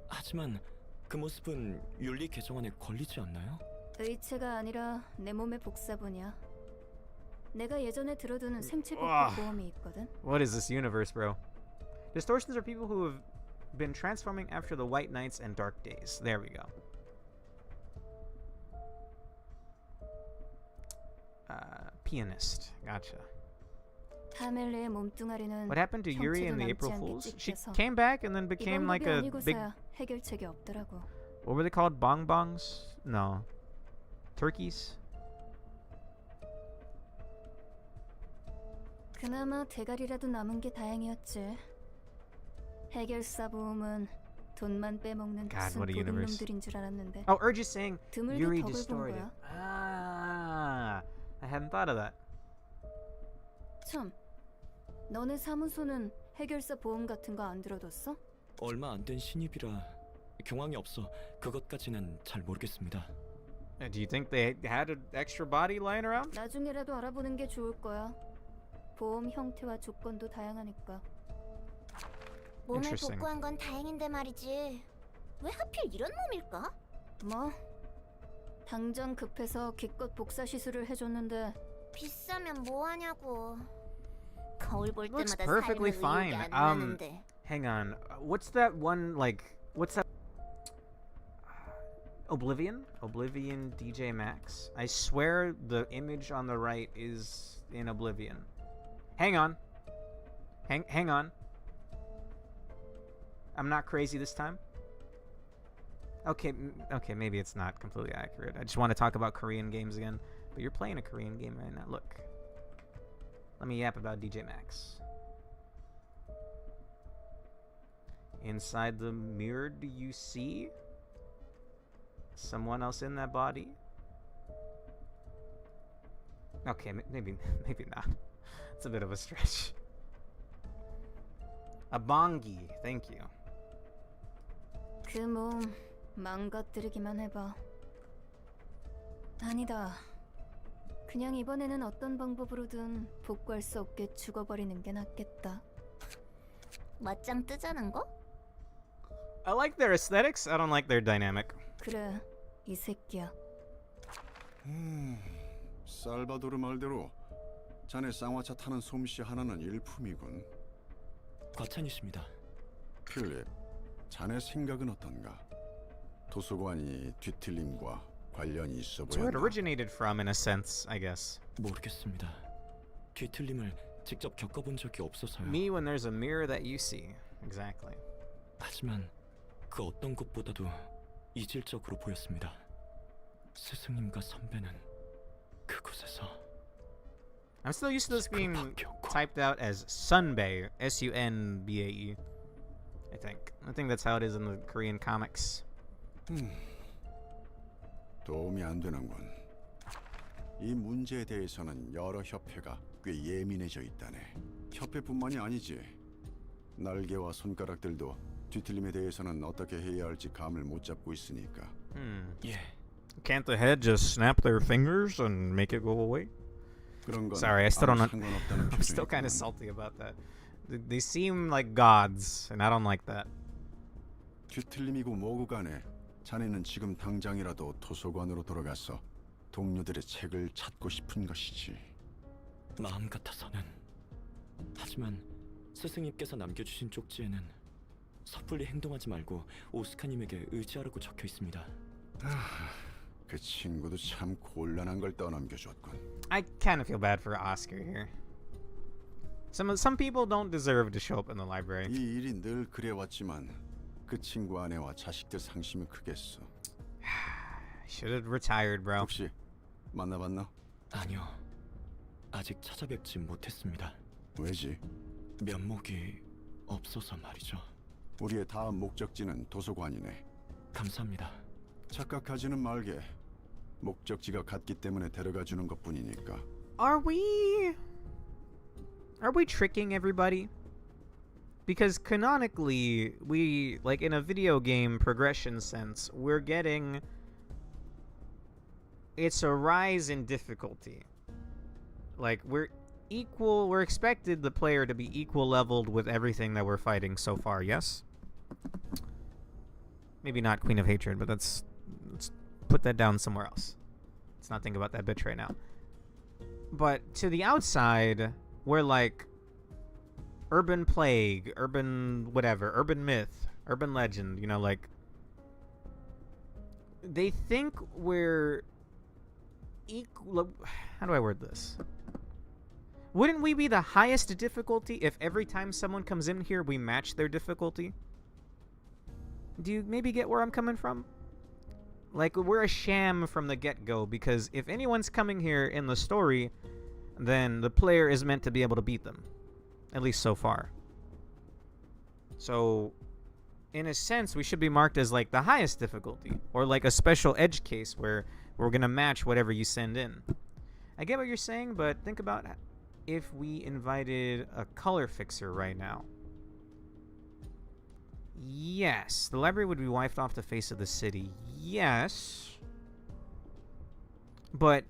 Speaker 12: 하지만 그 모습은 윤리 개정안에 걸리지 않나요?
Speaker 11: 의체가 아니라 내 몸의 복사본이야. 내가 예전에 들어두는 생체 복구
Speaker 2: Ugh.
Speaker 11: 보험이 있거든.
Speaker 2: What is this universe, bro? Distortions are people who have been transforming after the White Nights and Dark Days. There we go. Pianist. Gotcha.
Speaker 11: 타멜레의 몸뚱아리는
Speaker 2: What happened to Yuri in the
Speaker 11: 형체도
Speaker 2: April
Speaker 11: 남지 않게
Speaker 2: Fools? She
Speaker 11: 찢겨서
Speaker 2: came back and then
Speaker 11: 이
Speaker 2: became like
Speaker 11: 방법이
Speaker 2: a big...
Speaker 11: 아니고서야 해결책이 없더라고.
Speaker 2: What were they called? Bongbongs? No. Turkeys?
Speaker 11: 그나마 대가리라도 남은 게 다행이었지. 해결사 보험은 돈만 빼먹는
Speaker 2: God, what a
Speaker 11: 순
Speaker 2: universe.
Speaker 11: 도둑놈들인 줄 알았는데
Speaker 2: Oh, Urge is saying
Speaker 11: 드물게
Speaker 2: Yuri
Speaker 11: 덕을 본
Speaker 2: distorted.
Speaker 11: 거야.
Speaker 2: Ah, I hadn't thought of that.
Speaker 11: 참, 너네 사무소는 해결사 보험 같은 거 안 들어뒀어?
Speaker 12: 얼마 안 된 신입이라 경황이 없어 그것까지는 잘 모르겠습니다.
Speaker 2: Do you think they had an extra body lying around?
Speaker 11: 나중에라도 알아보는 게 좋을 거야. 보험 형태와 조건도 다양하니까.
Speaker 5: 몸을
Speaker 2: Interesting.
Speaker 5: 복구한 건 다행인데 말이지. 왜 하필 이런 몸일까?
Speaker 11: 뭐? 당장 급해서 기껏 복사 시술을 해줬는데
Speaker 5: 비싸면 뭐 하냐고. 거울 볼
Speaker 2: Looks
Speaker 5: 때마다
Speaker 2: perfectly
Speaker 5: 삶의
Speaker 2: fine.
Speaker 5: 의욕이 안 나는데.
Speaker 2: Hang on. What's that one, like... What's that... Oblivion? Oblivion DJ Max? I swear the image on the right is in Oblivion. Hang on. Hang on. I'm not crazy this time. Okay, okay, maybe it's not completely accurate. I just want to talk about Korean games again. But you're playing a Korean game right now. Look. Let me yap about DJ Max. Inside the mirror, do you see someone else in that body? Okay, maybe not. It's a bit of a stretch. A bongi, thank you.
Speaker 11: 그 몸 망가뜨리기만 해봐. 아니다. 그냥 이번에는 어떤 방법으로든 복구할 수 없게 죽어버리는 게 낫겠다.
Speaker 5: 맞짱 뜨자는 거?
Speaker 2: I like their aesthetics. I don't like their dynamic.
Speaker 11: 그래, 이 새끼야.
Speaker 4: 살바도르 말대로 자네 쌍화차 타는 솜씨 하나는 일품이군.
Speaker 12: 과찬이십니다.
Speaker 4: 필립, 자네 생각은 어떤가? 도서관이 뒤틀림과 관련이 있어
Speaker 2: It's where it
Speaker 4: 보인다.
Speaker 2: originated from, in a sense, I guess.
Speaker 12: 모르겠습니다. 뒤틀림을 직접 겪어본 적이 없어서요.
Speaker 2: Me when there's a mirror that you see. Exactly.
Speaker 12: 하지만 그 어떤 것보다도 이질적으로 보였습니다. 스승님과 선배는 그곳에서
Speaker 2: I'm still used to this being typed out as Sunbae, S-U-N-B-A-E. I think that's how it is in the Korean comics.
Speaker 4: 도움이 안 되는군. 이 문제에 대해서는 여러 협회가 꽤 예민해져 있다네. 협회뿐만이 아니지. 날개와 손가락들도 뒤틀림에 대해서는 어떻게 해야 할지 감을 못 잡고 있으니까.
Speaker 12: 예.
Speaker 2: Can't the head just snap their fingers and make it go away?
Speaker 4: 그런 건
Speaker 2: Sorry, I still don't know.
Speaker 4: 상관없다는
Speaker 2: I'm still kind
Speaker 4: 표준이구만.
Speaker 2: of salty about that. They seem like gods, and I don't like that.
Speaker 4: 뒤틀림이고 뭐고 간에 자네는 지금 당장이라도 도서관으로 돌아가서 동료들의 책을 찾고 싶은 것이지.
Speaker 12: 마음 같아서는. 하지만 스승님께서 남겨주신 쪽지에는 섣불리 행동하지 말고 오스카님에게 의지하라고 적혀 있습니다.
Speaker 4: 그 친구도 참 곤란한 걸 떠넘겨줬군.
Speaker 2: I kind of feel bad for Oscar here. Some people don't deserve to show up in the library.
Speaker 4: 이 일이 늘 그래왔지만 그 친구 아내와 자식들 상심이 크겠어.
Speaker 2: Should have retired, bro.
Speaker 4: 혹시 만나봤나?
Speaker 12: 아니요. 아직 찾아뵙지 못했습니다.
Speaker 4: 왜지?
Speaker 12: 면목이 없어서 말이죠.
Speaker 4: 우리의 다음 목적지는 도서관이네.
Speaker 12: 감사합니다.
Speaker 4: 착각하지는 말게. 목적지가 같기 때문에 데려가 주는 것뿐이니까.
Speaker 2: Are we tricking everybody? Because canonically, we, like in a video game progression sense, we're getting... It's a rise in difficulty. Like, we're expected the player to be equal leveled with everything that we're fighting so far, yes? Maybe not Queen of Hatred, but let's put that down somewhere else. Let's not think about that bitch right now. But to the outside, we're like urban plague, urban whatever, urban myth, urban legend, you know, like they think we're equal. How do I word this? Wouldn't we be the highest difficulty if every time someone comes in here we match their difficulty? Do you maybe get where I'm coming from? Like, we're a sham from the get-go, because if anyone's coming here in the story, then the player is meant to be able to beat them. At least so far. So, in a sense, we should be marked as, like, the highest difficulty. Or, like, a special edge case where we're gonna match whatever you send in. I get what you're saying, but think about if we invited a color fixer right now. Yes, the library would be wiped off the face of the city. Yes. But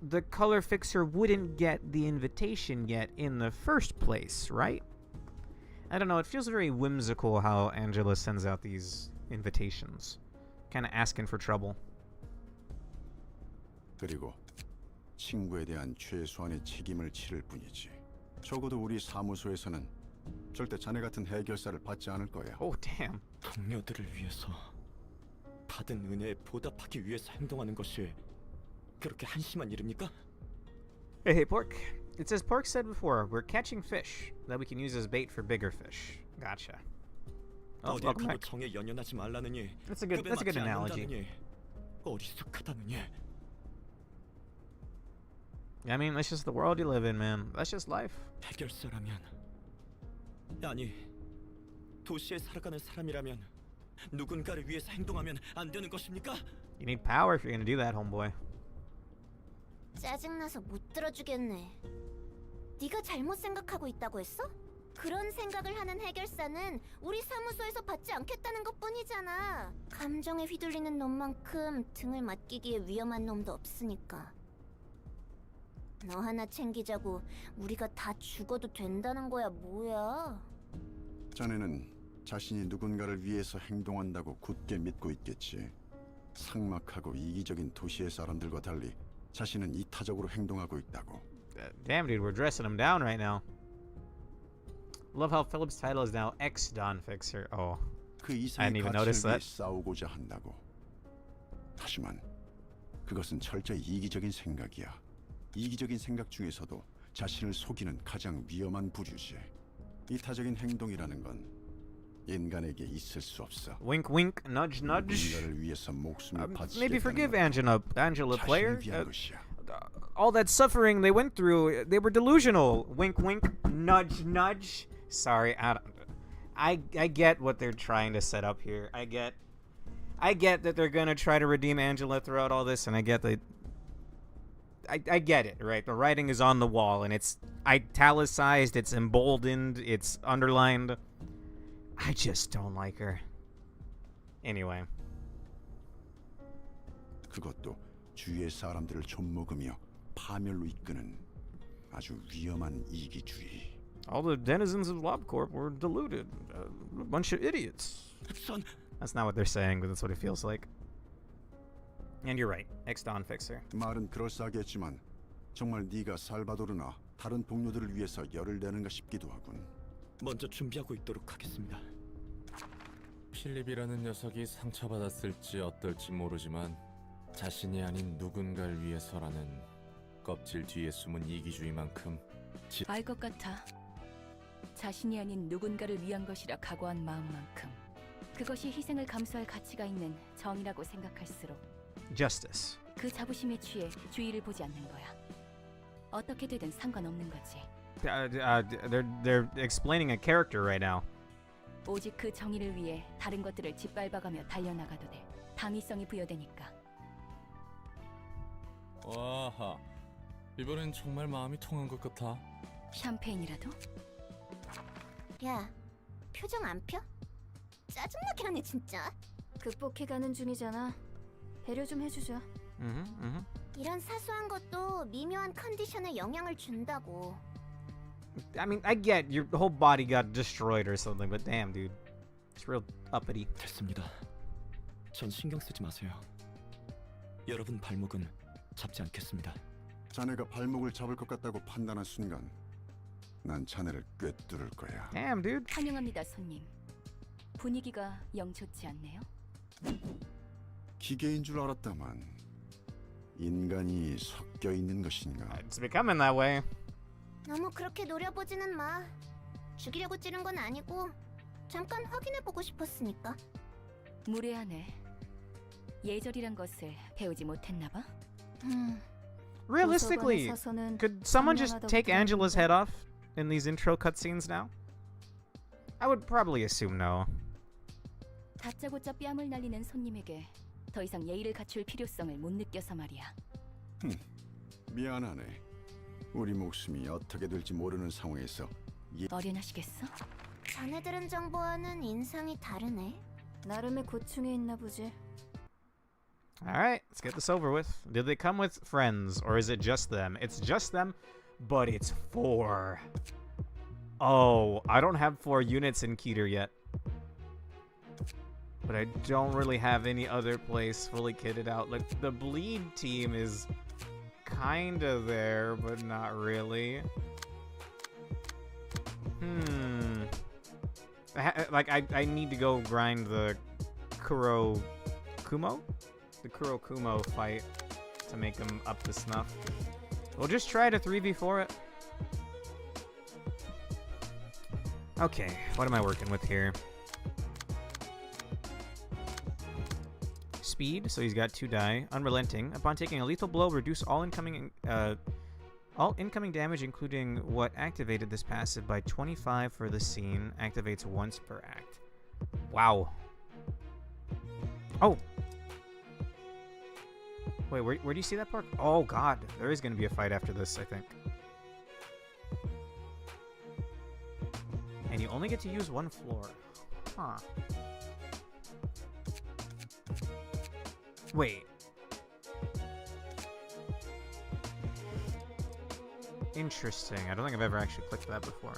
Speaker 2: the color fixer wouldn't get the invitation yet in the first place, right? I don't know, it feels very whimsical how Angela sends out these invitations. Kind of asking for trouble.
Speaker 4: 그리고 친구에 대한 최소한의 책임을 치를 뿐이지. 적어도 우리 사무소에서는 절대 자네 같은 해결사를 받지 않을 거야.
Speaker 2: Oh, damn.
Speaker 12: 동료들을 위해서 받은 은혜에 보답하기 위해서 행동하는 것이 그렇게 한심한 일입니까?
Speaker 2: Hey, Pork. It's as Pork said before, we're catching fish that we can use as bait for bigger fish. Gotcha. Oh,
Speaker 12: 어딜
Speaker 2: okay.
Speaker 12: 가도 정에 연연하지 말라느니.
Speaker 2: That's a good analogy.
Speaker 12: 않는다느니. 어리숙하다느니.
Speaker 2: I mean, that's just the world you live in, man. That's just life.
Speaker 12: 해결사라면 아니 도시에 살아가는 사람이라면 누군가를 위해서 행동하면 안 되는 것입니까?
Speaker 2: You need power if you're gonna do that, homeboy.
Speaker 5: 짜증나서 못 들어주겠네. 네가 잘못 생각하고 있다고 했어? 그런 생각을 하는 해결사는 우리 사무소에서 받지 않겠다는 것뿐이잖아. 감정에 휘둘리는 놈만큼 등을 맡기기에 위험한 놈도 없으니까. 너 하나 챙기자고 우리가 다 죽어도 된다는 거야 뭐야?
Speaker 4: 자네는 자신이 누군가를 위해서 행동한다고 굳게 믿고 있겠지. 삭막하고 이기적인 도시의 사람들과 달리 자신은 이타적으로 행동하고 있다고.
Speaker 2: Damn, dude, we're dressing him down right now. Love how Philip's title is now ex-Dawn Fixer. Oh,
Speaker 4: 그
Speaker 2: I
Speaker 4: 이상의
Speaker 2: didn't even
Speaker 4: 가치를
Speaker 2: notice
Speaker 4: 위해
Speaker 2: that.
Speaker 4: 싸우고자 한다고. 하지만 그것은 철저히 이기적인 생각이야. 이기적인 생각 중에서도 자신을 속이는 가장 위험한 부류지. 이타적인 행동이라는 건 인간에게 있을 수 없어.
Speaker 2: Wink, wink, nudge, nudge.
Speaker 4: 누군가를 위해서 목숨을
Speaker 2: Maybe
Speaker 4: 바치겠다는
Speaker 2: forgive
Speaker 4: 건
Speaker 2: Angela player.
Speaker 4: 자신을 위한 것이야.
Speaker 2: All that suffering they went through, they were delusional. Wink, wink, nudge, nudge. Sorry, I get what they're trying to set up here. I get that they're gonna try to redeem Angela throughout all this, and I get that. I get it, right? The writing is on the wall, and it's italicized, it's emboldened, it's underlined. I just don't like her. Anyway.
Speaker 4: 그것도 주위의 사람들을 좀먹으며 파멸로 이끄는 아주 위험한 이기주의.
Speaker 2: All the denizens of LobCorp were deluded. A bunch of idiots.
Speaker 12: 선
Speaker 2: That's not what they're saying, but that's what it feels like. And you're right. Ex-Dawn Fixer.
Speaker 4: 말은 그럴싸하겠지만 정말 네가 살바도르나 다른 동료들을 위해서 열을 내는가 싶기도 하군.
Speaker 12: 먼저 준비하고 있도록 하겠습니다.
Speaker 9: 필립이라는 녀석이 상처받았을지 어떨지 모르지만 자신이 아닌 누군가를 위해서라는 껍질 뒤에 숨은 이기주의만큼
Speaker 13: 알 것 같아. 자신이 아닌 누군가를 위한 것이라 각오한 마음만큼 그것이 희생을 감수할 가치가 있는 정이라고 생각할수록
Speaker 2: Justice.
Speaker 13: 그 자부심에 취해 주의를 보지 않는 거야. 어떻게 되든 상관없는 거지.
Speaker 2: They're explaining a character right now.
Speaker 13: 오직 그 정의를 위해 다른 것들을 짓밟아가며 달려나가도 돼. 당위성이 부여되니까.
Speaker 9: 와하, 이번엔 정말 마음이 통한 것 같아.
Speaker 13: 샴페인이라도?
Speaker 5: 야, 표정 안 펴? 짜증나게 하네 진짜.
Speaker 11: 극복해가는 중이잖아. 배려 좀 해주자.
Speaker 5: 이런 사소한 것도 미묘한 컨디션에 영향을 준다고.
Speaker 2: I mean, I get your whole body got destroyed or something, but damn, dude. It's real uppity.
Speaker 12: 됐습니다. 전 신경 쓰지 마세요. 여러분 발목은 잡지 않겠습니다.
Speaker 4: 자네가 발목을 잡을 것 같다고 판단한 순간 난 자네를 꿰뚫을 거야.
Speaker 2: Damn, dude.
Speaker 13: 환영합니다, 손님. 분위기가 영 좋지 않네요.
Speaker 4: 기계인 줄 알았다만 인간이 섞여 있는 것인가?
Speaker 2: It's becoming that way.
Speaker 5: 너무 그렇게 노려보지는 마. 죽이려고 찌른 건 아니고 잠깐 확인해보고 싶었으니까.
Speaker 13: 무례하네. 예절이란 것을 배우지 못했나 봐.
Speaker 2: Realistically, could someone just take Angela's head off in these intro cutscenes now? I would probably assume no.
Speaker 13: 다짜고짜 뺨을 날리는 손님에게 더 이상 예의를 갖출 필요성을 못 느껴서 말이야.
Speaker 4: 미안하네. 우리 목숨이 어떻게 될지 모르는 상황에서
Speaker 13: 어련하시겠어?
Speaker 5: 자네들은 정보와는 인상이 다르네.
Speaker 11: 나름의 고충이 있나 보지.
Speaker 2: Alright, let's get this over with. Did they come with friends, or is it just them? It's just them, but it's 4. Oh, I don't have 4 units in Keter yet. But I don't really have any other place fully kitted out. Like, the bleed team is kinda there, but not really. I need to go grind the Kumo? The Kumo fight to make them up to snuff. We'll just try to 3v4 it. Okay, what am I working with here? Speed, so he's got 2 die. Unrelenting. Upon taking a lethal blow, reduce all incoming damage, including what activated this passive, by 25 for the scene. Activates once per act. Wow. Oh! Wait, where do you see that part? Oh god, there is going to be a fight after this, I think. And you only get to use 1 floor. Huh. Wait. Interesting. I don't think I've ever actually clicked that before.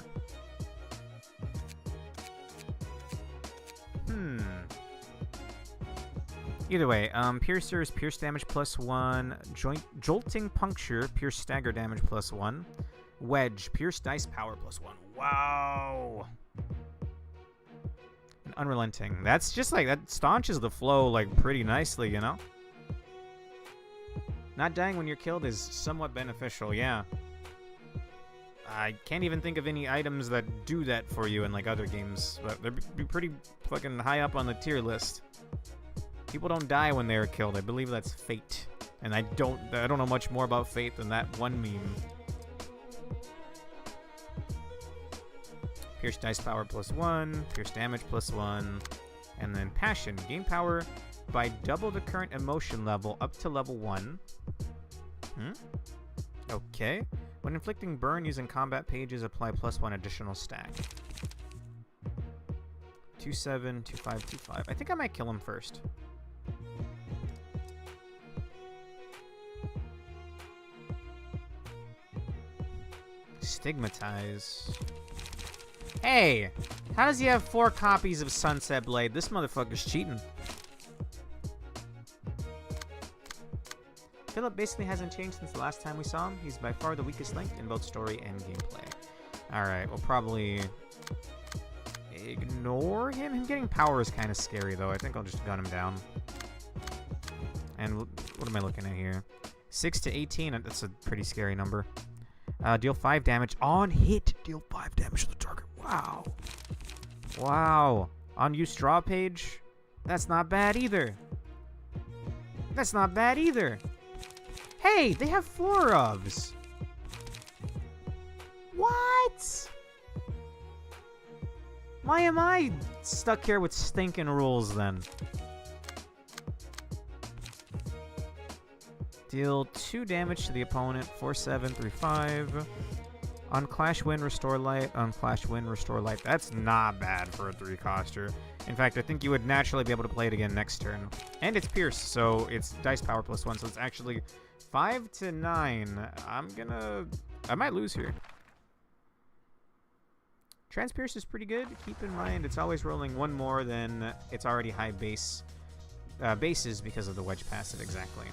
Speaker 2: Either way, Piercer's pierce damage +1, jolting puncture, pierce stagger damage +1, wedge, pierce dice power +1. Wow! And unrelenting. That's just like, that staunches the flow like pretty nicely, you know? Not dying when you're killed is somewhat beneficial, yeah. I can't even think of any items that do that for you in like other games, but they're pretty fucking high up on the tier list. People don't die when they're killed. I believe that's fate. And I don't know much more about fate than that one meme. Pierce dice power +1, pierce damage +1, and then passion. Gain power by double the current emotion level up to level 1. Okay. When inflicting burn using combat pages, apply +1 additional stack. 2-7, 2-5, 2-5. I think I might kill him first. Stigmatize. Hey! How does he have 4 copies of Sunset Blade? This motherfucker's cheating. Philip basically hasn't changed since the last time we saw him. He's by far the weakest link in both story and gameplay. Alright, we'll probably ignore him. Him getting power is kind of scary, though. I think I'll just gun him down. And what am I looking at here? 6 to 18. That's a pretty scary number. Deal 5 damage on hit. Deal 5 damage to the target. Wow. Wow. On use draw page. That's not bad either. That's not bad either. Hey, they have 4 ofs. What? Why am I stuck here with stinking rules then? Deal 2 damage to the opponent, 4-7, 3-5. On Clash Win, Restore Light. On Clash Win, Restore Light. That's not bad for a 3-coster. In fact, I think you would naturally be able to play it again next turn. And it's Pierce, so it's dice power +1, so it's actually 5 to 9. I might lose here. Transpierce is pretty good. Keep in mind, it's always rolling 1 more than its already high bases because of the wedge passive, exactly.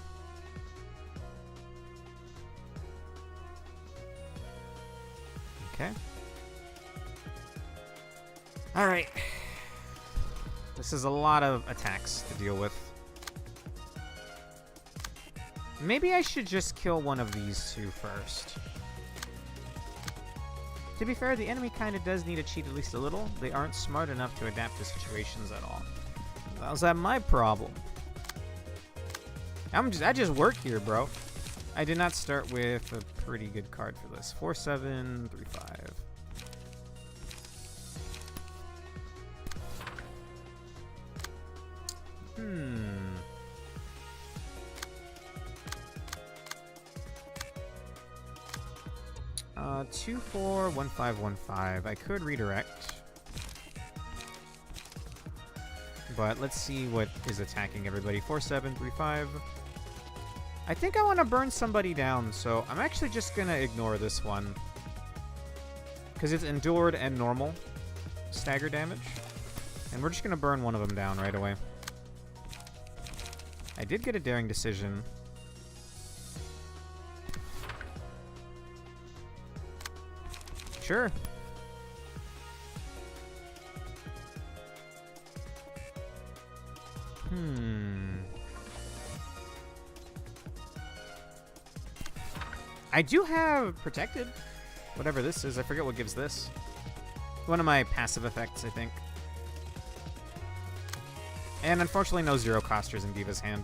Speaker 2: Okay. Alright. This is a lot of attacks to deal with. Maybe I should just kill one of these 2 first. To be fair, the enemy kind of does need to cheat at least a little. They aren't smart enough to adapt to situations at all. How's that my problem? I just work here, bro. I did not start with a pretty good card for this. 4-7, 3-5. Hmm. 2-4, 1-5, 1-5. I could redirect. But let's see what is attacking everybody. 4-7, 3-5. I think I want to burn somebody down, so I'm actually just going to ignore this one. Because it's endured and normal stagger damage. And we're just going to burn one of them down right away. I did get a daring decision. Sure. I do have protected. Whatever this is. I forget what gives this. One of my passive effects, I think. And unfortunately, no zero costers in Diva's hand.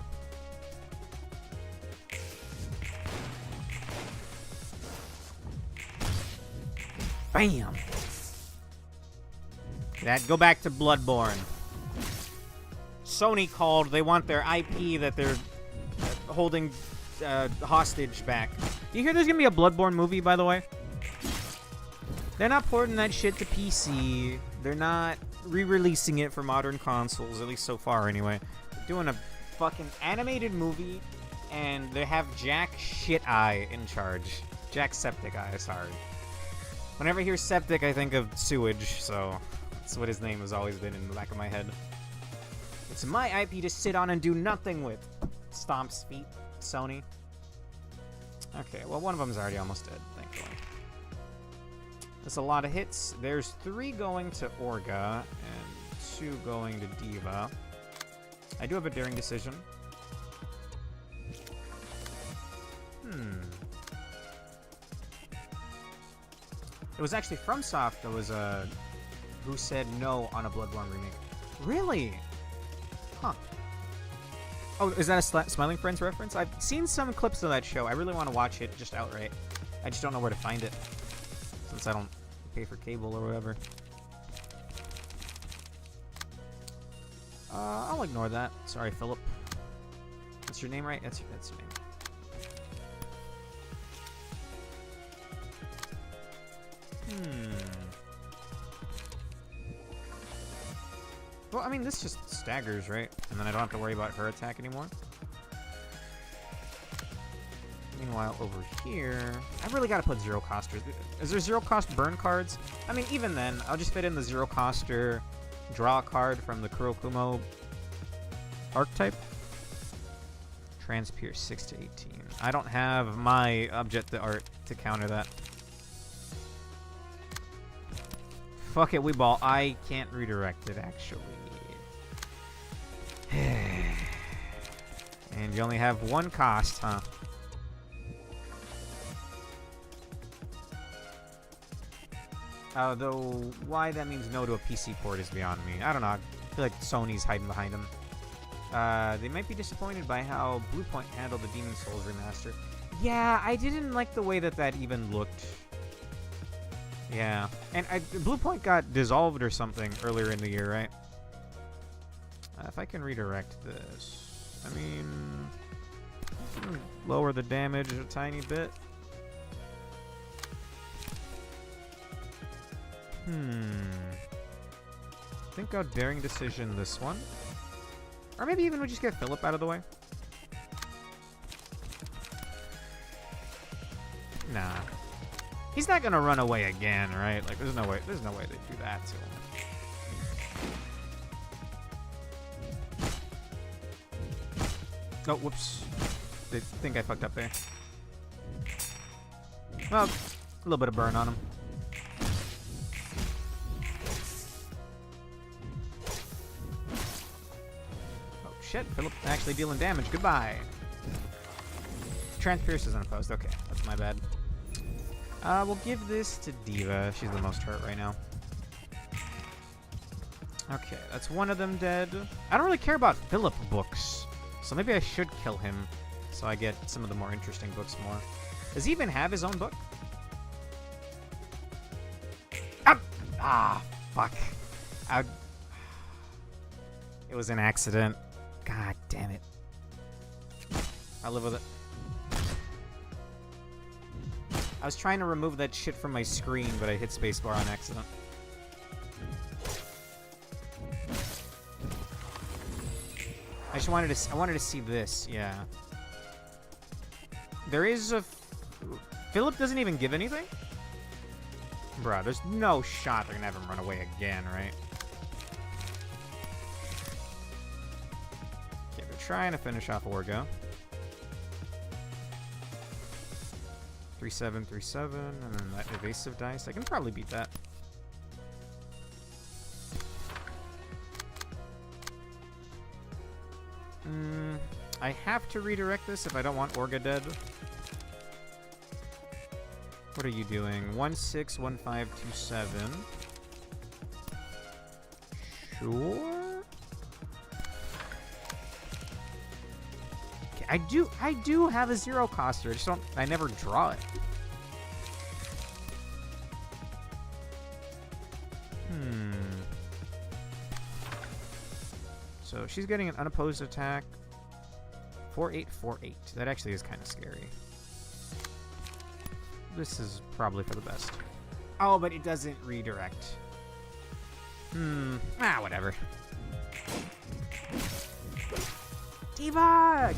Speaker 2: Bam! That go back to Bloodborne. Sony called. They want their IP that they're holding hostage back. Do you hear there's gonna be a Bloodborne movie, by the way? They're not porting that shit to PC. They're not re-releasing it for modern consoles, at least so far anyway. They're doing a fucking animated movie, and they have Jack Shit Eye in charge. Jack Septic Eye, sorry. Whenever I hear Septic, I think of sewage, so that's what his name has always been in the back of my head. It's my IP to sit on and do nothing with. Stomps feet, Sony. Okay, well, one of them's already almost dead, thankfully. That's a lot of hits. There's 3 going to Orga and 2 going to Diva. I do have a daring decision. It was actually FromSoft that was who said no on a Bloodborne remake. Really? Huh. Oh, is that a Smiling Friends reference? I've seen some clips of that show. I really want to watch it just outright. I just don't know where to find it, since I don't pay for cable or whatever. I'll ignore that. Sorry, Philip. That's your name, right? That's your name. Well, I mean, this just staggers, right? And then I don't have to worry about her attack anymore. Meanwhile, over here, I really gotta put zero costers. Is there zero cost burn cards? I mean, even then, I'll just fit in the zero coster, draw a card from the Kurokumo archetype. Transpierce 6 to 18. I don't have my object to art to counter that. Fuck it, we ball. I can't redirect it, actually. And you only have 1 cost, huh? Though, why that means no to a PC port is beyond me. I don't know. I feel like Sony's hiding behind them. They might be disappointed by how Bluepoint handled the Demon Souls remaster. Yeah, I didn't like the way that that even looked. Yeah. And Bluepoint got dissolved or something earlier in the year, right? If I can redirect this. I mean, lower the damage a tiny bit. Think I'll daring decision this one. Or maybe even we just get Philip out of the way. Nah. He's not gonna run away again, right? Like there's no way they do that to him. Oh, whoops. They think I fucked up there. Well, a little bit of burn on him. Oh shit, Philip actually dealing damage. Goodbye. Transpierce is unopposed. Okay, that's my bad. We'll give this to Diva. She's the most hurt right now. Okay, that's one of them dead. I don't really care about Philip books, so maybe I should kill him so I get some of the more interesting books more. Does he even have his own book? Ah, fuck. It was an accident. God damn it. I'll live with it. I was trying to remove that shit from my screen, but I hit spacebar on accident. I wanted to see this, yeah. There is a... Philip doesn't even give anything? Bruh, there's no shot they're gonna have him run away again, right? Okay, they're trying to finish off Orgo. 3-7, 3-7, and then that evasive dice. I can probably beat that. I have to redirect this if I don't want Orga dead. What are you doing? 1-6, 1-5, 2-7. Sure. Okay, I do have a 0 coster. I never draw it. So she's getting an unopposed attack. 4-8, 4-8. That actually is kind of scary. This is probably for the best. Oh, but it doesn't redirect. Whatever. Eva!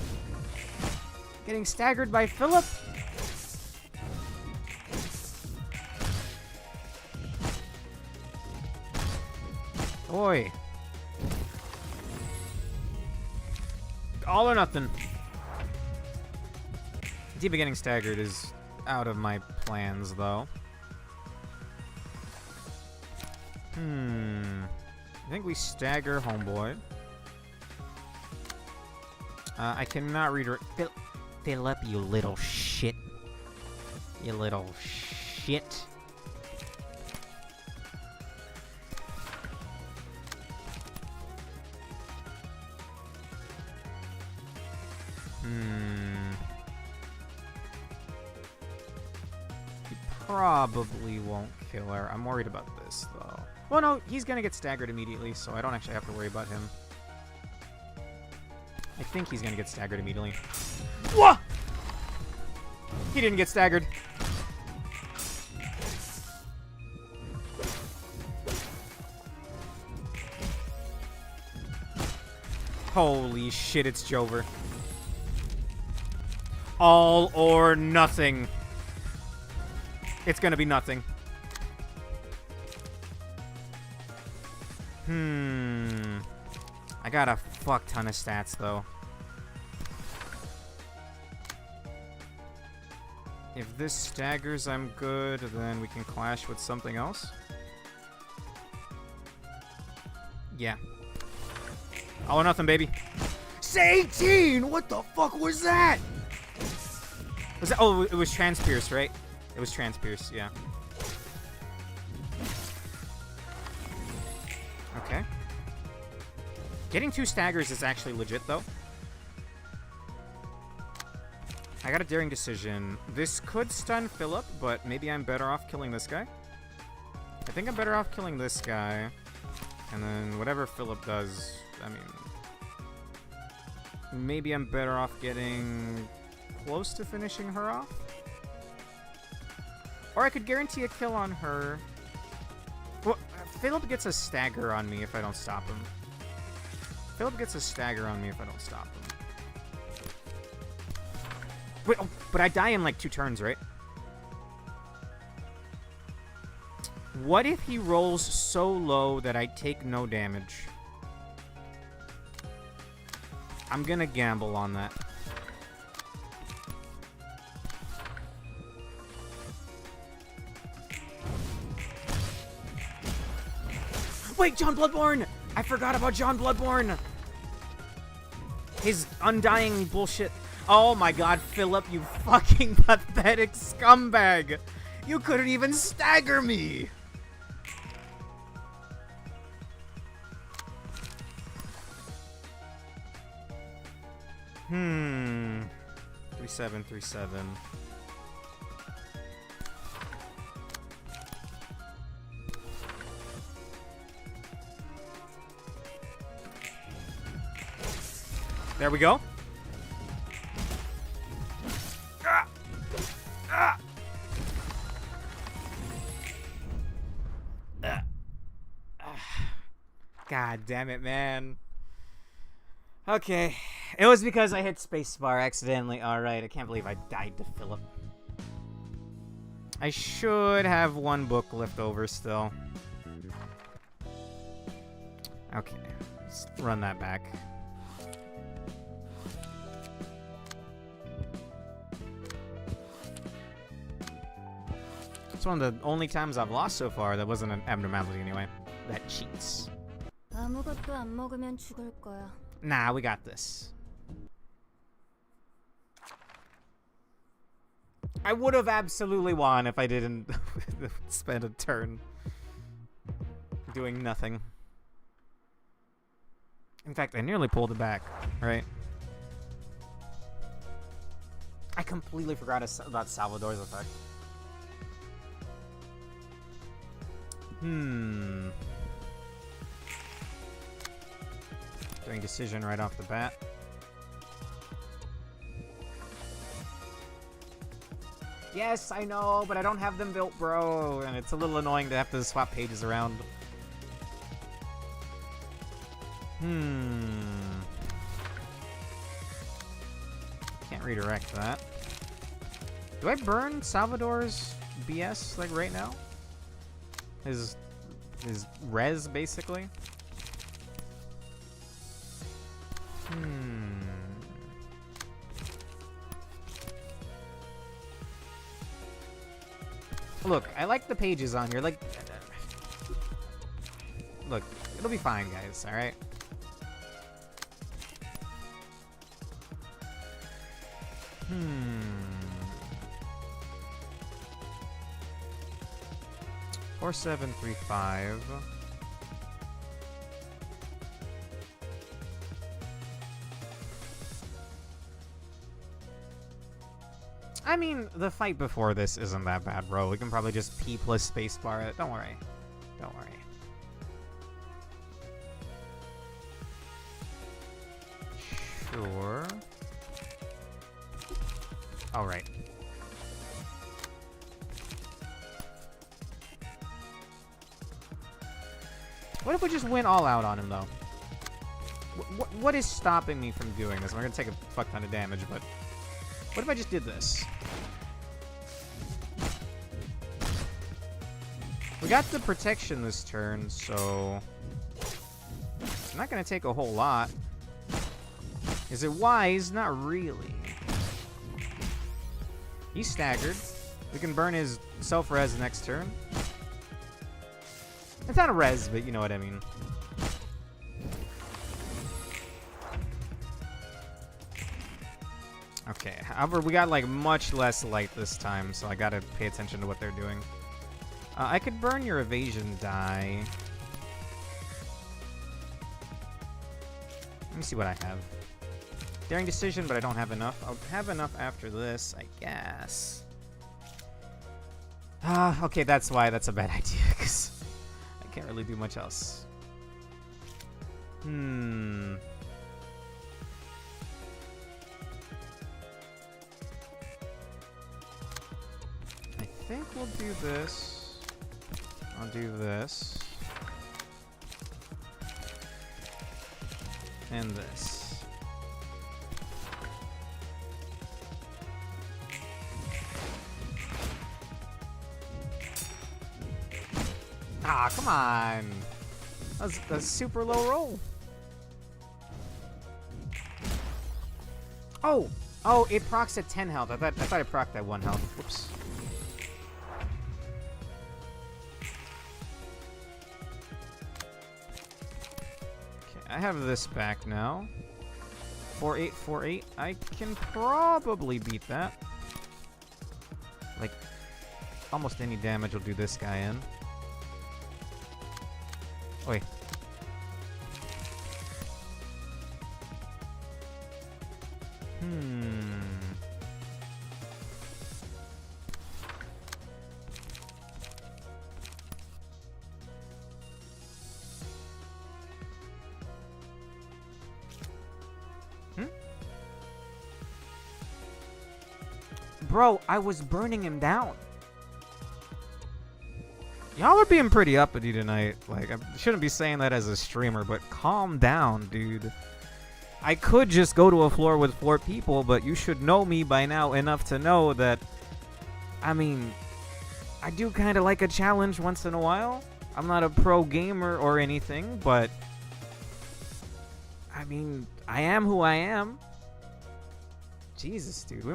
Speaker 2: Getting staggered by Philip? Oi. All or nothing. Diva getting staggered is out of my plans, though. I think we stagger homeboy. I cannot redirect. Philip, you little shit. You little shit. He probably won't kill her. I'm worried about this, though. Well, no, he's gonna get staggered immediately, so I don't actually have to worry about him. I think he's gonna get staggered immediately. Whoa! He didn't get staggered. Holy shit, it's Jover. All or nothing. It's gonna be nothing. I got a fuck ton of stats, though. If this staggers, I'm good. Then we can clash with something else. Yeah. All or nothing, baby. It's 18! What the fuck was that? Was that? Oh, it was Transpierce, right? It was Transpierce, yeah. Okay. Getting 2 staggers is actually legit, though. I got a daring decision. This could stun Philip, but maybe I'm better off killing this guy. I think I'm better off killing this guy. And then whatever Philip does, I mean... Maybe I'm better off getting close to finishing her off. Or I could guarantee a kill on her. Well, Philip gets a stagger on me if I don't stop him. Philip gets a stagger on me if I don't stop him. Wait, oh, but I die in like 2 turns, right? What if he rolls so low that I take no damage? I'm gonna gamble on that. Wait, John Bloodborne! I forgot about John Bloodborne! His undying bullshit. Oh my god, Philip, you fucking pathetic scumbag! You couldn't even stagger me! 3-7. There we go. God damn it, man. Okay. It was because I hit spacebar accidentally. Alright, I can't believe I died to Philip. I should have 1 book left over still. Okay. Let's run that back. It's one of the only times I've lost so far that wasn't an abnormality anyway. That cheats.
Speaker 11: 아무것도 안 먹으면 죽을 거야.
Speaker 2: Nah, we got this. I would have absolutely won if I didn't spend a turn doing nothing. In fact, I nearly pulled it back, right? I completely forgot about Salvador's effect. Doing decision right off the bat. Yes, I know, but I don't have them built, bro. And it's a little annoying to have to swap pages around. Can't redirect that. Do I burn Salvador's BS, like, right now? His res, basically? Look, I like the pages on here. Like, look, it'll be fine, guys. All right. Hmm. 4735. I mean, the fight before this isn't that bad, bro. We can probably just P plus spacebar it. Don't worry. Don't worry. Sure. All right. What if we just went all out on him, though? What is stopping me from doing this? I'm gonna take a fuck ton of damage, but what if I just did this? We got the protection this turn, so it's not gonna take a whole lot. Is it wise? Not really. He's staggered. We can burn his self-res next turn. It's not a res, but you know what I mean. Okay, however, we got like much less light this time, so I gotta pay attention to what they're doing. I could burn your evasion die. Let me see what I have. Daring decision, but I don't have enough. I'll have enough after this, I guess. Okay, that's why that's a bad idea, because I can't really do much else. I think we'll do this. I'll do this. And this. Ah, come on. That's a super low roll. Oh, it procs at 10 health. I thought it procced at 1 health. Whoops. I have this back now. 4848. I can probably beat that. Like, almost any damage will do this guy in. Oi. Bro, I was burning him down. Y'all are being pretty uppity tonight. Like, I shouldn't be saying that as a streamer, but calm down, dude. I could just go to a floor with 4 people, but you should know me by now enough to know that, I mean, I do kind of like a challenge once in a while. I'm not a pro gamer or anything, but, I mean, I am who I am. Jesus, dude. We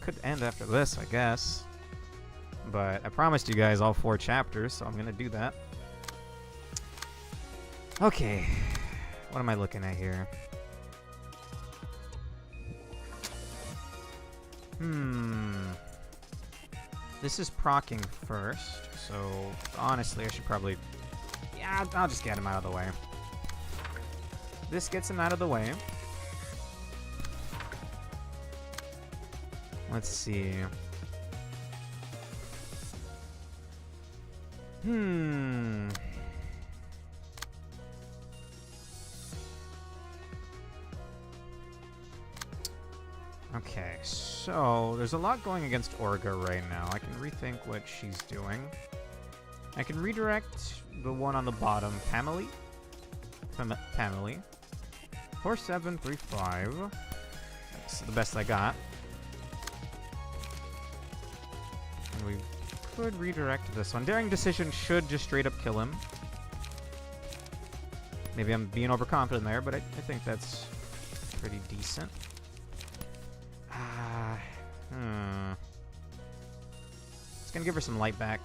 Speaker 2: could end after this, I guess. But I promised you guys all 4 chapters, so I'm going to do that. Okay. What am I looking at here? This is proccing first, so honestly, I should probably... Yeah, I'll just get him out of the way. this gets him out of the way. Let's see. Okay, so there's a lot going against Orga right now. I can rethink what she's doing. I can redirect the one on the bottom, Pamela. 4735. That's the best I got. And we could redirect this one. Daring Decision should just straight up kill him. Maybe I'm being overconfident there, but I think that's pretty decent. It's gonna give her some light back.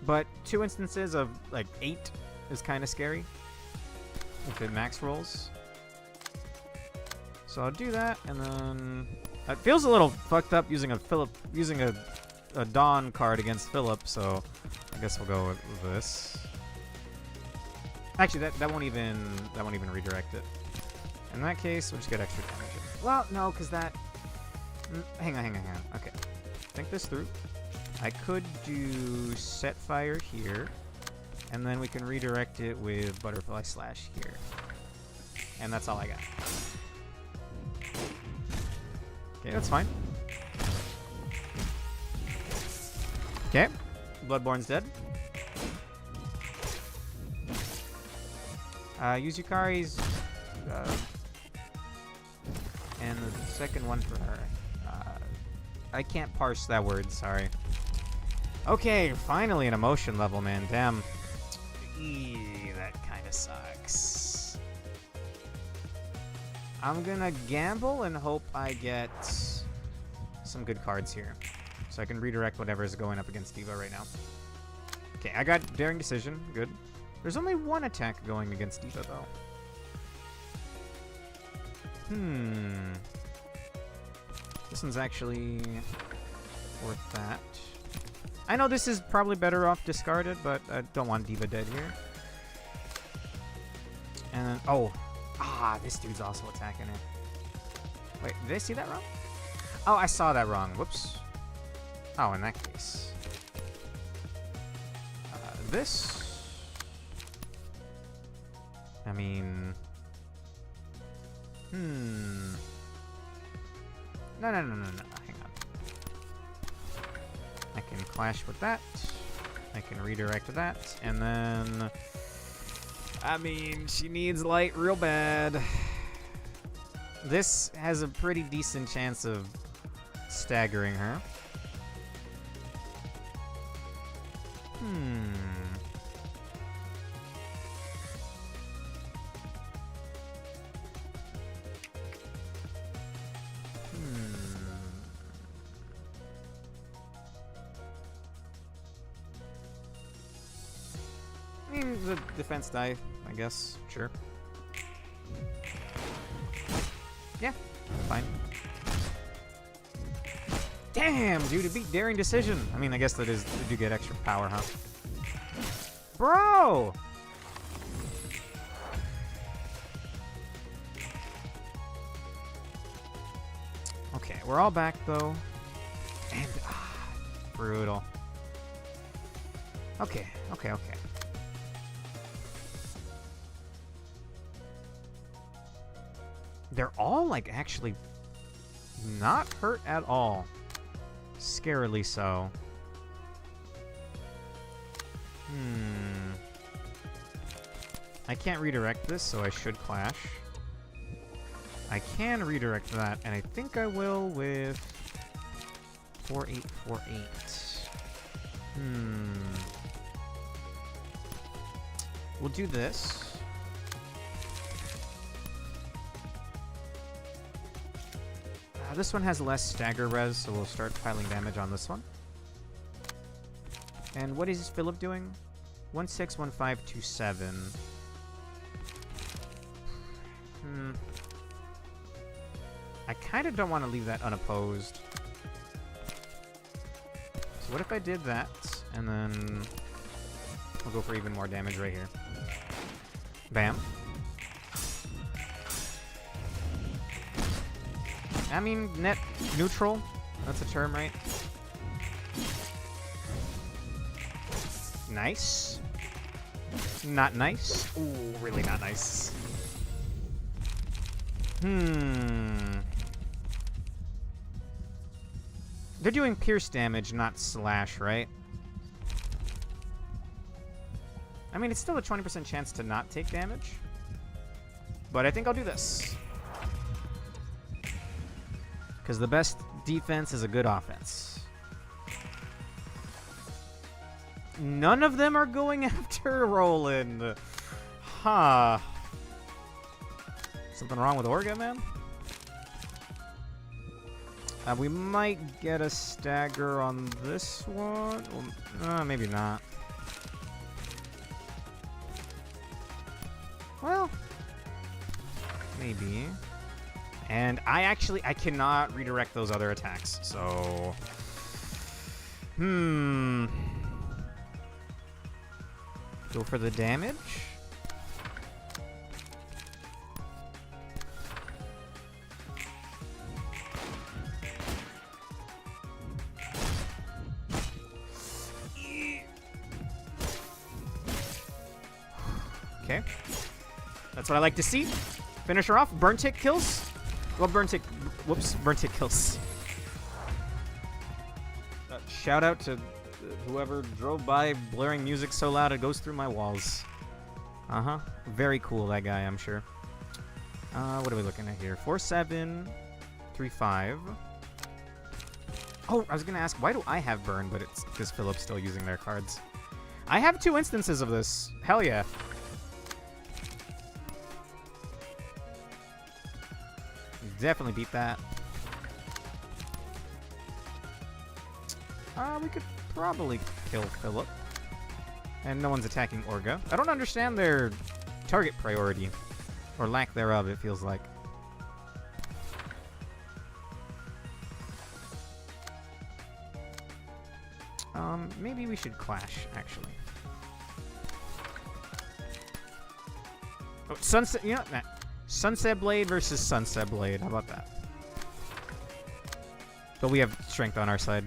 Speaker 2: But 2 instances of, like, 8 is kind of scary. If it max rolls. So I'll do that, and then... It feels a little fucked up using a Dawn card against Philip, so I guess we'll go with this. Actually, that won't even redirect it. In that case, we'll just get extra damage. Well, no, because that... Hang on. Okay. Think this through. I could do Set Fire here, and then we can redirect it with Butterfly Slash here. And that's all I got. Okay, that's fine. Okay. Bloodborne's dead. Use Yukari's... and the second one for her. I can't parse that word, sorry. Okay, finally an emotion level, man. Damn. That kind of sucks. I'm gonna gamble and hope I get some good cards here. So I can redirect whatever is going up against Diva right now. Okay, I got Daring Decision. Good. There's only one attack going against Diva, though. This one's actually worth that. I know this is probably better off discarded, but I don't want Diva dead here. And then, this dude's also attacking her. Wait, did I see that wrong? Oh, I saw that wrong. Whoops. Oh, in that case. This... I mean... No, hang on. I can clash with that. I can redirect that, and then... I mean, she needs light real bad. This has a pretty decent chance of staggering her. I mean, the defense die, I guess. Sure. Yeah, fine. Damn, dude, it beat Daring Decision. I mean, I guess that is, you do get extra power, huh? Bro! Okay, we're all back, though. And, brutal. Okay. They're all, like, actually not hurt at all. Scarily so. I can't redirect this, so I should clash. I can redirect that, and I think I will with 4848. We'll do this. This one has less stagger res, so we'll start piling damage on this one. And what is Philip doing? 161527. I kind of don't want to leave that unopposed. So what if I did that, and then we'll go for even more damage right here. Bam. I mean, net neutral. That's a term, right? Nice. Not nice. Ooh, really not nice. They're doing pierce damage, not slash, right? I mean, it's still a 20% chance to not take damage. But I think I'll do this. Because the best defense is a good offense. None of them are going after Roland. Huh. Something wrong with Orga, man? We might get a stagger on this one. Well, maybe not. Well, maybe. And I cannot redirect those other attacks, so... Go for the damage? Okay. That's what I like to see. Finish her off. Burn tick kills. Well, burn tick. Whoops. Burn tick kills. Shout out to whoever drove by blaring music so loud it goes through my walls. Uh-huh. Very cool, that guy, I'm sure. What are we looking at here? 4-7, 3-5. Oh, I was gonna ask, why do I have burn, but it's because Philip's still using their cards. I have 2 instances of this. Hell yeah. Definitely beat that. We could probably kill Philip. And no one's attacking Orga. I don't understand their target priority. Or lack thereof, it feels like. Maybe we should clash, actually. Oh, Sunset, you know, nah. Sunset Blade versus Sunset Blade. How about that? But we have strength on our side.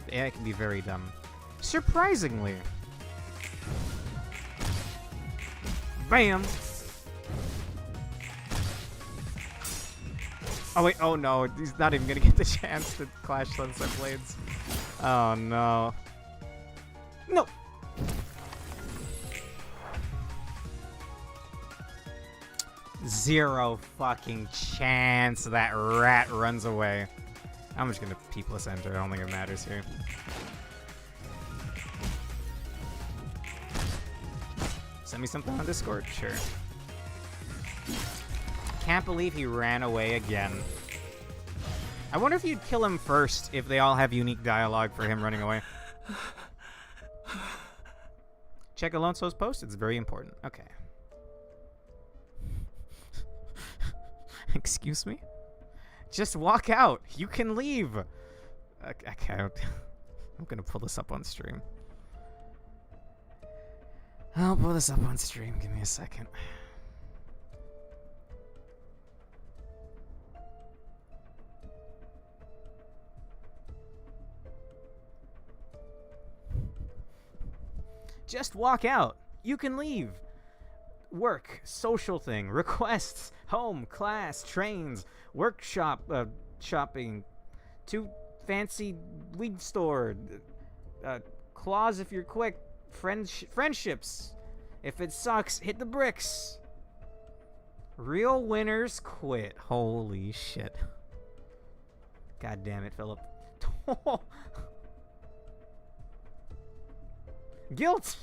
Speaker 2: The AI can be very dumb. Surprisingly. Bam! Oh wait, oh no, he's not even gonna get the chance to clash Sunset Blades. Oh no. No! Zero fucking chance that rat runs away. I'm just gonna P+ enter, I don't think it matters here. Send me something on Discord? Sure. Can't believe he ran away again. I wonder if you'd kill him first if they all have unique dialogue for him running away. Check Alonso's post, it's very important. Okay. Excuse me? Just walk out. You can leave. Okay, I'm gonna pull this up on stream. I'll pull this up on stream. Give me a second. Just walk out. You can leave. Work, social thing, requests, home, class, trains, workshop, shopping, too fancy weed store, claws if you're quick, friendships. If it sucks, hit the bricks. Real winners quit. Holy shit. God damn it, Philip. Guilt.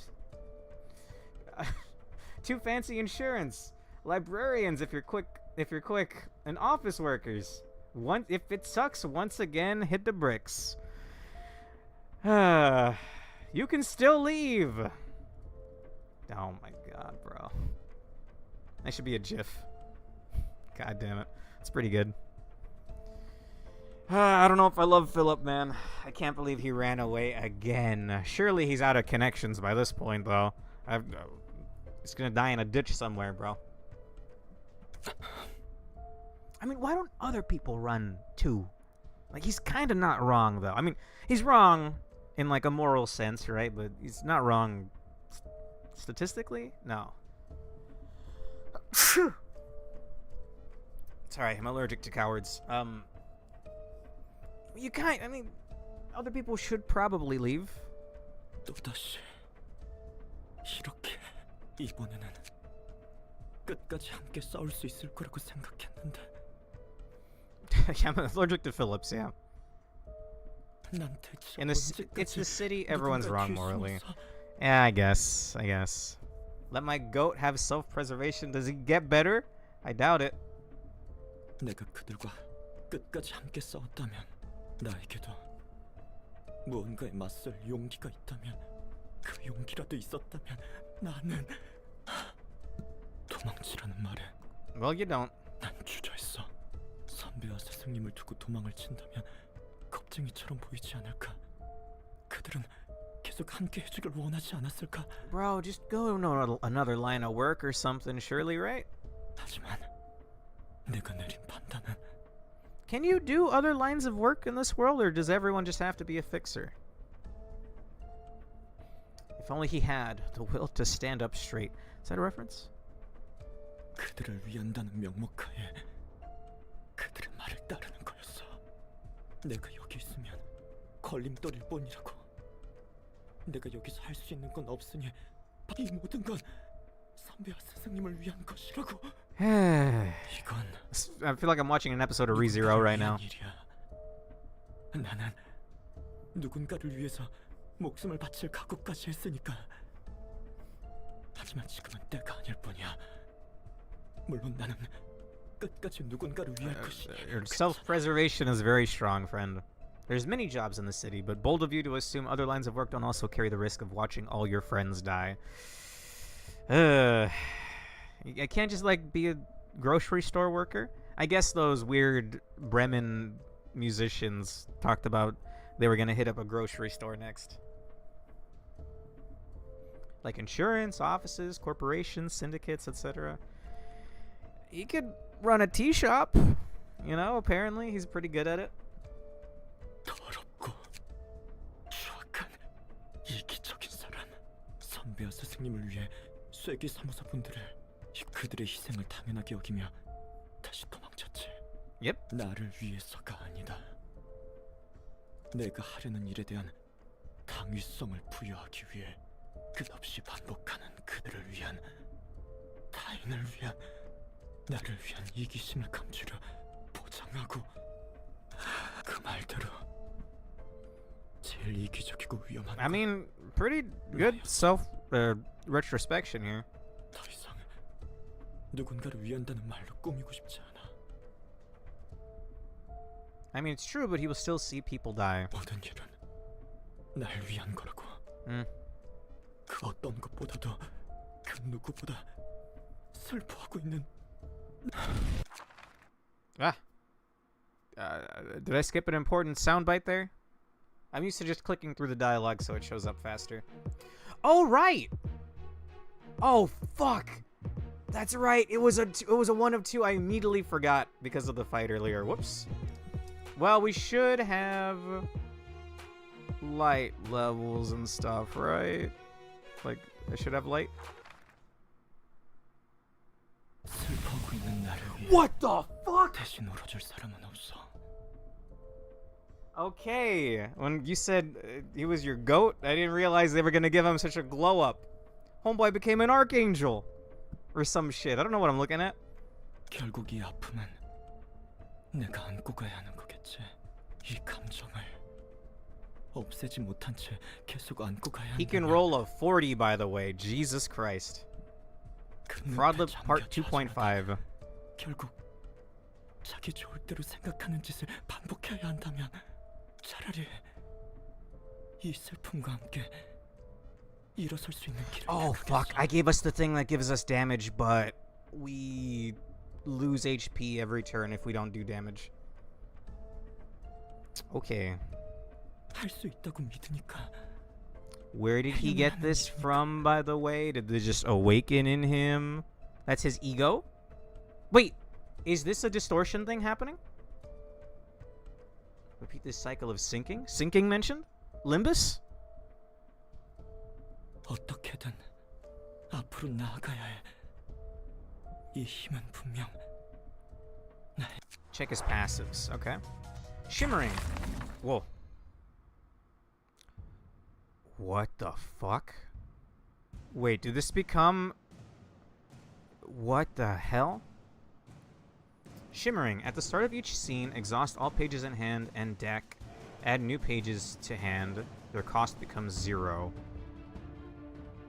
Speaker 2: Too fancy insurance. Librarians if you're quick, and office workers. If it sucks once again, hit the bricks. You can still leave. Oh my god, bro. That should be a GIF. God damn it. It's pretty good. I don't know if I love Philip, man. I can't believe he ran away again. Surely he's out of connections by this point, though. He's gonna die in a ditch somewhere, bro. I mean, why don't other people run too? Like, he's kind of not wrong, though. I mean, he's wrong in, like, a moral sense, right? But he's not wrong statistically? No. Sorry, I'm allergic to cowards. You can't, I mean, other people should probably leave.
Speaker 12: 또다시 이렇게 이번에는 끝까지 함께 싸울 수 있을 거라고 생각했는데
Speaker 2: Yeah, I'm allergic to Phillips, yeah.
Speaker 12: 난 대체
Speaker 2: It's the city, everyone's
Speaker 12: 누군가
Speaker 2: wrong
Speaker 12: 뒤에
Speaker 2: morally.
Speaker 12: 숨어서
Speaker 2: Yeah, I guess. Let my goat have self-preservation. Does he get better? I doubt it.
Speaker 12: 내가 그들과 끝까지 함께 싸웠다면 나에게도 무언가에 맞설 용기가 있다면 그 용기라도 있었다면 나는 도망치라는 말에
Speaker 2: Well, you don't.
Speaker 12: 난 주저했어. 선배와 스승님을 두고 도망을 친다면 겁쟁이처럼 보이지 않을까? 그들은 계속 함께 해주길 원하지 않았을까?
Speaker 2: Bro, just go to another line of work or something, surely, right?
Speaker 12: 하지만 내가 내린 판단은
Speaker 2: Can you do other lines of work in this world, or does everyone just have to be a fixer? If only he had the will to stand up straight. Is that a reference?
Speaker 12: 그들을 위한다는 명목하에 그들의 말을 따르는 거였어. 내가 여기 있으면 걸림돌일 뿐이라고. 내가 여기서 할 수 있는 건 없으니 이 모든 건 선배와 스승님을 위한 것이라고. 이건
Speaker 2: I feel like I'm watching an episode of ReZero right now.
Speaker 12: 일이야. 나는 누군가를 위해서 목숨을 바칠 각오까지 했으니까. 하지만 지금은 때가 아닐 뿐이야. 물론 나는 끝까지 누군가를 위할 것이.
Speaker 2: Your self-preservation is very strong, friend. There's many jobs in the city, but bold of you to assume other lines of work don't also carry the risk of watching all your friends die. I can't just, like, be a grocery store worker. I guess those weird Bremen musicians talked about they were gonna hit up a grocery store next. Like insurance, offices, corporations, syndicates, etc. He could run a tea shop. You know, apparently he's pretty good at it.
Speaker 12: 더럽고 추악한 이기적인 사람. 선배와 스승님을 위해 쇠기 사무소 분들을 그들의 희생을 당연하게 여기며 다시 도망쳤지.
Speaker 2: Yep.
Speaker 12: 나를 위해서가 아니다. 내가 하려는 일에 대한 당위성을 부여하기 위해 끝없이 반복하는 그들을 위한 타인을 위한 나를 위한 이기심을 감추려 보장하고 그 말대로 제일 이기적이고 위험한
Speaker 2: I mean, pretty good self retrospection here.
Speaker 12: 더 이상 누군가를 위한다는 말로 꾸미고 싶지 않아.
Speaker 2: I mean, it's true, but he will still see people die.
Speaker 12: 모든 일은 날 위한 거라고. 그 어떤 것보다도 그 누구보다 슬퍼하고 있는.
Speaker 2: Did I skip an important soundbite there? I'm used to just clicking through the dialogue so it shows up faster. Oh, right! Oh, fuck! That's right, it was a one of two. I immediately forgot because of the fight earlier. Whoops. Well, we should have light levels and stuff, right? Like, I should have light.
Speaker 12: 슬퍼하고 있는 나를 위해
Speaker 2: What the fuck?
Speaker 12: 대신 울어줄 사람은 없어.
Speaker 2: Okay, when you said he was your goat, I didn't realize they were gonna give him such a glow up. Homeboy became an archangel. Or some shit. I don't know what I'm looking at.
Speaker 12: 결국 이 아픔은 내가 안고 가야 하는 거겠지. 이 감정을 없애지 못한 채 계속 안고 가야
Speaker 2: He can roll a 40, by the way. Jesus Christ. Fraudlip Part 2.5.
Speaker 12: 결국 자기 좋을 대로 생각하는 짓을 반복해야 한다면 차라리 이 슬픔과 함께 일어설 수 있는 길을
Speaker 2: Oh, fuck. I gave us the thing that gives us damage, but we lose HP every turn if we don't do damage. Okay.
Speaker 12: 할 수 있다고 믿으니까.
Speaker 2: Where did he get this from, by the way? Did they just awaken in him? That's his ego? Wait, Is this a distortion thing happening? Repeat this cycle of sinking? Sinking mentioned? Limbus?
Speaker 12: 어떻게든 앞으로 나아가야 해. 이 힘은 분명
Speaker 2: Check his passives. Okay. Shimmering. Whoa. What the fuck? Wait, did this become... What the hell? Shimmering. At the start of each scene, exhaust all pages in hand and deck. Add new pages to hand. Their cost becomes 0.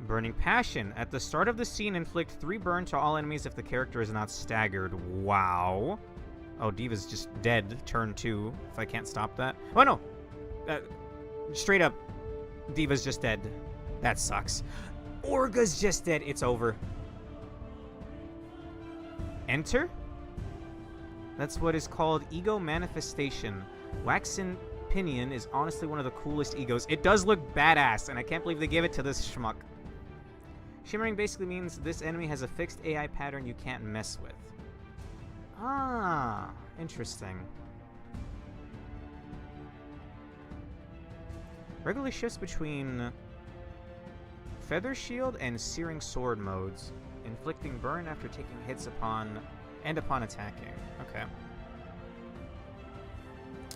Speaker 2: Burning Passion. At the start of the scene, inflict 3 burn to all enemies if the character is not staggered. Wow. Oh, Diva's just dead. Turn 2. If I can't stop that. Oh, no! Straight up, Diva's just dead. That sucks. Orga's just dead. It's over. Enter? That's what is called Ego Manifestation. Waxen Pinion is honestly one of the coolest egos. It does look badass, and I can't believe they gave it to this schmuck. Shimmering basically means this enemy has a fixed AI pattern you can't mess with. Ah, interesting. Regularly shifts between Feather Shield and Searing Sword modes, inflicting burn after taking hits upon attacking. Okay.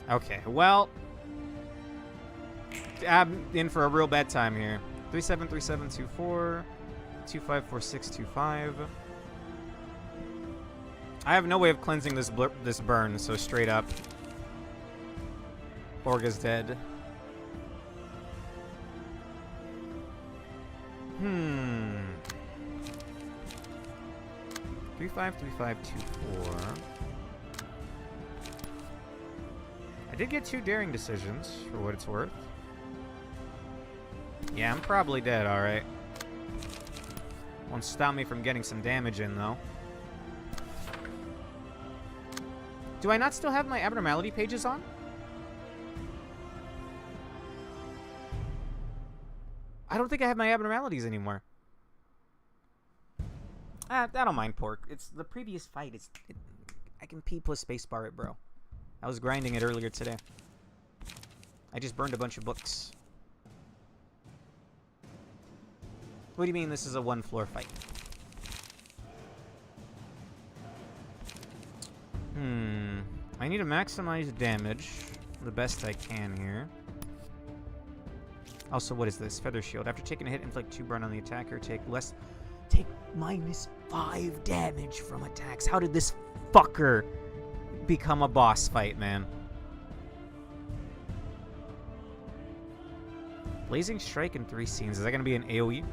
Speaker 2: Okay, well, I'm in for a real bad time here. 373724, 254625. I have no way of cleansing this burn, so straight up, Orga's dead. 353524. I did get 2 daring decisions, for what it's worth. Yeah, I'm probably dead, alright. Won't stop me from getting some damage in, though. Do I not still have my abnormality pages on? I don't think I have my abnormalities anymore. I don't mind pork. It's the previous fight. I can P plus spacebar it, bro. I was grinding it earlier today. I just burned a bunch of books. What do you mean this is a 1-floor fight? I need to maximize damage the best I can here. Also, what is this? Feather Shield. After taking a hit, inflict 2 burn on the attacker. Take -5 damage from attacks. How did this fucker become a boss fight, man? Blazing Strike in 3 scenes. Is that going to be an AoE?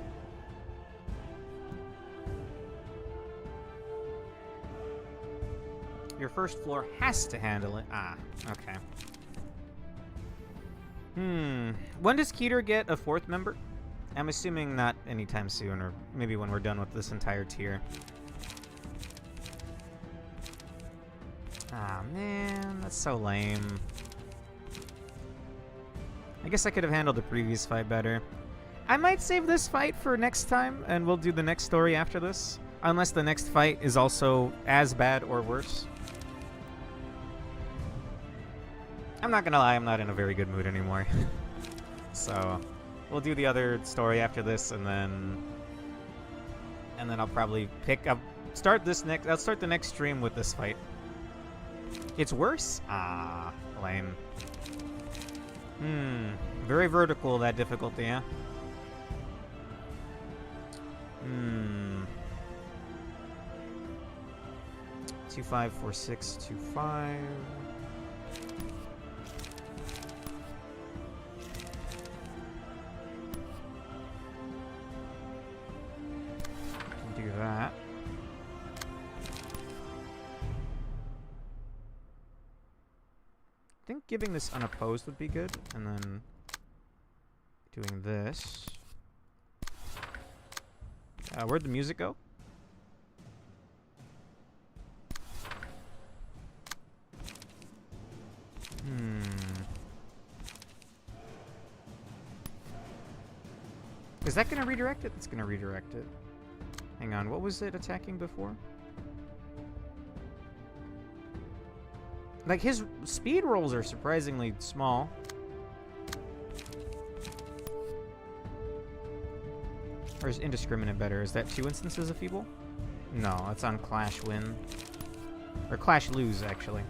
Speaker 2: Your first floor has to handle it. Ah, okay. When does Keter get a 4th member? I'm assuming not anytime soon, or maybe when we're done with this entire tier. Ah, man, that's so lame. I guess I could have handled the previous fight better. I might save this fight for next time, and we'll do the next story after this. Unless the next fight is also as bad or worse. I'm not gonna lie, I'm not in a very good mood anymore. So, we'll do the other story after this, and then I'll probably pick up, I'll start the next stream with this fight. It's worse? Ah, lame. Very vertical, that difficulty, yeah? 254625. Do that. I think giving this unopposed would be good, and then doing this. Where'd the music go? Is that gonna redirect it? It's gonna redirect it. Hang on, what was it attacking before? Like, his speed rolls are surprisingly small. Or is Indiscriminate better? Is that 2 instances of Feeble? No, it's on Clash Win. Or Clash Lose, actually.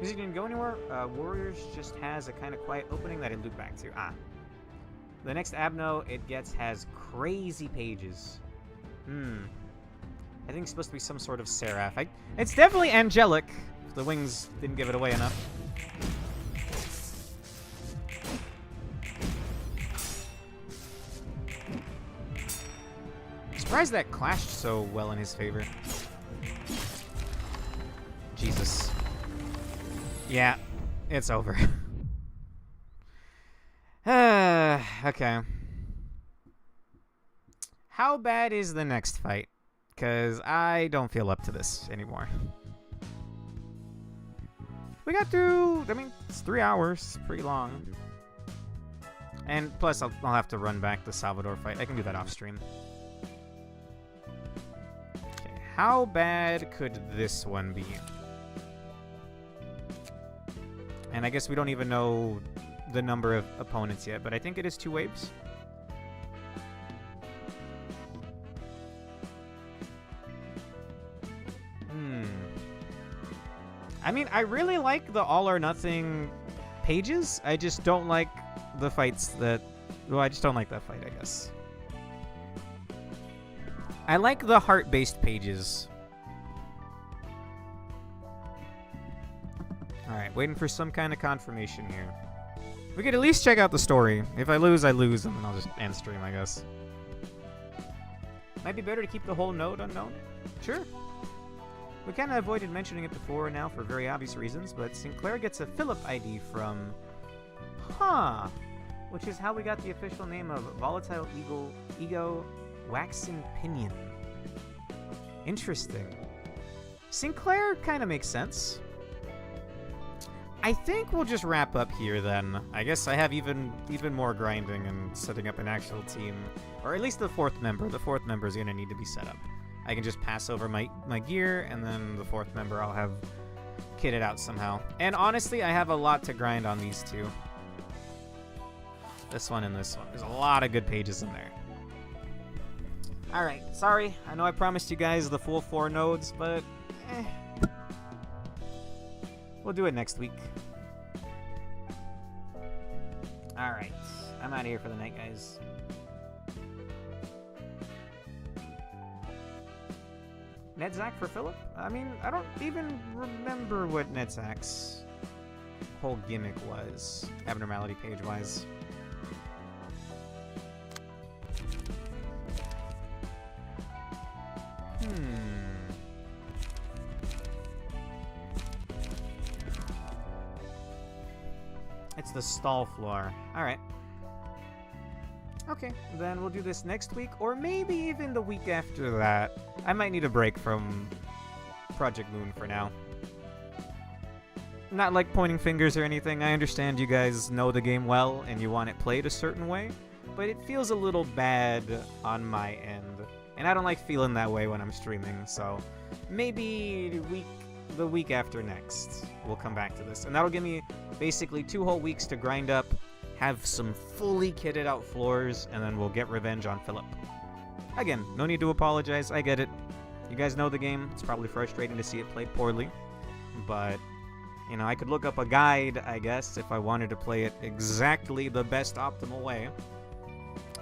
Speaker 2: Is he gonna go anywhere? Warriors just has a kind of quiet opening that I loop back to. Ah. The next Abno it gets has crazy pages. I think it's supposed to be some sort of Seraph. It's definitely angelic. The wings didn't give it away enough. Surprised that clashed so well in his favor. Jesus. Yeah, it's over. Okay. How bad is the next fight? Because I don't feel up to this anymore. We got through, I mean, it's 3 hours. Pretty long. And plus, I'll have to run back the Salvador fight. I can do that off stream. Okay, how bad could this one be? And I guess we don't even know the number of opponents yet, but I think it is 2 waves. I mean, I really like the all or nothing pages. I just don't like the fights that... Well, I just don't like that fight, I guess. I like the heart-based pages. Alright, waiting for some kind of confirmation here. We could at least check out the story. If I lose, I lose, and then I'll just end stream, I guess. Might be better to keep the whole node unknown? Sure. We kind of avoided mentioning it before now for very obvious reasons, but Sinclair gets a Philip ID from... Which is how we got the official name of Volatile Ego Waxen Pinion. Interesting. Sinclair kind of makes sense. I think we'll just wrap up here then. I guess I have even more grinding and setting up an actual team. Or at least the 4th member. The 4th member is going to need to be set up. I can just pass over my gear, and then the 4th member I'll have kitted out somehow. And honestly, I have a lot to grind on these 2. This one and this one. There's a lot of good pages in there. Alright, sorry. I know I promised you guys the full 4 nodes, but... We'll do it next week. Alright. I'm out of here for the night, guys. Nedzak for Philip? I mean, I don't even remember what Nedzak's whole gimmick was, abnormality page-wise. It's the stall floor. Alright. Okay, then we'll do this next week, or maybe even the week after that. I might need a break from Project Moon for now. Not like pointing fingers or anything. I understand you guys know the game well and you want it played a certain way, but it feels a little bad on my end. And I don't like feeling that way when I'm streaming, so maybe the week after next we'll come back to this. And that'll give me basically 2 whole weeks to grind up, have some fully kitted out floors, and then we'll get revenge on Philip. Again, no need to apologize. I get it. You guys know the game. It's probably frustrating to see it played poorly. But, you know, I could look up a guide, I guess, if I wanted to play it exactly the best optimal way.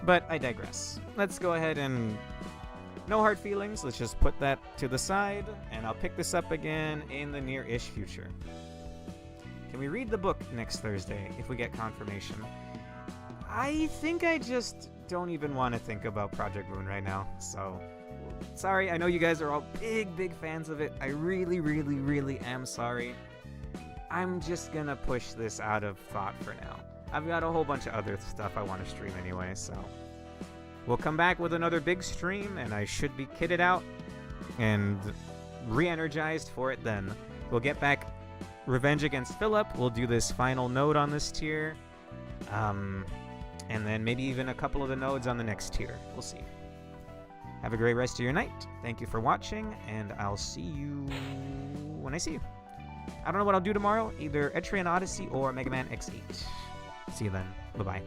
Speaker 2: But I digress. Let's go ahead and... No hard feelings. Let's just put that to the side, and I'll pick this up again in the near-ish future. Can we read the book next Thursday if we get confirmation? I think I just don't even want to think about Project Moon right now, so sorry. I know you guys are all big fans of it. I really am sorry. I'm just gonna push this out of thought for now. I've got a whole bunch of other stuff I want to stream anyway, so we'll come back with another big stream, and I should be kitted out and re-energized for it then. We'll get back Revenge against Philip. We'll do this final node on this tier. And then maybe even a couple of the nodes on the next tier. We'll see. Have a great rest of your night. Thank you for watching, and I'll see you when I see you. I don't know what I'll do tomorrow, either Etrian Odyssey or Mega Man X8. See you then. Bye-bye.